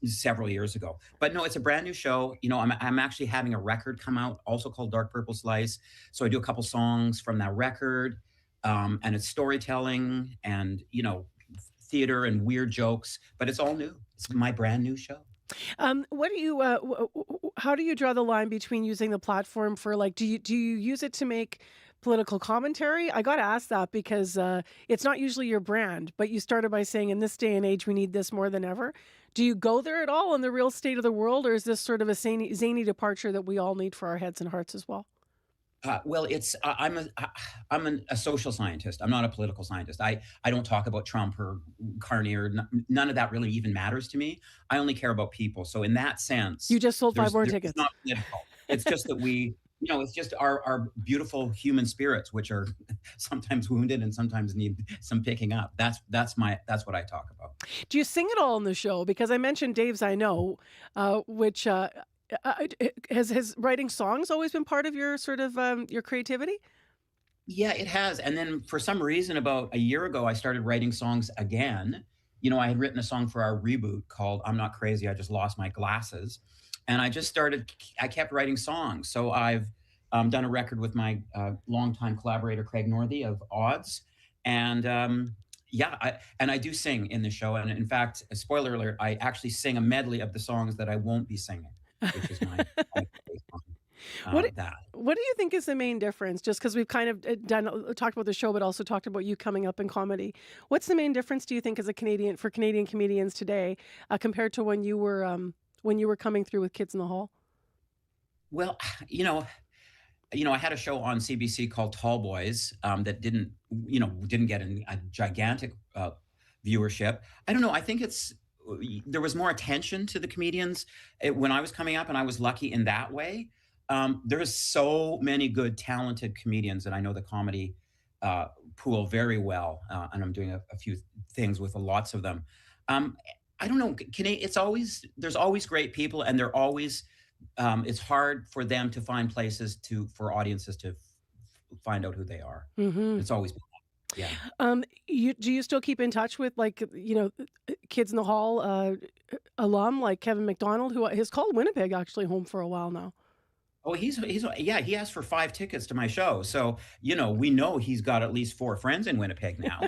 several years ago. But no, it's a brand new show. I'm actually having a record come out, also called Dark Purple Slice. So I do a couple songs from that record, and it's storytelling and theater and weird jokes, but it's all new. It's my brand new show. What do you? How do you draw the line between using the platform for do you use it to make political commentary? I got to ask that because it's not usually your brand, but you started by saying in this day and age we need this more than ever. Do you go there at all in the real state of the world, or is this sort of a zany departure that we all need for our heads and hearts as well? Well, I'm a social scientist. I'm not a political scientist. I don't talk about Trump or Carney or none of that really even matters to me. I only care about people. So in that sense, you just sold 5 more tickets. It's not political. It's just that it's just our beautiful human spirits, which are sometimes wounded and sometimes need some picking up. That's what I talk about. Do you sing it all in the show? Because I mentioned Dave's I Know, which has writing songs always been part of your sort of your creativity? Yeah, it has. And then for some reason, about a year ago, I started writing songs again. I had written a song for our reboot called I'm Not Crazy, I Just Lost My Glasses. And I kept writing songs. So I've done a record with my longtime collaborator, Craig Northey of Odds. And I do sing in the show. And in fact, a spoiler alert, I actually sing a medley of the songs that I won't be singing, which is my What do you think is the main difference? Just because we've kind of talked about the show, but also talked about you coming up in comedy. What's the main difference, do you think, as a Canadian comedians today compared to when you were coming through with Kids in the Hall? Well, I had a show on CBC called Tall Boys that didn't get a gigantic viewership. I don't know. I think there was more attention to the comedians when I was coming up, and I was lucky in that way. There's so many good, talented comedians, and I know the comedy pool very well, and I'm doing a few things with lots of them. I don't know. There's always great people, and they're always. It's hard for them to find places for audiences to find out who they are. Mm-hmm. It's always been. Yeah. Do you still keep in touch with Kids in the Hall alum like Kevin McDonald, who has called Winnipeg actually home for a while now? Oh, he asked for 5 tickets to my show. So, we know he's got at least 4 friends in Winnipeg now.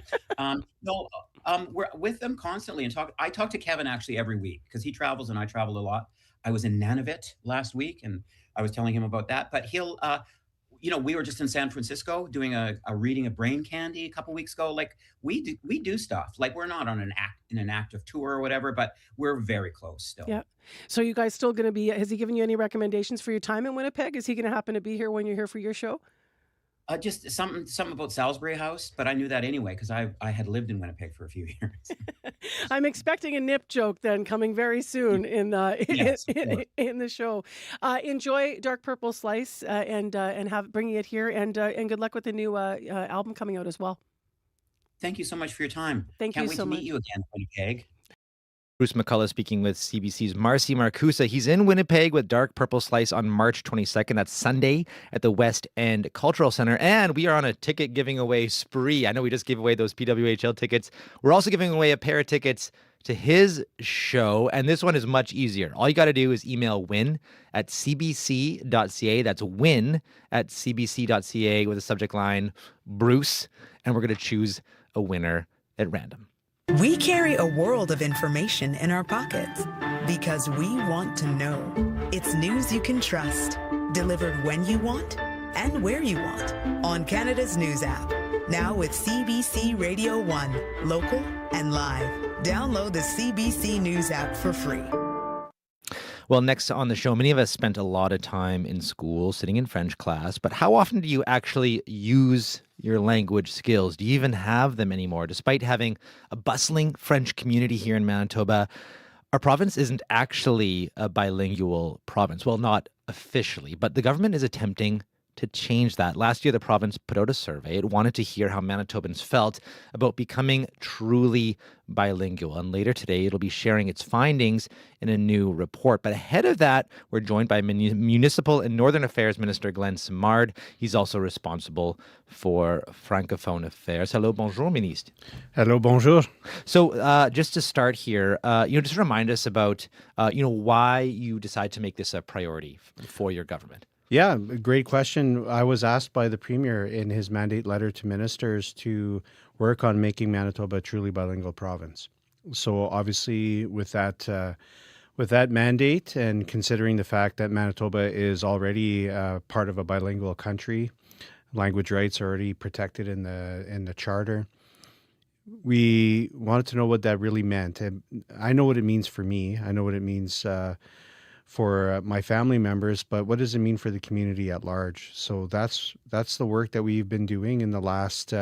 We're with them constantly and I talk to Kevin actually every week because he travels and I travel a lot. I was in Nunavut last week and I was telling him about that, but he'll, we were just in San Francisco doing a reading of Brain Candy a couple weeks ago. Like we do stuff. Like we're not on an active tour or whatever, but we're very close still. Yeah. So you guys still going to be? Has he given you any recommendations for your time in Winnipeg? Is he going to happen to be here when you're here for your show? Just something about Salisbury House, but I knew that anyway because I had lived in Winnipeg for a few years. I'm expecting a nip joke then coming very soon in the show. Enjoy Dark Purple Slice and bringing it here, and good luck with the new album coming out as well. Thank you so much for your time. Can't wait to meet you again, Winnipeg. Bruce McCulloch speaking with CBC's Marcy Marcusa. He's in Winnipeg with Dark Purple Slice on March 22nd. That's Sunday at the West End Cultural Center. And we are on a ticket giving away spree. I know we just gave away those PWHL tickets. We're also giving away a pair of tickets to his show. And this one is much easier. All you got to do is email win@cbc.ca. That's win@cbc.ca with a subject line Bruce. And we're going to choose a winner at random. We carry a world of information in our pockets because we want to know. It's news you can trust, delivered when you want and where you want on Canada's news app. Now with CBC Radio 1, local and live. Download the CBC News app for free. Well, next on the show, many of us spent a lot of time in school sitting in French class, but how often do you actually use your language skills? Do you even have them anymore? Despite having a bustling French community here in Manitoba, our province isn't actually a bilingual province. Well, not officially, but the government is attempting to change that. Last year, the province put out a survey. It wanted to hear how Manitobans felt about becoming truly bilingual. And later today, it'll be sharing its findings in a new report. But ahead of that, we're joined by Municipal and Northern Affairs Minister Glenn Simard. He's also responsible for Francophone affairs. Hello, bonjour, Ministre. Hello, bonjour. So just to start here, just remind us about, why you decide to make this a priority for your government. Yeah, great question. I was asked by the Premier in his mandate letter to ministers to work on making Manitoba a truly bilingual province. So obviously with that mandate and considering the fact that Manitoba is already part of a bilingual country, language rights are already protected in the charter, we wanted to know what that really meant. And I know what it means for me. I know what it means for my family members, but what does it mean for the community at large? So that's the work that we've been doing in the last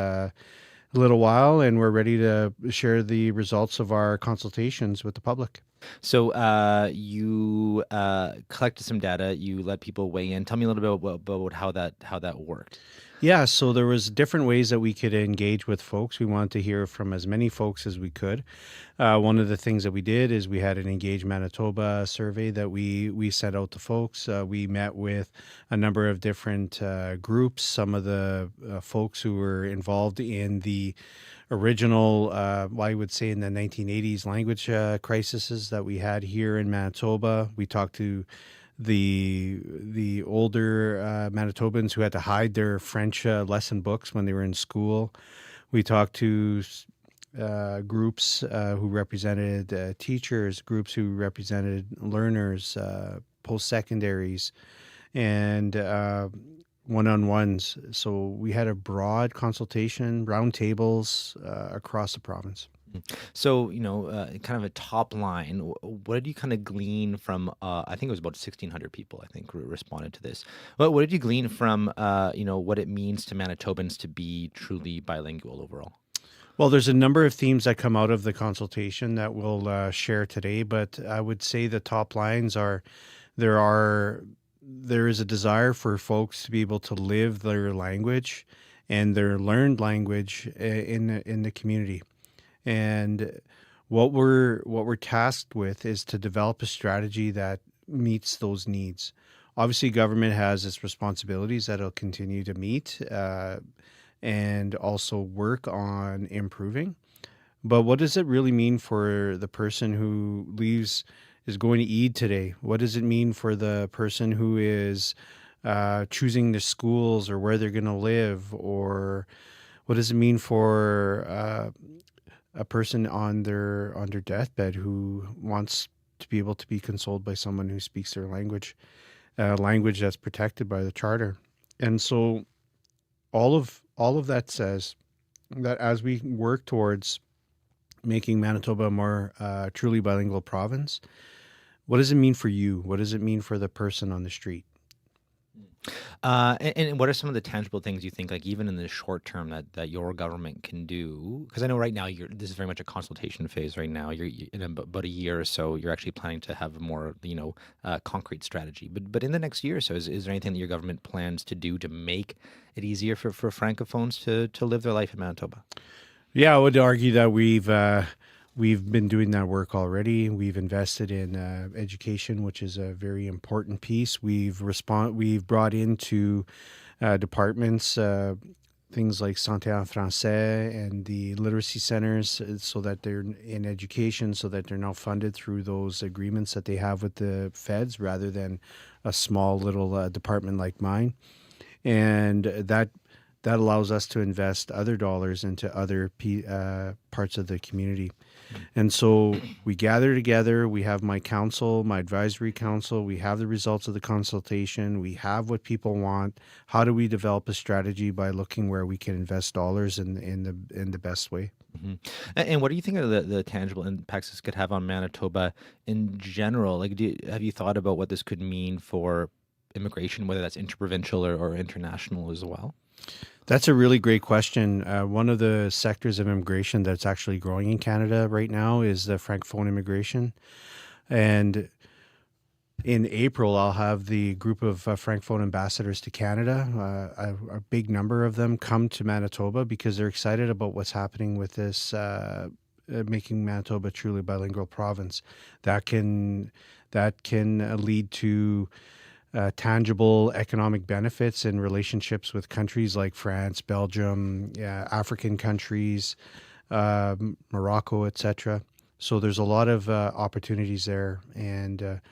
little while, and we're ready to share the results of our consultations with the public. So you collected some data, you let people weigh in. Tell me a little bit about how that worked. Yeah, so there was different ways that we could engage with folks. We wanted to hear from as many folks as we could. One of the things that we did is we had an Engage Manitoba survey that we sent out to folks. We met with a number of different groups, some of the folks who were involved in the original, I would say in the 1980s language crises that we had here in Manitoba. We talked to the older Manitobans who had to hide their French lesson books when they were in school. We talked to groups who represented teachers, groups who represented learners, post-secondaries, and one-on-ones. So we had a broad consultation, roundtables across the province. So, kind of a top line, what did you kind of glean from, I think it was about 1,600 people, I think, responded to this. What did you glean from, what it means to Manitobans to be truly bilingual overall? Well, there's a number of themes that come out of the consultation that we'll share today, but I would say the top lines are there is a desire for folks to be able to live their language and their learned language in the community. And what we're tasked with is to develop a strategy that meets those needs. Obviously, government has its responsibilities that it'll continue to meet and also work on improving. But what does it really mean for the person who is going to eat today? What does it mean for the person who is choosing the schools or where they're going to live? Or what does it mean for a person on their deathbed who wants to be able to be consoled by someone who speaks their language, a language that's protected by the charter? And so all of that says that as we work towards making Manitoba a more truly bilingual province, what does it mean for you? What does it mean for the person on the street? And what are some of the tangible things you think, like even in the short term, that your government can do? Because I know right now this is very much a consultation phase. Right now, you're in about a year or so. You're actually planning to have a more concrete strategy. But in the next year or so, is there anything that your government plans to do to make it easier for Francophones to live their life in Manitoba? Yeah, I would argue that we've been doing that work already. We've invested in education, which is a very important piece. We've brought into departments things like Santé en Français and the literacy centers, so that they're in education, so that they're now funded through those agreements that they have with the feds rather than a small little department like mine. And that allows us to invest other dollars into other parts of the community. And so we gather together, we have my council, my advisory council, we have the results of the consultation, we have what people want. How do we develop a strategy by looking where we can invest dollars in the best way? Mm-hmm. And what do you think of the tangible impacts this could have on Manitoba in general? Like, have you thought about what this could mean for immigration, whether that's interprovincial or international as well? That's a really great question. One of the sectors of immigration that's actually growing in Canada right now is the Francophone immigration. And in April, I'll have the group of Francophone ambassadors to Canada. A big number of them come to Manitoba because they're excited about what's happening with this, making Manitoba a truly bilingual province. That can lead to tangible economic benefits and relationships with countries like France, Belgium, African countries, Morocco, etc. So there's a lot of opportunities there. And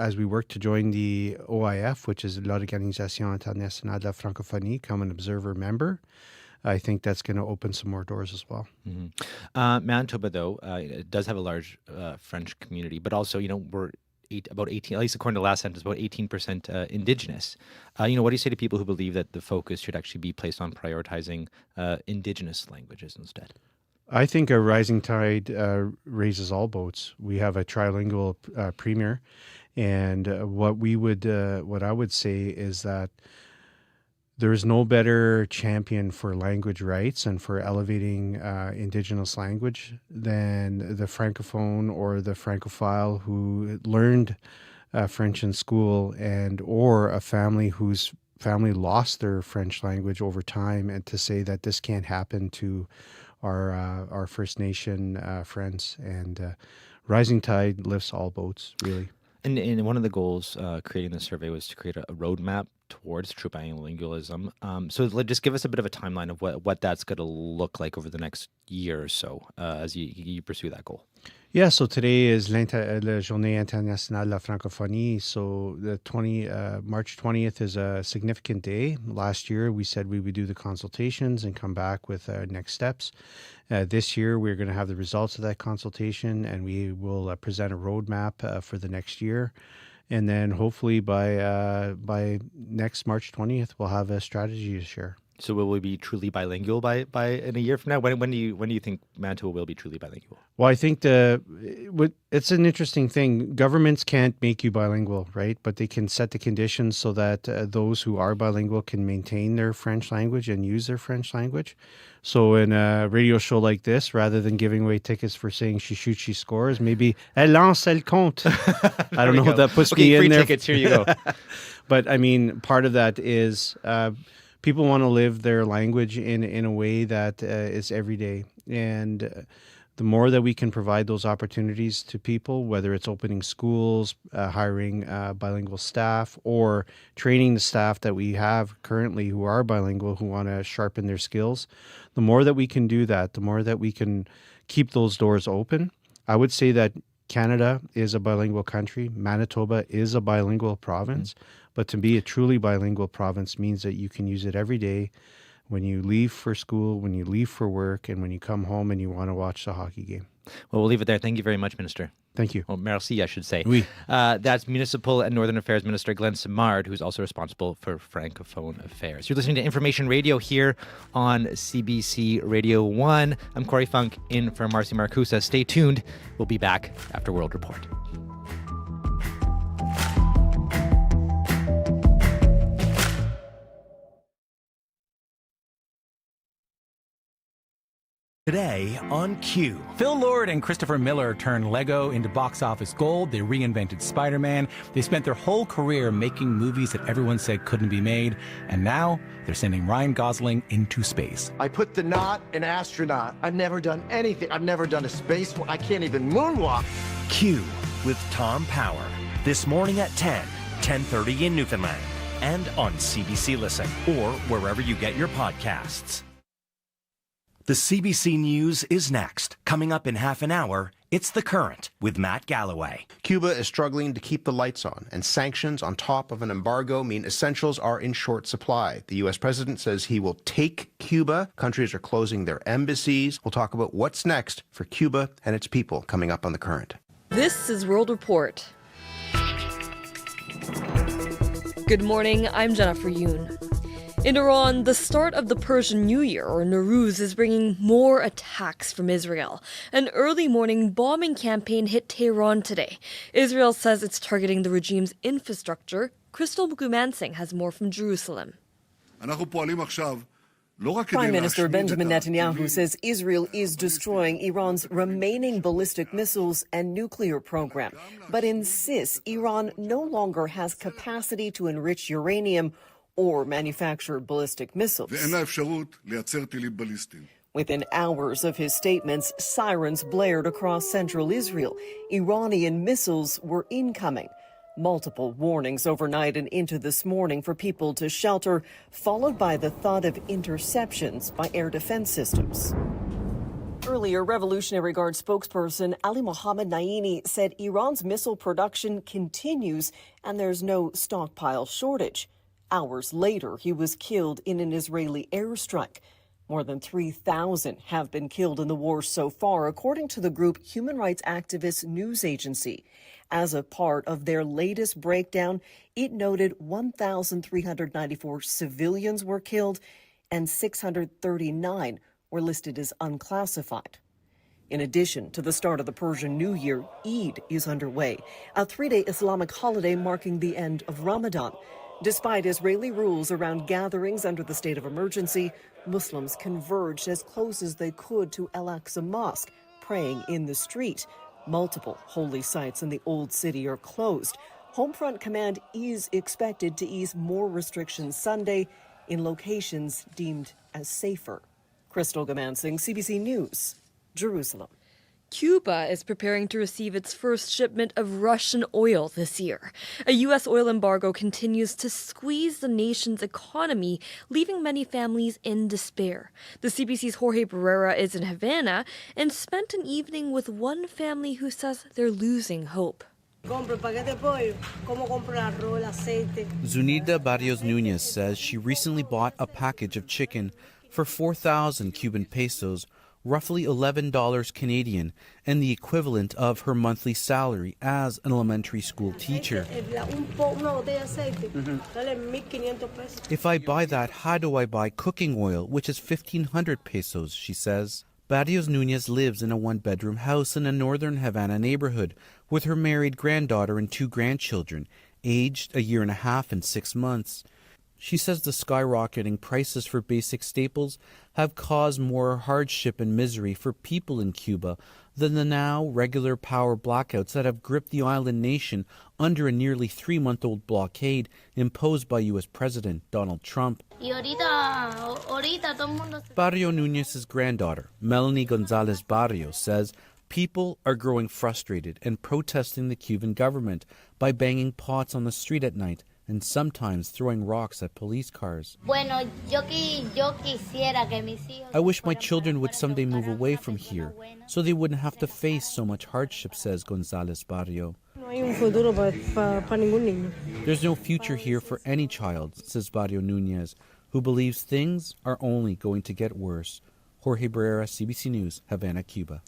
as we work to join the OIF, which is l'Organisation Internationale de la Francophonie, come an observer member, I think that's going to open some more doors as well. Mm-hmm. Manitoba, though, it does have a large French community, but also, we're about 18, at least according to the last sentence, about 18% Indigenous. What do you say to people who believe that the focus should actually be placed on prioritizing Indigenous languages instead? I think a rising tide raises all boats. We have a trilingual premier, and what I would say is that there is no better champion for language rights and for elevating Indigenous language than the Francophone or the Francophile who learned French in school, or a family whose family lost their French language over time, and to say that this can't happen to our First Nation friends. And rising tide lifts all boats, really. And one of the goals creating the survey was to create a roadmap towards true bilingualism. So just give us a bit of a timeline of what that's going to look like over the next year or so as you pursue that goal. Yeah, so today is la Journée Internationale de la Francophonie. So the March 20th is a significant day. Last year, we said we would do the consultations and come back with next steps. This year, we're going to have the results of that consultation, and we will present a roadmap for the next year. And then hopefully by next March 20th, we'll have a strategy to share. So will we be truly bilingual by in a year from now? When do you think Manitoba will be truly bilingual? Well, I think it's an interesting thing. Governments can't make you bilingual, right? But they can set the conditions so that those who are bilingual can maintain their French language and use their French language. So in a radio show like this, rather than giving away tickets for saying she shoots, she scores, maybe elle lance, elle compte. I don't know if that puts me in free there. Tickets, here you go. But I mean, part of that is people want to live their language in a way that is everyday. And the more that we can provide those opportunities to people, whether it's opening schools, hiring bilingual staff, or training the staff that we have currently who are bilingual, who want to sharpen their skills, the more that we can do that, the more that we can keep those doors open. I would say that Canada is a bilingual country. Manitoba is a bilingual province. Mm-hmm. But to be a truly bilingual province means that you can use it every day when you leave for school, when you leave for work, and when you come home and you want to watch the hockey game. Well, we'll leave it there. Thank you very much, Minister. Thank you. Well, merci, I should say. Oui. That's Municipal and Northern Affairs Minister Glenn Simard, who's also responsible for Francophone Affairs. You're listening to Information Radio here on CBC Radio 1. I'm Corey Funk in for Marcy Marcusa. Stay tuned. We'll be back after World Report. Today on Q. Phil Lord and Christopher Miller turned Lego into box office gold. They reinvented Spider-Man. They spent their whole career making movies that everyone said couldn't be made. And now they're sending Ryan Gosling into space. I put the knot in astronaut. I've never done anything. I've never done a space. I can't even moonwalk. Q with Tom Power. This morning at 10:30 in Newfoundland. and on CBC Listen or wherever you get your podcasts. The CBC News is next. Coming up in half an hour, it's The Current with Matt Galloway. Cuba is struggling to keep the lights on, and sanctions on top of an embargo mean essentials are in short supply. The U.S. president says he will take Cuba. Countries are closing their embassies. We'll talk about what's next for Cuba and its people coming up on The Current. This is World Report. Good morning, I'm Jennifer Yoon. In Iran, the start of the Persian New Year, or Nowruz, is bringing more attacks from Israel. An early morning bombing campaign hit Tehran today. Israel says it's targeting the regime's infrastructure. Crystal Gumansing has more from Jerusalem. Prime Minister Benjamin Netanyahu says Israel is destroying Iran's remaining ballistic missiles and nuclear program, but insists Iran no longer has capacity to enrich uranium or manufacture ballistic missiles. Within hours of his statements, sirens blared across central Israel. Iranian missiles were incoming. Multiple warnings overnight and into this morning for people to shelter, followed by the thought of interceptions by air defense systems. Earlier, Revolutionary Guard spokesperson Ali Mohammed Naini said Iran's missile production continues and there's no stockpile shortage. Hours later, he was killed in an Israeli airstrike. More than 3,000 have been killed in the war so far, according to the group Human Rights Activist News Agency. As a part of their latest breakdown, it noted 1,394 civilians were killed and 639 were listed as unclassified. In addition to the start of the Persian New Year, Eid is underway, a three-day Islamic holiday marking the end of Ramadan. Despite Israeli rules around gatherings under the state of emergency, Muslims converged as close as they could to Al-Aqsa Mosque, praying in the street. Multiple holy sites in the Old City are closed. Homefront Command is expected to ease more restrictions Sunday in locations deemed as safer. Crystal Gamansing, CBC News, Jerusalem. Cuba is preparing to receive its first shipment of Russian oil this year. A U.S. oil embargo continues to squeeze the nation's economy, leaving many families in despair. The CBC's Jorge Barrera is in Havana and spent an evening with one family who says they're losing hope. Zunida Barrios Nunez says she recently bought a package of chicken for 4,000 Cuban pesos, roughly $11 Canadian, and the equivalent of her monthly salary as an elementary school teacher. If I buy that, how do I buy cooking oil, which is 1,500 pesos, she says. Barrios Nunez lives in a one-bedroom house in a northern Havana neighborhood with her married granddaughter and 2 grandchildren, aged 1.5 years and 6 months. She says the skyrocketing prices for basic staples have caused more hardship and misery for people in Cuba than the now regular power blackouts that have gripped the island nation under a nearly 3-month-old blockade imposed by U.S. President Donald Trump. Barrio Nunez's granddaughter, Melanie Gonzalez Barrios, says people are growing frustrated and protesting the Cuban government by banging pots on the street at night and sometimes throwing rocks at police cars. I wish my children would someday move away from here so they wouldn't have to face so much hardship, says Gonzalez Barrio. There's no future here for any child, says Barrio Nunez, who believes things are only going to get worse. Jorge Barrera, CBC News, Havana, Cuba.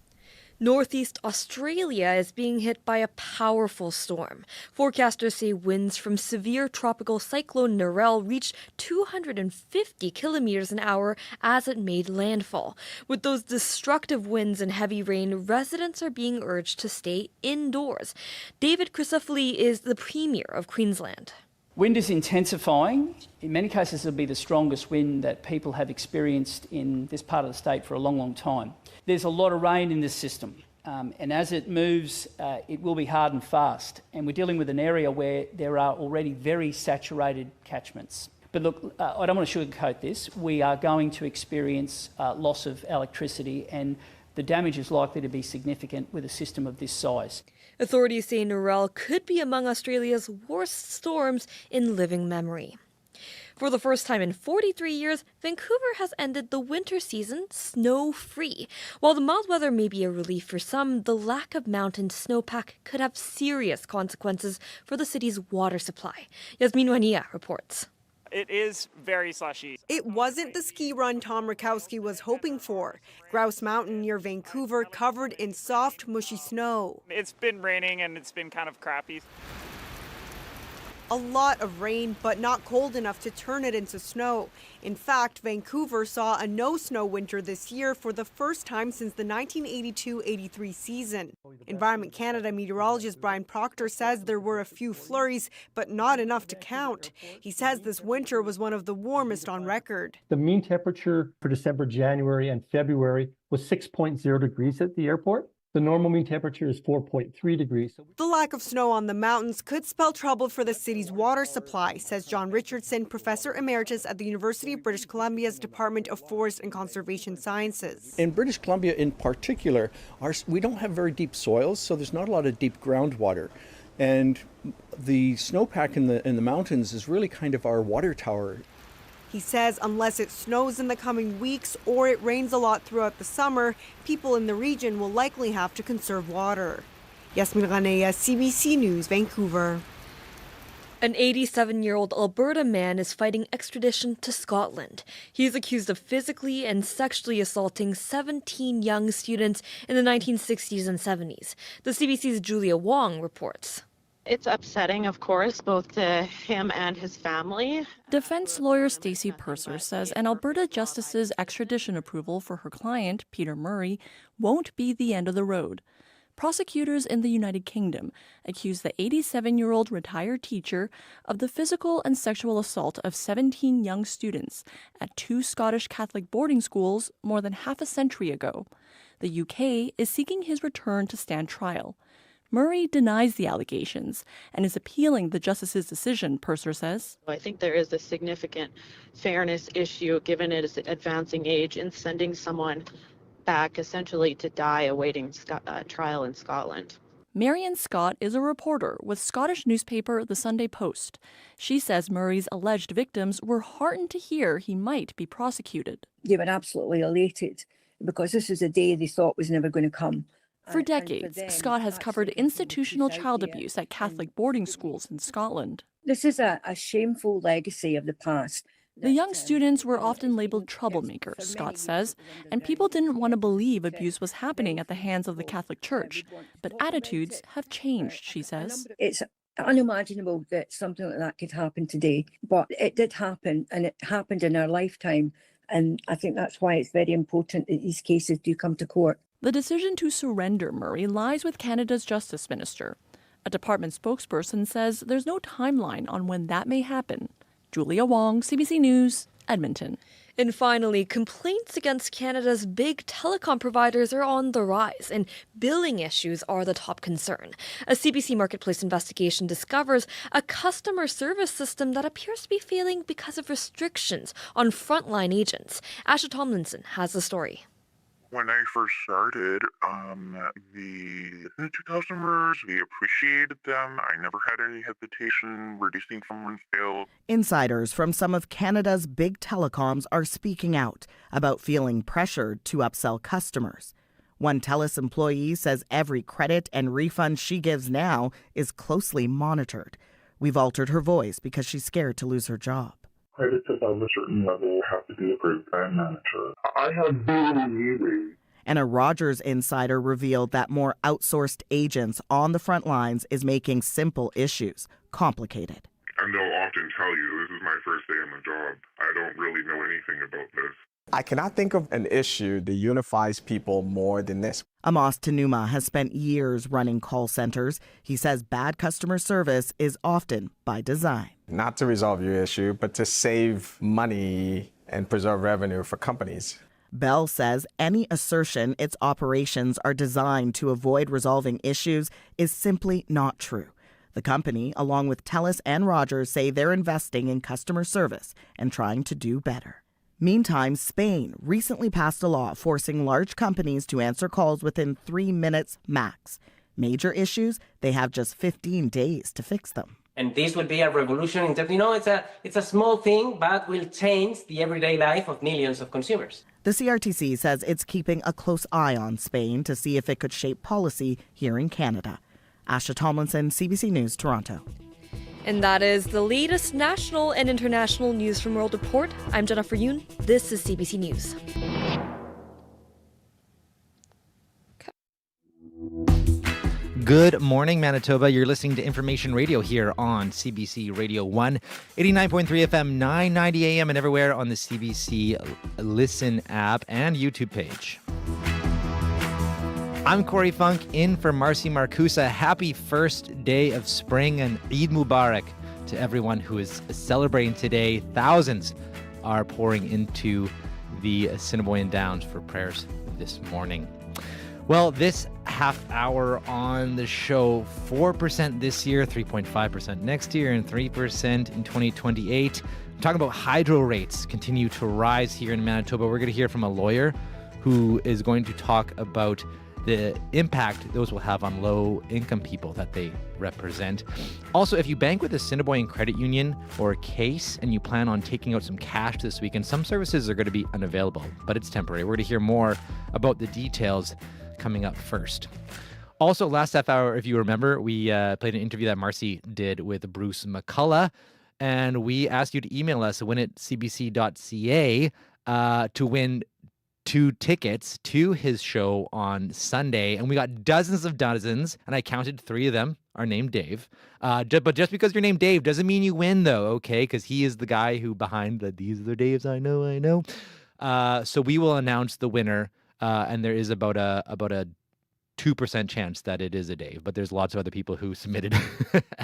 Northeast Australia is being hit by a powerful storm. Forecasters say winds from severe tropical cyclone Narelle reached 250 kilometers an hour as it made landfall. With those destructive winds and heavy rain, residents are being urged to stay indoors. David Chrysophiles is the Premier of Queensland. Wind is intensifying. In many cases, it'll be the strongest wind that people have experienced in this part of the state for a long, long time. There's a lot of rain in this system, and as it moves, it will be hard and fast. And we're dealing with an area where there are already very saturated catchments. But look, I don't want to sugarcoat this. We are going to experience loss of electricity, and the damage is likely to be significant with a system of this size. Authorities say Narelle could be among Australia's worst storms in living memory. For the first time in 43 years, Vancouver has ended the winter season snow-free. While the mild weather may be a relief for some, the lack of mountain snowpack could have serious consequences for the city's water supply. Yasmin Wania reports. It is very slushy. It wasn't the ski run Tom Rakowski was hoping for. Grouse Mountain near Vancouver covered in soft, mushy snow. It's been raining and it's been kind of crappy. A lot of rain, but not cold enough to turn it into snow. In fact, Vancouver saw a no-snow winter this year for the first time since the 1982-83 season. Environment Canada meteorologist Brian Proctor says there were a few flurries, but not enough to count. He says this winter was one of the warmest on record. The mean temperature for December, January, and February was 6.0 degrees at the airport. The normal mean temperature is 4.3 degrees. The lack of snow on the mountains could spell trouble for the city's water supply, says John Richardson, professor emeritus at the University of British Columbia's Department of Forest and Conservation Sciences. In British Columbia in particular, we don't have very deep soils, so there's not a lot of deep groundwater. And the snowpack in the mountains is really kind of our water tower. He says unless it snows in the coming weeks or it rains a lot throughout the summer, people in the region will likely have to conserve water. Yasmin Ranea, CBC News, Vancouver. An 87-year-old Alberta man is fighting extradition to Scotland. He is accused of physically and sexually assaulting 17 young students in the 1960s and 70s. The CBC's Julia Wong reports. It's upsetting, of course, both to him and his family. Defense lawyer Stacey Purser says an Alberta justice's extradition approval for her client, Peter Murray, won't be the end of the road. Prosecutors in the United Kingdom accuse the 87-year-old retired teacher of the physical and sexual assault of 17 young students at 2 Scottish Catholic boarding schools more than half a century ago. The UK is seeking his return to stand trial. Murray denies the allegations and is appealing the justice's decision, Purser says. I think there is a significant fairness issue, given its advancing age, in sending someone back essentially to die awaiting trial in Scotland. Marion Scott is a reporter with Scottish newspaper The Sunday Post. She says Murray's alleged victims were heartened to hear he might be prosecuted. They were absolutely elated because this was a day they thought was never going to come. For decades, Scott has covered institutional child abuse at Catholic boarding schools in Scotland. This is a shameful legacy of the past. The young students were often labeled troublemakers, Scott says, and people didn't want to believe abuse was happening at the hands of the Catholic Church. But attitudes have changed, she says. It's unimaginable that something like that could happen today, but it did happen, and it happened in our lifetime. And I think that's why it's very important that these cases do come to court. The decision to surrender Murray lies with Canada's Justice Minister. A department spokesperson says there's no timeline on when that may happen. Julia Wong, CBC News, Edmonton. And finally, complaints against Canada's big telecom providers are on the rise, and billing issues are the top concern. A CBC Marketplace investigation discovers a customer service system that appears to be failing because of restrictions on frontline agents. Asha Tomlinson has the story. When I first started, the customers, we appreciated them. I never had any hesitation reducing someone's bill. Insiders from some of Canada's big telecoms are speaking out about feeling pressured to upsell customers. One TELUS employee says every credit and refund she gives now is closely monitored. We've altered her voice because she's scared to lose her job. Credits above a certain level have to be approved by a manager. I have zero leeway. And a Rogers insider revealed that more outsourced agents on the front lines is making simple issues complicated. And they'll often tell you, this is my first day on the job. I don't really know anything about this. I cannot think of an issue that unifies people more than this. Amos Tanuma has spent years running call centers. He says bad customer service is often by design. Not to resolve your issue, but to save money and preserve revenue for companies. Bell says any assertion its operations are designed to avoid resolving issues is simply not true. The company, along with TELUS and Rogers, say they're investing in customer service and trying to do better. Meantime, Spain recently passed a law forcing large companies to answer calls within 3 minutes max. Major issues, they have just 15 days to fix them. And this will be a revolution in terms, it's a small thing, but will change the everyday life of millions of consumers. The CRTC says it's keeping a close eye on Spain to see if it could shape policy here in Canada. Asha Tomlinson, CBC News, Toronto. And that is the latest national and international news from World Report. I'm Jennifer Yoon. This is CBC News. Good morning, Manitoba. You're listening to Information Radio here on CBC Radio 1, 89.3 FM, 990 AM, and everywhere on the CBC Listen app and YouTube page. I'm Corey Funk, in for Marcy Marcusa. Happy first day of spring and Eid Mubarak to everyone who is celebrating today. Thousands are pouring into the Assiniboine Downs for prayers this morning. Well, this half hour on the show, 4% this year, 3.5% next year, and 3% in 2028. I'm talking about hydro rates continue to rise here in Manitoba. We're going to hear from a lawyer who is going to talk about the impact those will have on low-income people that they represent. Also, if you bank with Assiniboine Credit Union or Case and you plan on taking out some cash this weekend, some services are going to be unavailable, but it's temporary. We're going to hear more about the details coming up first. Also, last half hour, if you remember, we played an interview that Marcy did with Bruce McCulloch, and we asked you to email us at win@cbc.ca to win 2 tickets to his show on Sunday, and we got dozens, and I counted 3 of them are named Dave. But just because you're named Dave doesn't mean you win, though, okay? Because he is the guy who behind these are the Daves I know. So we will announce the winner. And there is about a 2% chance that it is a Dave, but there's lots of other people who submitted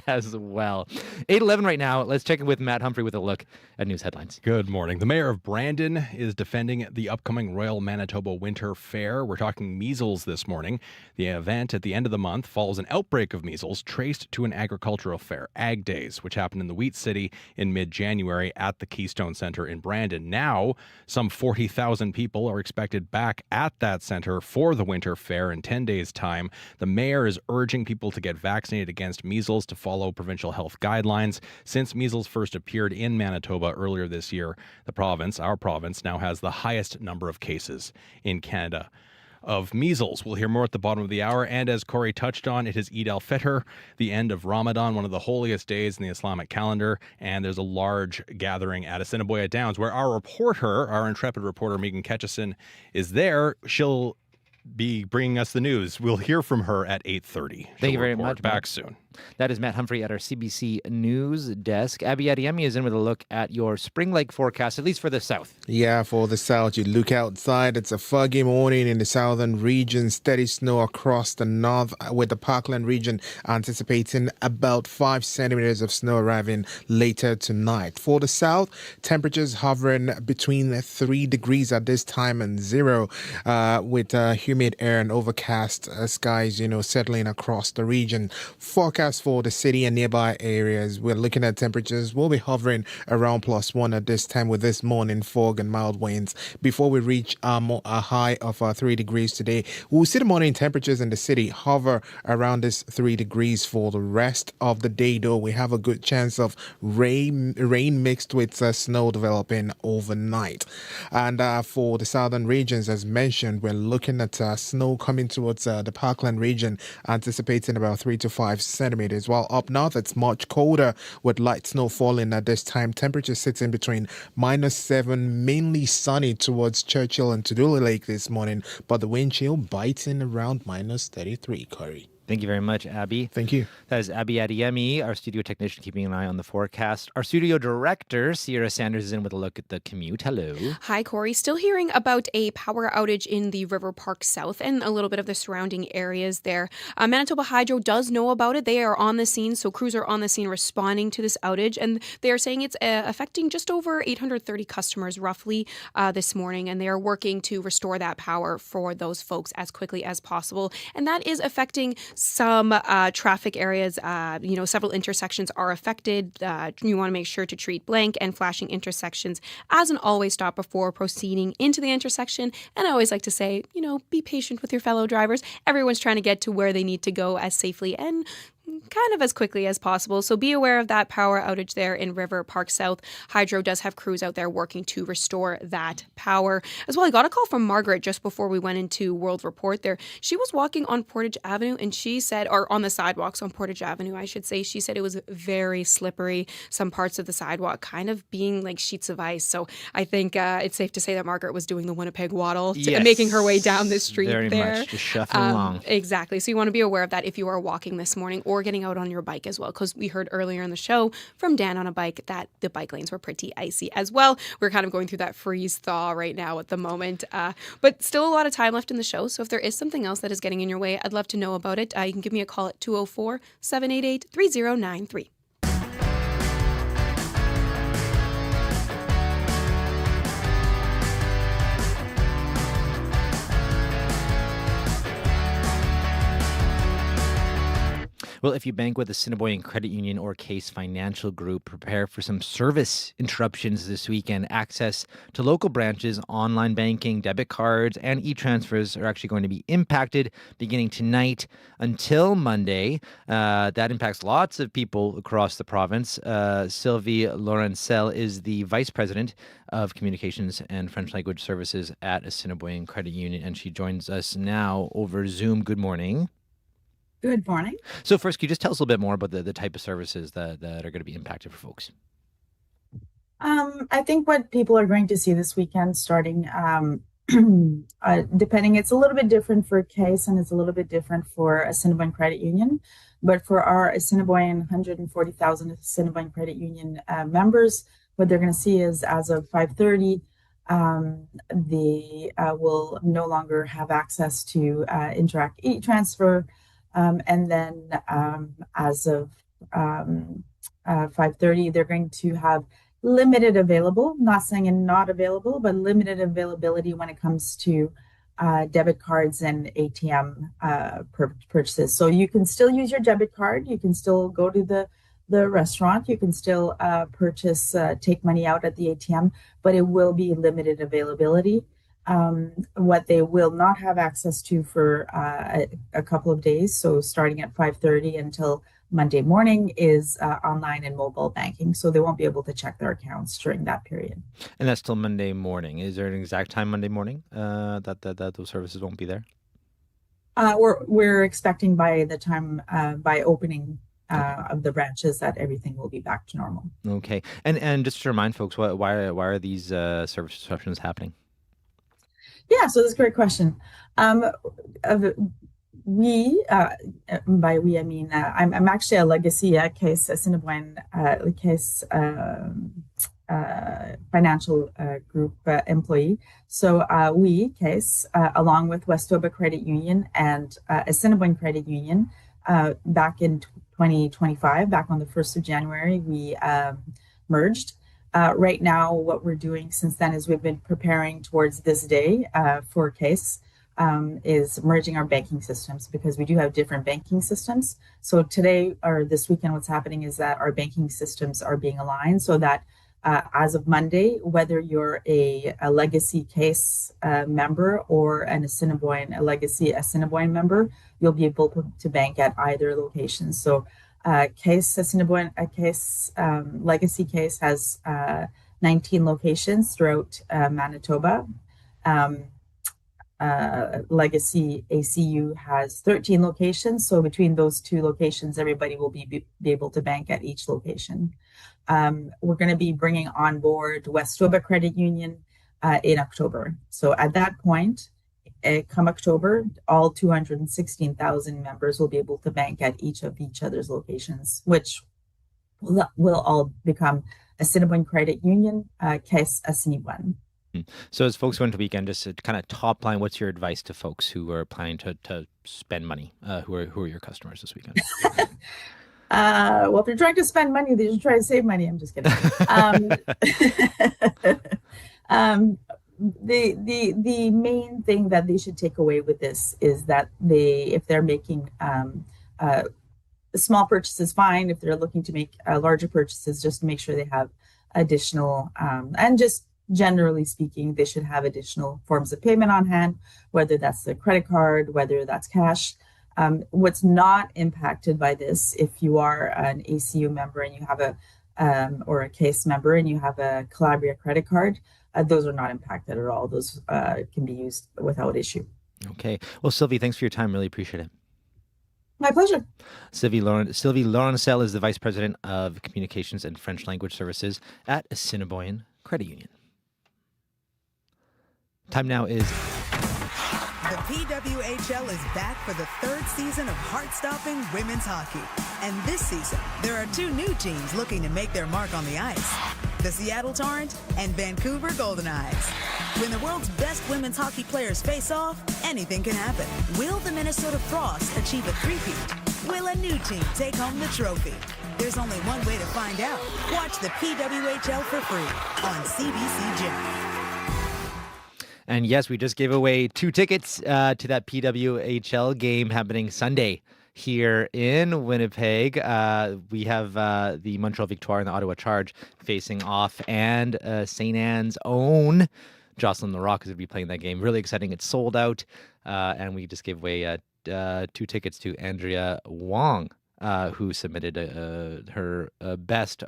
as well. 8:11 right now. Let's check in with Matt Humphrey with a look at news headlines. Good morning. The mayor of Brandon is defending the upcoming Royal Manitoba Winter Fair. We're talking measles this morning. The event at the end of the month follows an outbreak of measles traced to an agricultural fair, Ag Days, which happened in the Wheat City in mid-January at the Keystone Centre in Brandon. Now, some 40,000 people are expected back at that centre for the Winter Fair in 10 days' time. The mayor is urging people to get vaccinated against measles to follow provincial health guidelines. Since measles first appeared in Manitoba earlier this year, our province, now has the highest number of cases in Canada of measles. We'll hear more at the bottom of the hour. And as Corey touched on, it is Eid al-Fitr, the end of Ramadan, one of the holiest days in the Islamic calendar. And there's a large gathering at Assiniboia Downs where our intrepid reporter, Megan Ketchison, is there. She'll be bringing us the news. We'll hear from her at 8:30. Thank you very much. Back soon. That is Matt Humphrey at our CBC News desk. Abby Adiemi is in with a look at your spring-like forecast, at least for the south. Yeah, for the south, you look outside. It's a foggy morning in the southern region. Steady snow across the north, with the Parkland region anticipating about 5 centimeters of snow arriving later tonight. For the south, temperatures hovering between 3 degrees at this time and 0, with humid air and overcast skies, settling across the region. Forecast for the city and nearby areas, we're looking at temperatures will be hovering around +1 at this time, with this morning fog and mild winds before we reach a high of 3 degrees today. We'll see the morning temperatures in the city hover around this 3 degrees for the rest of the day, though we have a good chance of rain mixed with snow developing overnight. And for the southern regions, as mentioned, we're looking at snow coming towards the Parkland region, anticipating about 3 to 5 centimeters, while up north it's much colder with light snow falling at this time. Temperature sits in between -7, mainly sunny towards Churchill and Tudula Lake this morning, but the wind chill biting around -33, Corey. Thank you very much, Abby. Thank you. That is Abby Adiemi, our studio technician, keeping an eye on the forecast. Our studio director, Sierra Sanders, is in with a look at the commute. Hello. Hi, Corey. Still hearing about a power outage in the River Park South and a little bit of the surrounding areas there. Manitoba Hydro does know about it. They are on the scene, so crews are on the scene responding to this outage, and they are saying it's affecting just over 830 customers roughly this morning, and they are working to restore that power for those folks as quickly as possible. And that is affecting some traffic areas, several intersections are affected. You want to make sure to treat blank and flashing intersections as an always stop before proceeding into the intersection. And I always like to say, be patient with your fellow drivers. Everyone's trying to get to where they need to go as safely and kind of as quickly as possible. So be aware of that power outage there in River Park South. Hydro does have crews out there working to restore that power. As well, I got a call from Margaret just before we went into World Report there. She was walking on Portage Avenue and she said, or on the sidewalks on Portage Avenue, I should say, she said it was very slippery. Some parts of the sidewalk kind of being like sheets of ice. So I think it's safe to say that Margaret was doing the Winnipeg waddle, making her way down the street very there. Much, just shuffling along. Exactly. So you want to be aware of that if you are walking this morning or getting out on your bike as well, because we heard earlier in the show from Dan on a bike that the bike lanes were pretty icy as well. We're kind of going through that freeze thaw right now at the moment, but still a lot of time left in the show. So if there is something else that is getting in your way, I'd love to know about it. You can give me a call at 204-788-3093. Well, if you bank with Assiniboine Credit Union or Case Financial Group, prepare for some service interruptions this weekend. Access to local branches, online banking, debit cards, and e-transfers are actually going to be impacted beginning tonight until Monday. That impacts lots of people across the province. Sylvie Laurencel is the Vice President of Communications and French Language Services at Assiniboine Credit Union, and she joins us now over Zoom. Good morning. Good morning. So first, can you just tell us a little bit more about the type of services that are going to be impacted for folks? I think what people are going to see this weekend starting, depending, it's a little bit different for Case and it's a little bit different for Assiniboine Credit Union. But for our Assiniboine, 140,000 Assiniboine Credit Union members, what they're going to see is as of 5:30, they will no longer have access to Interact e-transfer. And then as of 5:30, they're going to have limited available, not saying not available, but limited availability when it comes to debit cards and ATM purchases. So you can still use your debit card. You can still go to the restaurant. You can still purchase, take money out at the ATM, but it will be limited availability. What they will not have access to for a couple of days, so starting at 5:30 until Monday morning, is online and mobile banking. So they won't be able to check their accounts during that period. And that's till Monday morning. Is there an exact time Monday morning that those services won't be there? We're expecting by the time by opening of the branches that everything will be back to normal. Okay, and just to remind folks, why are these service disruptions happening? Yeah, so that's a great question. We, by we, I mean, I'm actually a legacy Case Assiniboine Case Financial Group employee. So we, Case, along with Westoba Credit Union and Assiniboine Credit Union, back in 2025, back on the 1st of January, we merged. Right now, what we're doing since then is we've been preparing towards this day for Case, is merging our banking systems because we do have different banking systems. So today or this weekend, what's happening is that our banking systems are being aligned so that as of Monday, whether you're a legacy Case member or a legacy Assiniboine member, you'll be able to bank at either location. So Case Assiniboine, legacy Case has 19 locations throughout Manitoba. Legacy ACU has 13 locations. So between those two locations, everybody will be able to bank at each location. We're going to be bringing on board Westoba Credit Union in October. So at that point, come October, all 216,000 members will be able to bank at each other's locations, which will all become Assiniboine Credit Union, Case Assiniboine. So as folks go into the weekend, just to kind of top line, what's your advice to folks who are planning to spend money? Who are your customers this weekend? Well, if they're trying to spend money, they should try to save money. I'm just kidding. the main thing that they should take away with this is that if they're making small purchases, fine. If they're looking to make larger purchases, just make sure they have additional, and just generally speaking, they should have additional forms of payment on hand, whether that's the credit card, whether that's cash. What's not impacted by this, if you are an ACU member and you have or a case member and you have a Calabria credit card, those are not impacted at all. Those can be used without issue. Okay. Well, Sylvie, thanks for your time. Really appreciate it. My pleasure. Sylvie Laurencel is the Vice President of Communications and French Language Services at Assiniboine Credit Union. Time now is... The PWHL is back for the third season of heart-stopping women's hockey. And this season, there are two new teams looking to make their mark on the ice. The Seattle Torrent and Vancouver Golden Eyes. When the world's best women's hockey players face off, anything can happen. Will the Minnesota Frost achieve a three-peat? Will a new team take home the trophy? There's only one way to find out. Watch the PWHL for free on CBC Gem. And yes, we just gave away 2 tickets to that PWHL game happening Sunday here in Winnipeg. We have the Montreal Victoire and the Ottawa Charge facing off, and St. Anne's own Jocelyn LaRock is going to be playing that game. Really exciting. It's sold out, and we just gave away 2 tickets to Andrea Wong, who submitted her best,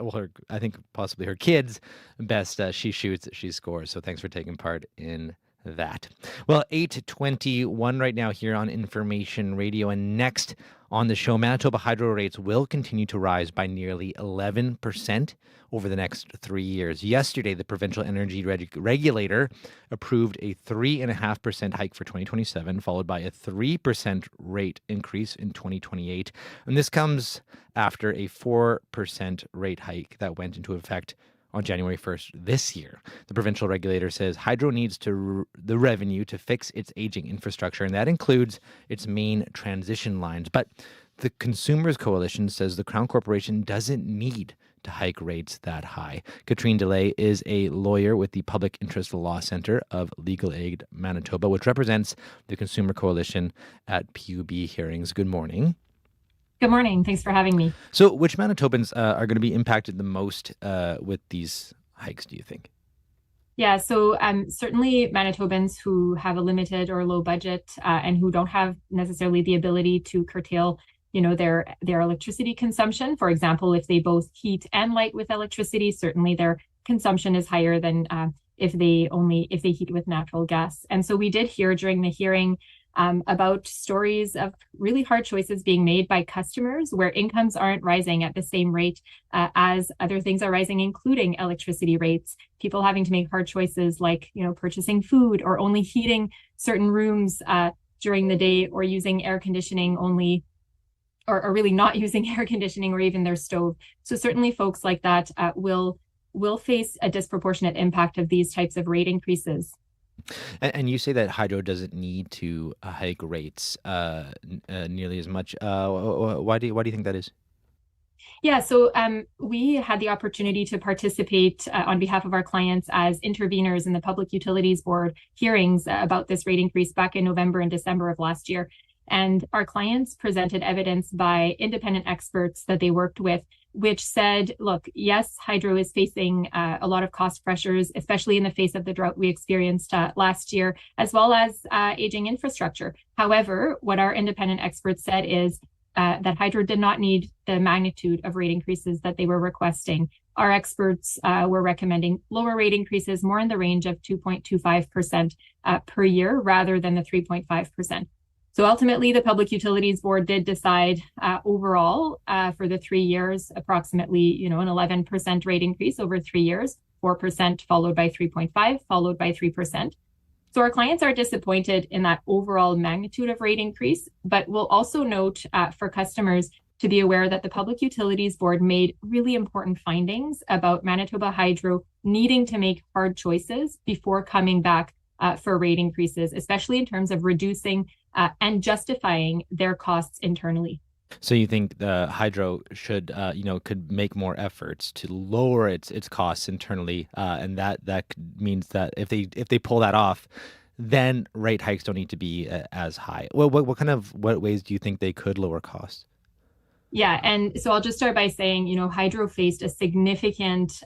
I think possibly her kids' best she shoots, she scores. So thanks for taking part in that. Well, 8:21 right now here on Information Radio, and next on the show, Manitoba hydro rates will continue to rise by nearly 11% over the next 3 years. Yesterday, the Provincial Energy Regulator approved a 3.5% hike for 2027, followed by a 3% rate increase in 2028. And this comes after a 4% rate hike that went into effect on January 1st this year. The provincial regulator says hydro needs the revenue to fix its aging infrastructure, and that includes its main transition lines. But the Consumers Coalition says the Crown Corporation doesn't need to hike rates that high. Katrine DeLay is a lawyer with the Public Interest Law Centre of Legal Aid Manitoba, which represents the Consumer Coalition at PUB hearings. Good morning. Good morning. Thanks for having me. So which Manitobans are going to be impacted the most with these hikes, do you think? Yeah, so certainly Manitobans who have a limited or low budget and who don't have necessarily the ability to curtail, their electricity consumption. For example, if they both heat and light with electricity, certainly their consumption is higher than if they heat with natural gas. And so we did hear during the hearing about stories of really hard choices being made by customers where incomes aren't rising at the same rate as other things are rising, including electricity rates. People having to make hard choices like, purchasing food or only heating certain rooms during the day, or using air conditioning only, or really not using air conditioning or even their stove. So certainly folks like that will face a disproportionate impact of these types of rate increases. And you say that hydro doesn't need to hike rates nearly as much. Why do you think that is? Yeah, so we had the opportunity to participate on behalf of our clients as interveners in the Public Utilities Board hearings about this rate increase back in November and December of last year. And our clients presented evidence by independent experts that they worked with, which said, look, yes, hydro is facing a lot of cost pressures, especially in the face of the drought we experienced last year, as well as aging infrastructure. However, what our independent experts said is that hydro did not need the magnitude of rate increases that they were requesting. Our experts were recommending lower rate increases, more in the range of 2.25% per year rather than the 3.5%. So ultimately, the Public Utilities Board did decide overall for the 3 years, approximately, an 11% rate increase over 3 years, 4% followed by 3.5%, followed by 3%. So our clients are disappointed in that overall magnitude of rate increase, but we'll also note for customers to be aware that the Public Utilities Board made really important findings about Manitoba Hydro needing to make hard choices before coming back for rate increases, especially in terms of reducing and justifying their costs internally. So you think the hydro should, could make more efforts to lower its costs internally, and that means that if they pull that off, then rate hikes don't need to be as high. Well, what ways do you think they could lower costs? Yeah, and so I'll just start by saying, Hydro faced a significant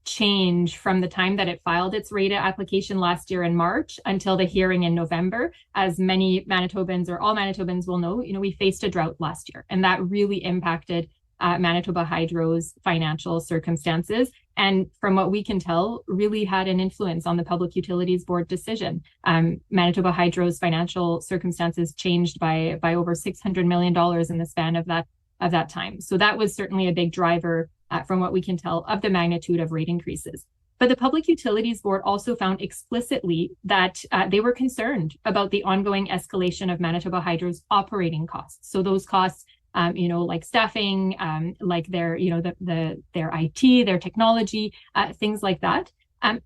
change from the time that it filed its rate application last year in March until the hearing in November. As many Manitobans or all Manitobans will know, we faced a drought last year, and that really impacted Manitoba Hydro's financial circumstances. And from what we can tell, really had an influence on the Public Utilities Board decision. Manitoba Hydro's financial circumstances changed by over $600 million in the span of that time. So that was certainly a big driver, from what we can tell, of the magnitude of rate increases. But the Public Utilities Board also found explicitly that they were concerned about the ongoing escalation of Manitoba Hydro's operating costs. So those costs, like staffing, like their IT, their technology, things like that,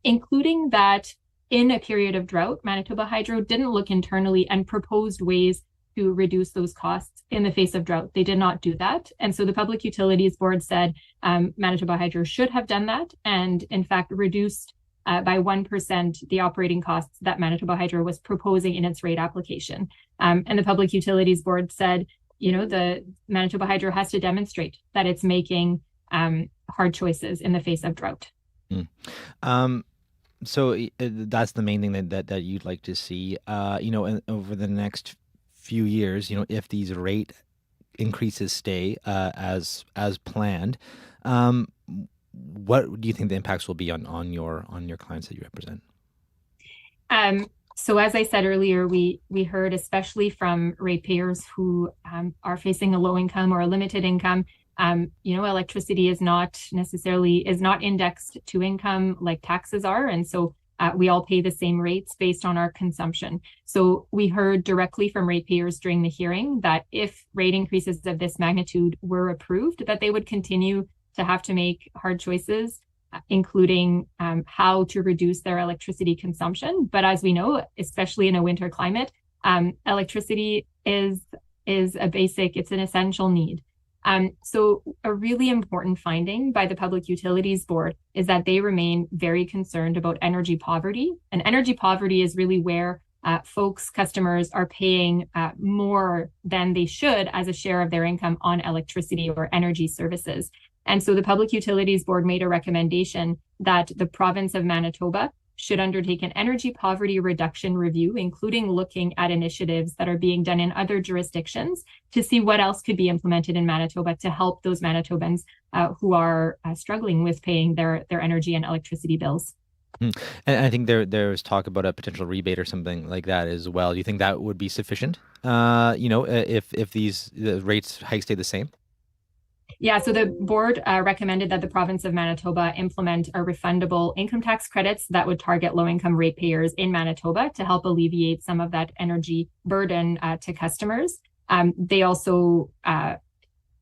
including that in a period of drought, Manitoba Hydro didn't look internally and proposed ways to reduce those costs in the face of drought. They did not do that. And so the Public Utilities Board said Manitoba Hydro should have done that, and in fact reduced by 1% the operating costs that Manitoba Hydro was proposing in its rate application. And the Public Utilities Board said, the Manitoba Hydro has to demonstrate that it's making hard choices in the face of drought. So that's the main thing that you'd like to see, over the next few years, if these rate increases stay as planned, what do you think the impacts will be on your clients that you represent? So as I said earlier, we heard especially from ratepayers who are facing a low income or a limited income. Electricity is not indexed to income like taxes are, and so we all pay the same rates based on our consumption. So we heard directly from ratepayers during the hearing that if rate increases of this magnitude were approved, that they would continue to have to make hard choices, including how to reduce their electricity consumption. But as we know, especially in a winter climate, electricity is it's an essential need. So a really important finding by the Public Utilities Board is that they remain very concerned about energy poverty. And energy poverty is really where customers are paying more than they should as a share of their income on electricity or energy services. And so the Public Utilities Board made a recommendation that the province of Manitoba should undertake an energy poverty reduction review, including looking at initiatives that are being done in other jurisdictions to see what else could be implemented in Manitoba to help those Manitobans who are struggling with paying their energy and electricity bills. And I think there's talk about a potential rebate or something like that as well. Do you think that would be sufficient? If the rates hikes stay the same? Yeah, so the board recommended that the province of Manitoba implement a refundable income tax credits that would target low-income ratepayers in Manitoba to help alleviate some of that energy burden to customers. They also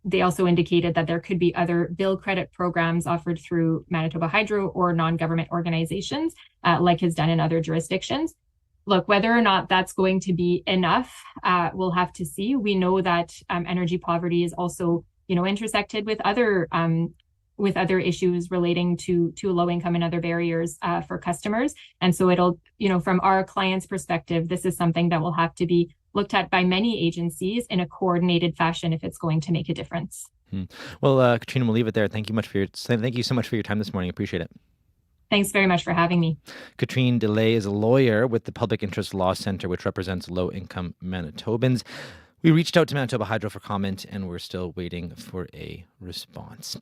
indicated that there could be other bill credit programs offered through Manitoba Hydro or non-government organizations, like is done in other jurisdictions. Look, whether or not that's going to be enough, we'll have to see. We know that energy poverty is also intersected with other issues relating to low income and other barriers for customers. And so it'll, from our clients' perspective, this is something that will have to be looked at by many agencies in a coordinated fashion if it's going to make a difference. Well, Katrina, we'll leave it there. Thank you so much for your time this morning. Appreciate it. Thanks very much for having me. Katrina DeLay is a lawyer with the Public Interest Law Centre, which represents low-income Manitobans. We reached out to Manitoba Hydro for comment, and we're still waiting for a response.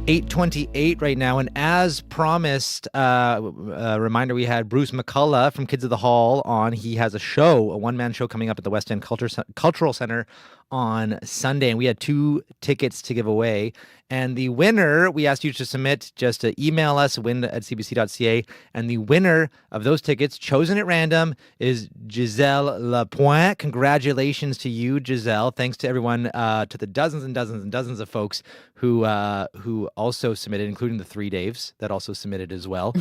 8:28 right now, and as promised, a reminder, we had Bruce McCulloch from Kids of the Hall on. He has a show, a one-man show coming up at the West End Cultural Center on Sunday, and we had 2 tickets to give away. And the winner, we asked you to submit, just to email us, win@cbc.ca. And the winner of those tickets, chosen at random, is Giselle Lapointe. Congratulations to you, Giselle. Thanks to everyone, to the dozens and dozens and dozens of folks who also submitted, including the 3 Daves that also submitted as well.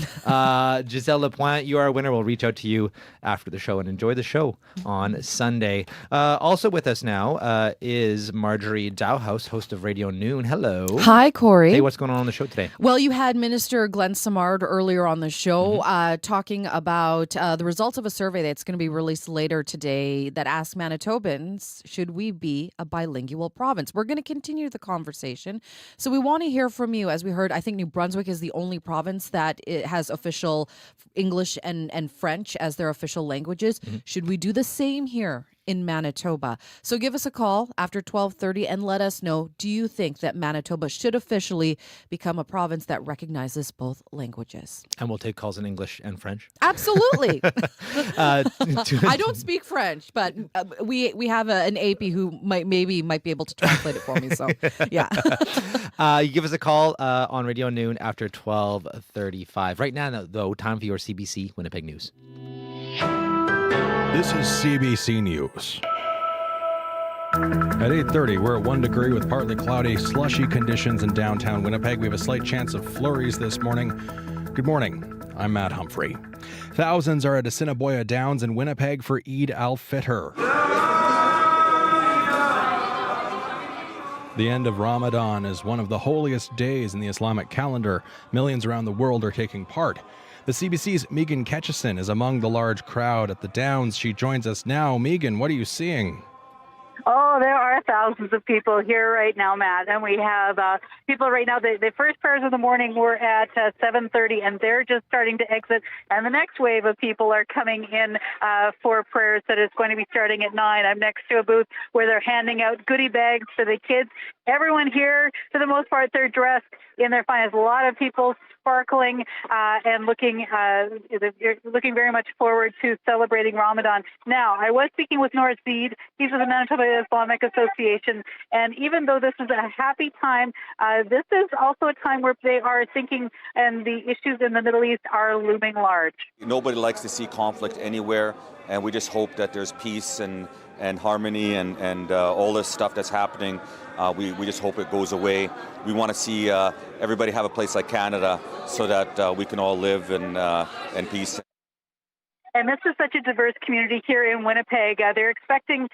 Giselle Lapointe, you are a winner. We'll reach out to you after the show, and enjoy the show on Sunday. Also with us now is Marjorie Dowhouse, host of Radio Noon. Hello. Hi, Corey. Hey, what's going on the show today? Well, you had Minister Glenn Simard earlier on the show talking about the results of a survey that's going to be released later today that asks Manitobans, should we be a bilingual province? We're going to continue the conversation. So we want to hear from you. As we heard, I think New Brunswick is the only province that it has official English and French as their official languages. Should we do the same here in Manitoba? So give us a call after 12:30 and let us know, do you think that Manitoba should officially become a province that recognizes both languages? And we'll take calls in English and French. Absolutely. I don't speak French, but we have an AP who might be able to translate it for me. So yeah. You give us a call on Radio Noon after 12:35. Right now, though, time for your CBC Winnipeg News. This is CBC News. At 8:30, we're at 1 degree with partly cloudy, slushy conditions in downtown Winnipeg. We have a slight chance of flurries this morning. Good morning. I'm Matt Humphrey. Thousands are at Assiniboia Downs in Winnipeg for Eid al-Fitr. The end of Ramadan is one of the holiest days in the Islamic calendar. Millions around the world are taking part. The CBC's Megan Ketchison is among the large crowd at the Downs. She joins us now. Megan, what are you seeing? Oh, there are thousands of people here right now, Matt. And we have people right now. The first prayers of the morning were at 7:30, and they're just starting to exit. And the next wave of people are coming in for prayers that is going to be starting at 9. I'm next to a booth where they're handing out goodie bags for the kids. Everyone here, for the most part, they're dressed in their finest. A lot of people sparkling and looking very much forward to celebrating Ramadan. Now, I was speaking with Norbert. He's with the Manitoba Islamic Association, and even though this is a happy time, this is also a time where they are thinking, and the issues in the Middle East are looming large. Nobody likes to see conflict anywhere, and we just hope that there's peace and harmony and all this stuff that's happening. We just hope it goes away. We want to see everybody have a place like Canada so that we can all live in peace. And this is such a diverse community here in Winnipeg. They're expecting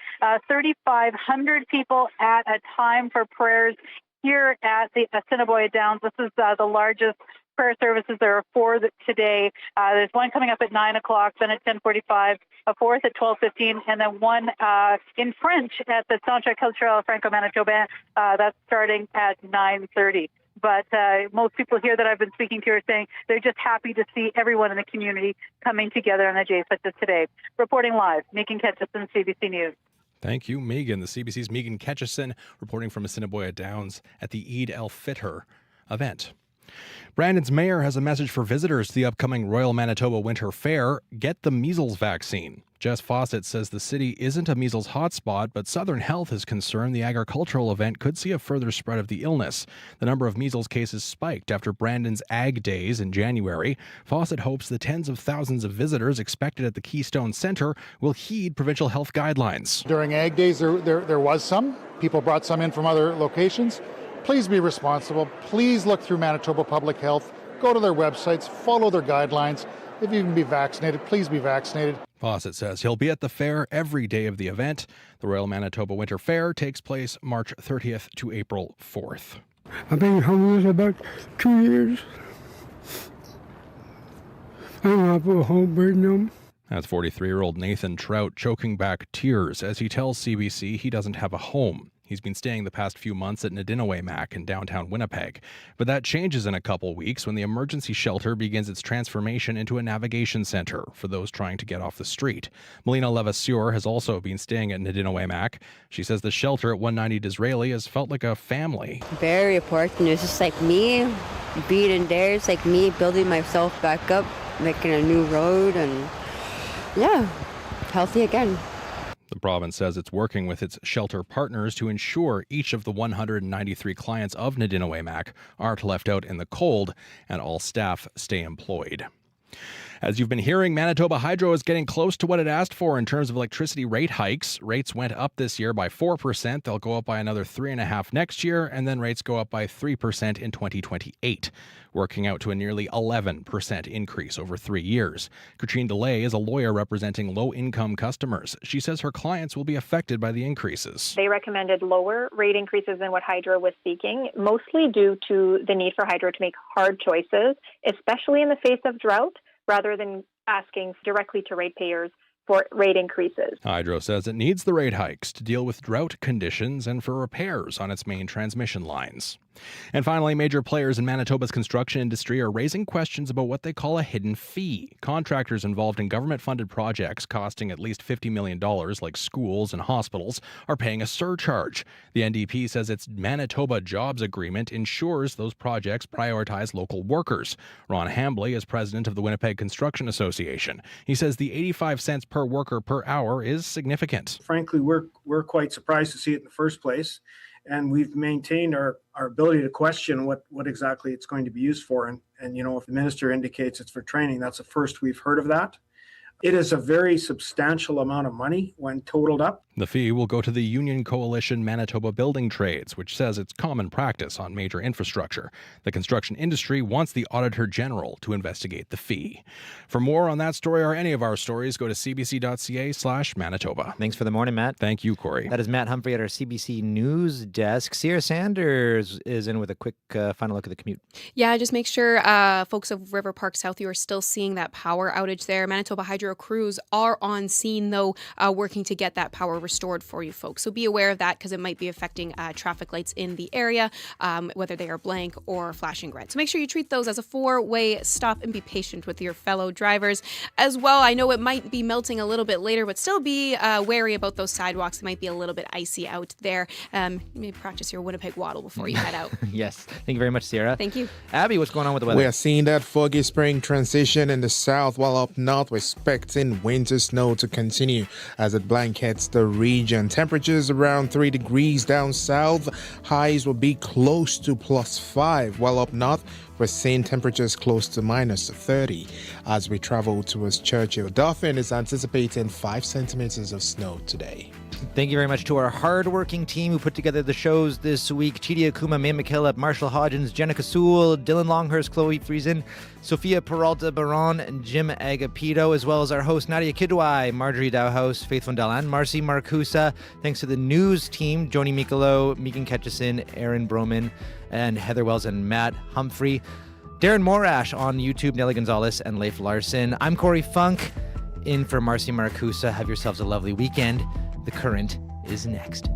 3,500 people at a time for prayers here at the Assiniboia Downs. This is the largest prayer services. There are 4 today. There's one coming up at 9 o'clock, then at 10:45, a 4th at 12:15, and then one in French at the Centre Culturel Franco-Manitobain. That's starting at 9:30. But most people here that I've been speaking to are saying they're just happy to see everyone in the community coming together on a day such as today. Reporting live, Megan Ketchison, CBC News. Thank you, Megan. The CBC's Megan Ketchison reporting from Assiniboia Downs at the Eid al-Fitr event. Brandon's mayor has a message for visitors to the upcoming Royal Manitoba Winter Fair. Get the measles vaccine. Jess Fawcett says the city isn't a measles hotspot, but Southern Health is concerned the agricultural event could see a further spread of the illness. The number of measles cases spiked after Brandon's Ag Days in January. Fawcett hopes the tens of thousands of visitors expected at the Keystone Centre will heed provincial health guidelines. During Ag Days, there was some. People brought some in from other locations. Please be responsible. Please look through Manitoba Public Health. Go to their websites. Follow their guidelines. If you can be vaccinated, please be vaccinated. Fawcett says he'll be at the fair every day of the event. The Royal Manitoba Winter Fair takes place March 30th to April 4th. I've been homeless about 2 years. I don't have a home right now. That's 43-year-old Nathan Trout choking back tears as he tells CBC he doesn't have a home. He's been staying the past few months at Nadinaway in downtown Winnipeg. But that changes in a couple weeks when the emergency shelter begins its transformation into a navigation center for those trying to get off the street. Melina Levasseur has also been staying at Nadinaway. She says the shelter at 190 Disraeli has felt like a family. Very important. It's just like me being in there. It's like me building myself back up, making a new road, and yeah, healthy again. The province says it's working with its shelter partners to ensure each of the 193 clients of Nadinaway aren't left out in the cold and all staff stay employed. As you've been hearing, Manitoba Hydro is getting close to what it asked for in terms of electricity rate hikes. Rates went up this year by 4%. They'll go up by another 3.5% next year, and then rates go up by 3% in 2028, working out to a nearly 11% increase over 3 years. Katrine DeLay is a lawyer representing low-income customers. She says her clients will be affected by the increases. They recommended lower rate increases than what Hydro was seeking, mostly due to the need for Hydro to make hard choices, especially in the face of drought, rather than asking directly to ratepayers for rate increases. Hydro says it needs the rate hikes to deal with drought conditions and for repairs on its main transmission lines. And finally, major players in Manitoba's construction industry are raising questions about what they call a hidden fee. Contractors involved in government-funded projects costing at least $50 million, like schools and hospitals, are paying a surcharge. The NDP says its Manitoba Jobs Agreement ensures those projects prioritize local workers. Ron Hambley is president of the Winnipeg Construction Association. He says the 85 cents per worker per hour is significant. Frankly, we're quite surprised to see it in the first place. And we've maintained our ability to question what exactly it's going to be used for. And, you know, if the minister indicates it's for training, that's the first we've heard of that. It is a very substantial amount of money when totaled up. The fee will go to the Union Coalition Manitoba Building Trades, which says it's common practice on major infrastructure. The construction industry wants the Auditor General to investigate the fee. For more on that story or any of our stories, go to cbc.ca/Manitoba. Thanks for the morning, Matt. Thank you, Corey. That is Matt Humphrey at our CBC News desk. Sierra Sanders is in with a quick final look at the commute. Yeah, just make sure folks of River Park South, you are still seeing that power outage there. Manitoba Hydro crews are on scene, though, working to get that power restored for you folks. So be aware of that because it might be affecting traffic lights in the area, whether they are blank or flashing red. So make sure you treat those as a four-way stop and be patient with your fellow drivers as well. I know it might be melting a little bit later, but still be wary about those sidewalks. It might be a little bit icy out there. Maybe practice your Winnipeg waddle before you head out. Yes. Thank you very much, Sierra. Thank you. Abby, what's going on with the weather? We are seeing that foggy spring transition in the south, while up north we're expecting winter snow to continue as it blankets the region. Temperatures around 3 degrees down south. Highs will be close to +5, while up north we're seeing temperatures close to -30 as we travel towards Churchill. Dauphin is anticipating 5 centimeters of snow today. Thank you very much to our hardworking team who put together the shows this week. Chidi Akuma, May McKillop, Marshall Hodgins, Jenica Sewell, Dylan Longhurst, Chloe Friesen, Sophia Peralta Baron, and Jim Agapito, as well as our host Nadia Kidwai, Marjorie Dowhouse, Faith Vondel, and Marcy Marcusa. Thanks to the news team, Joni Mikalo, Megan Ketchison, Aaron Broman, and Heather Wells and Matt Humphrey. Darren Morash on YouTube, Nelly Gonzalez, and Leif Larson. I'm Corey Funk, in for Marcy Marcusa. Have yourselves a lovely weekend. The Current is next.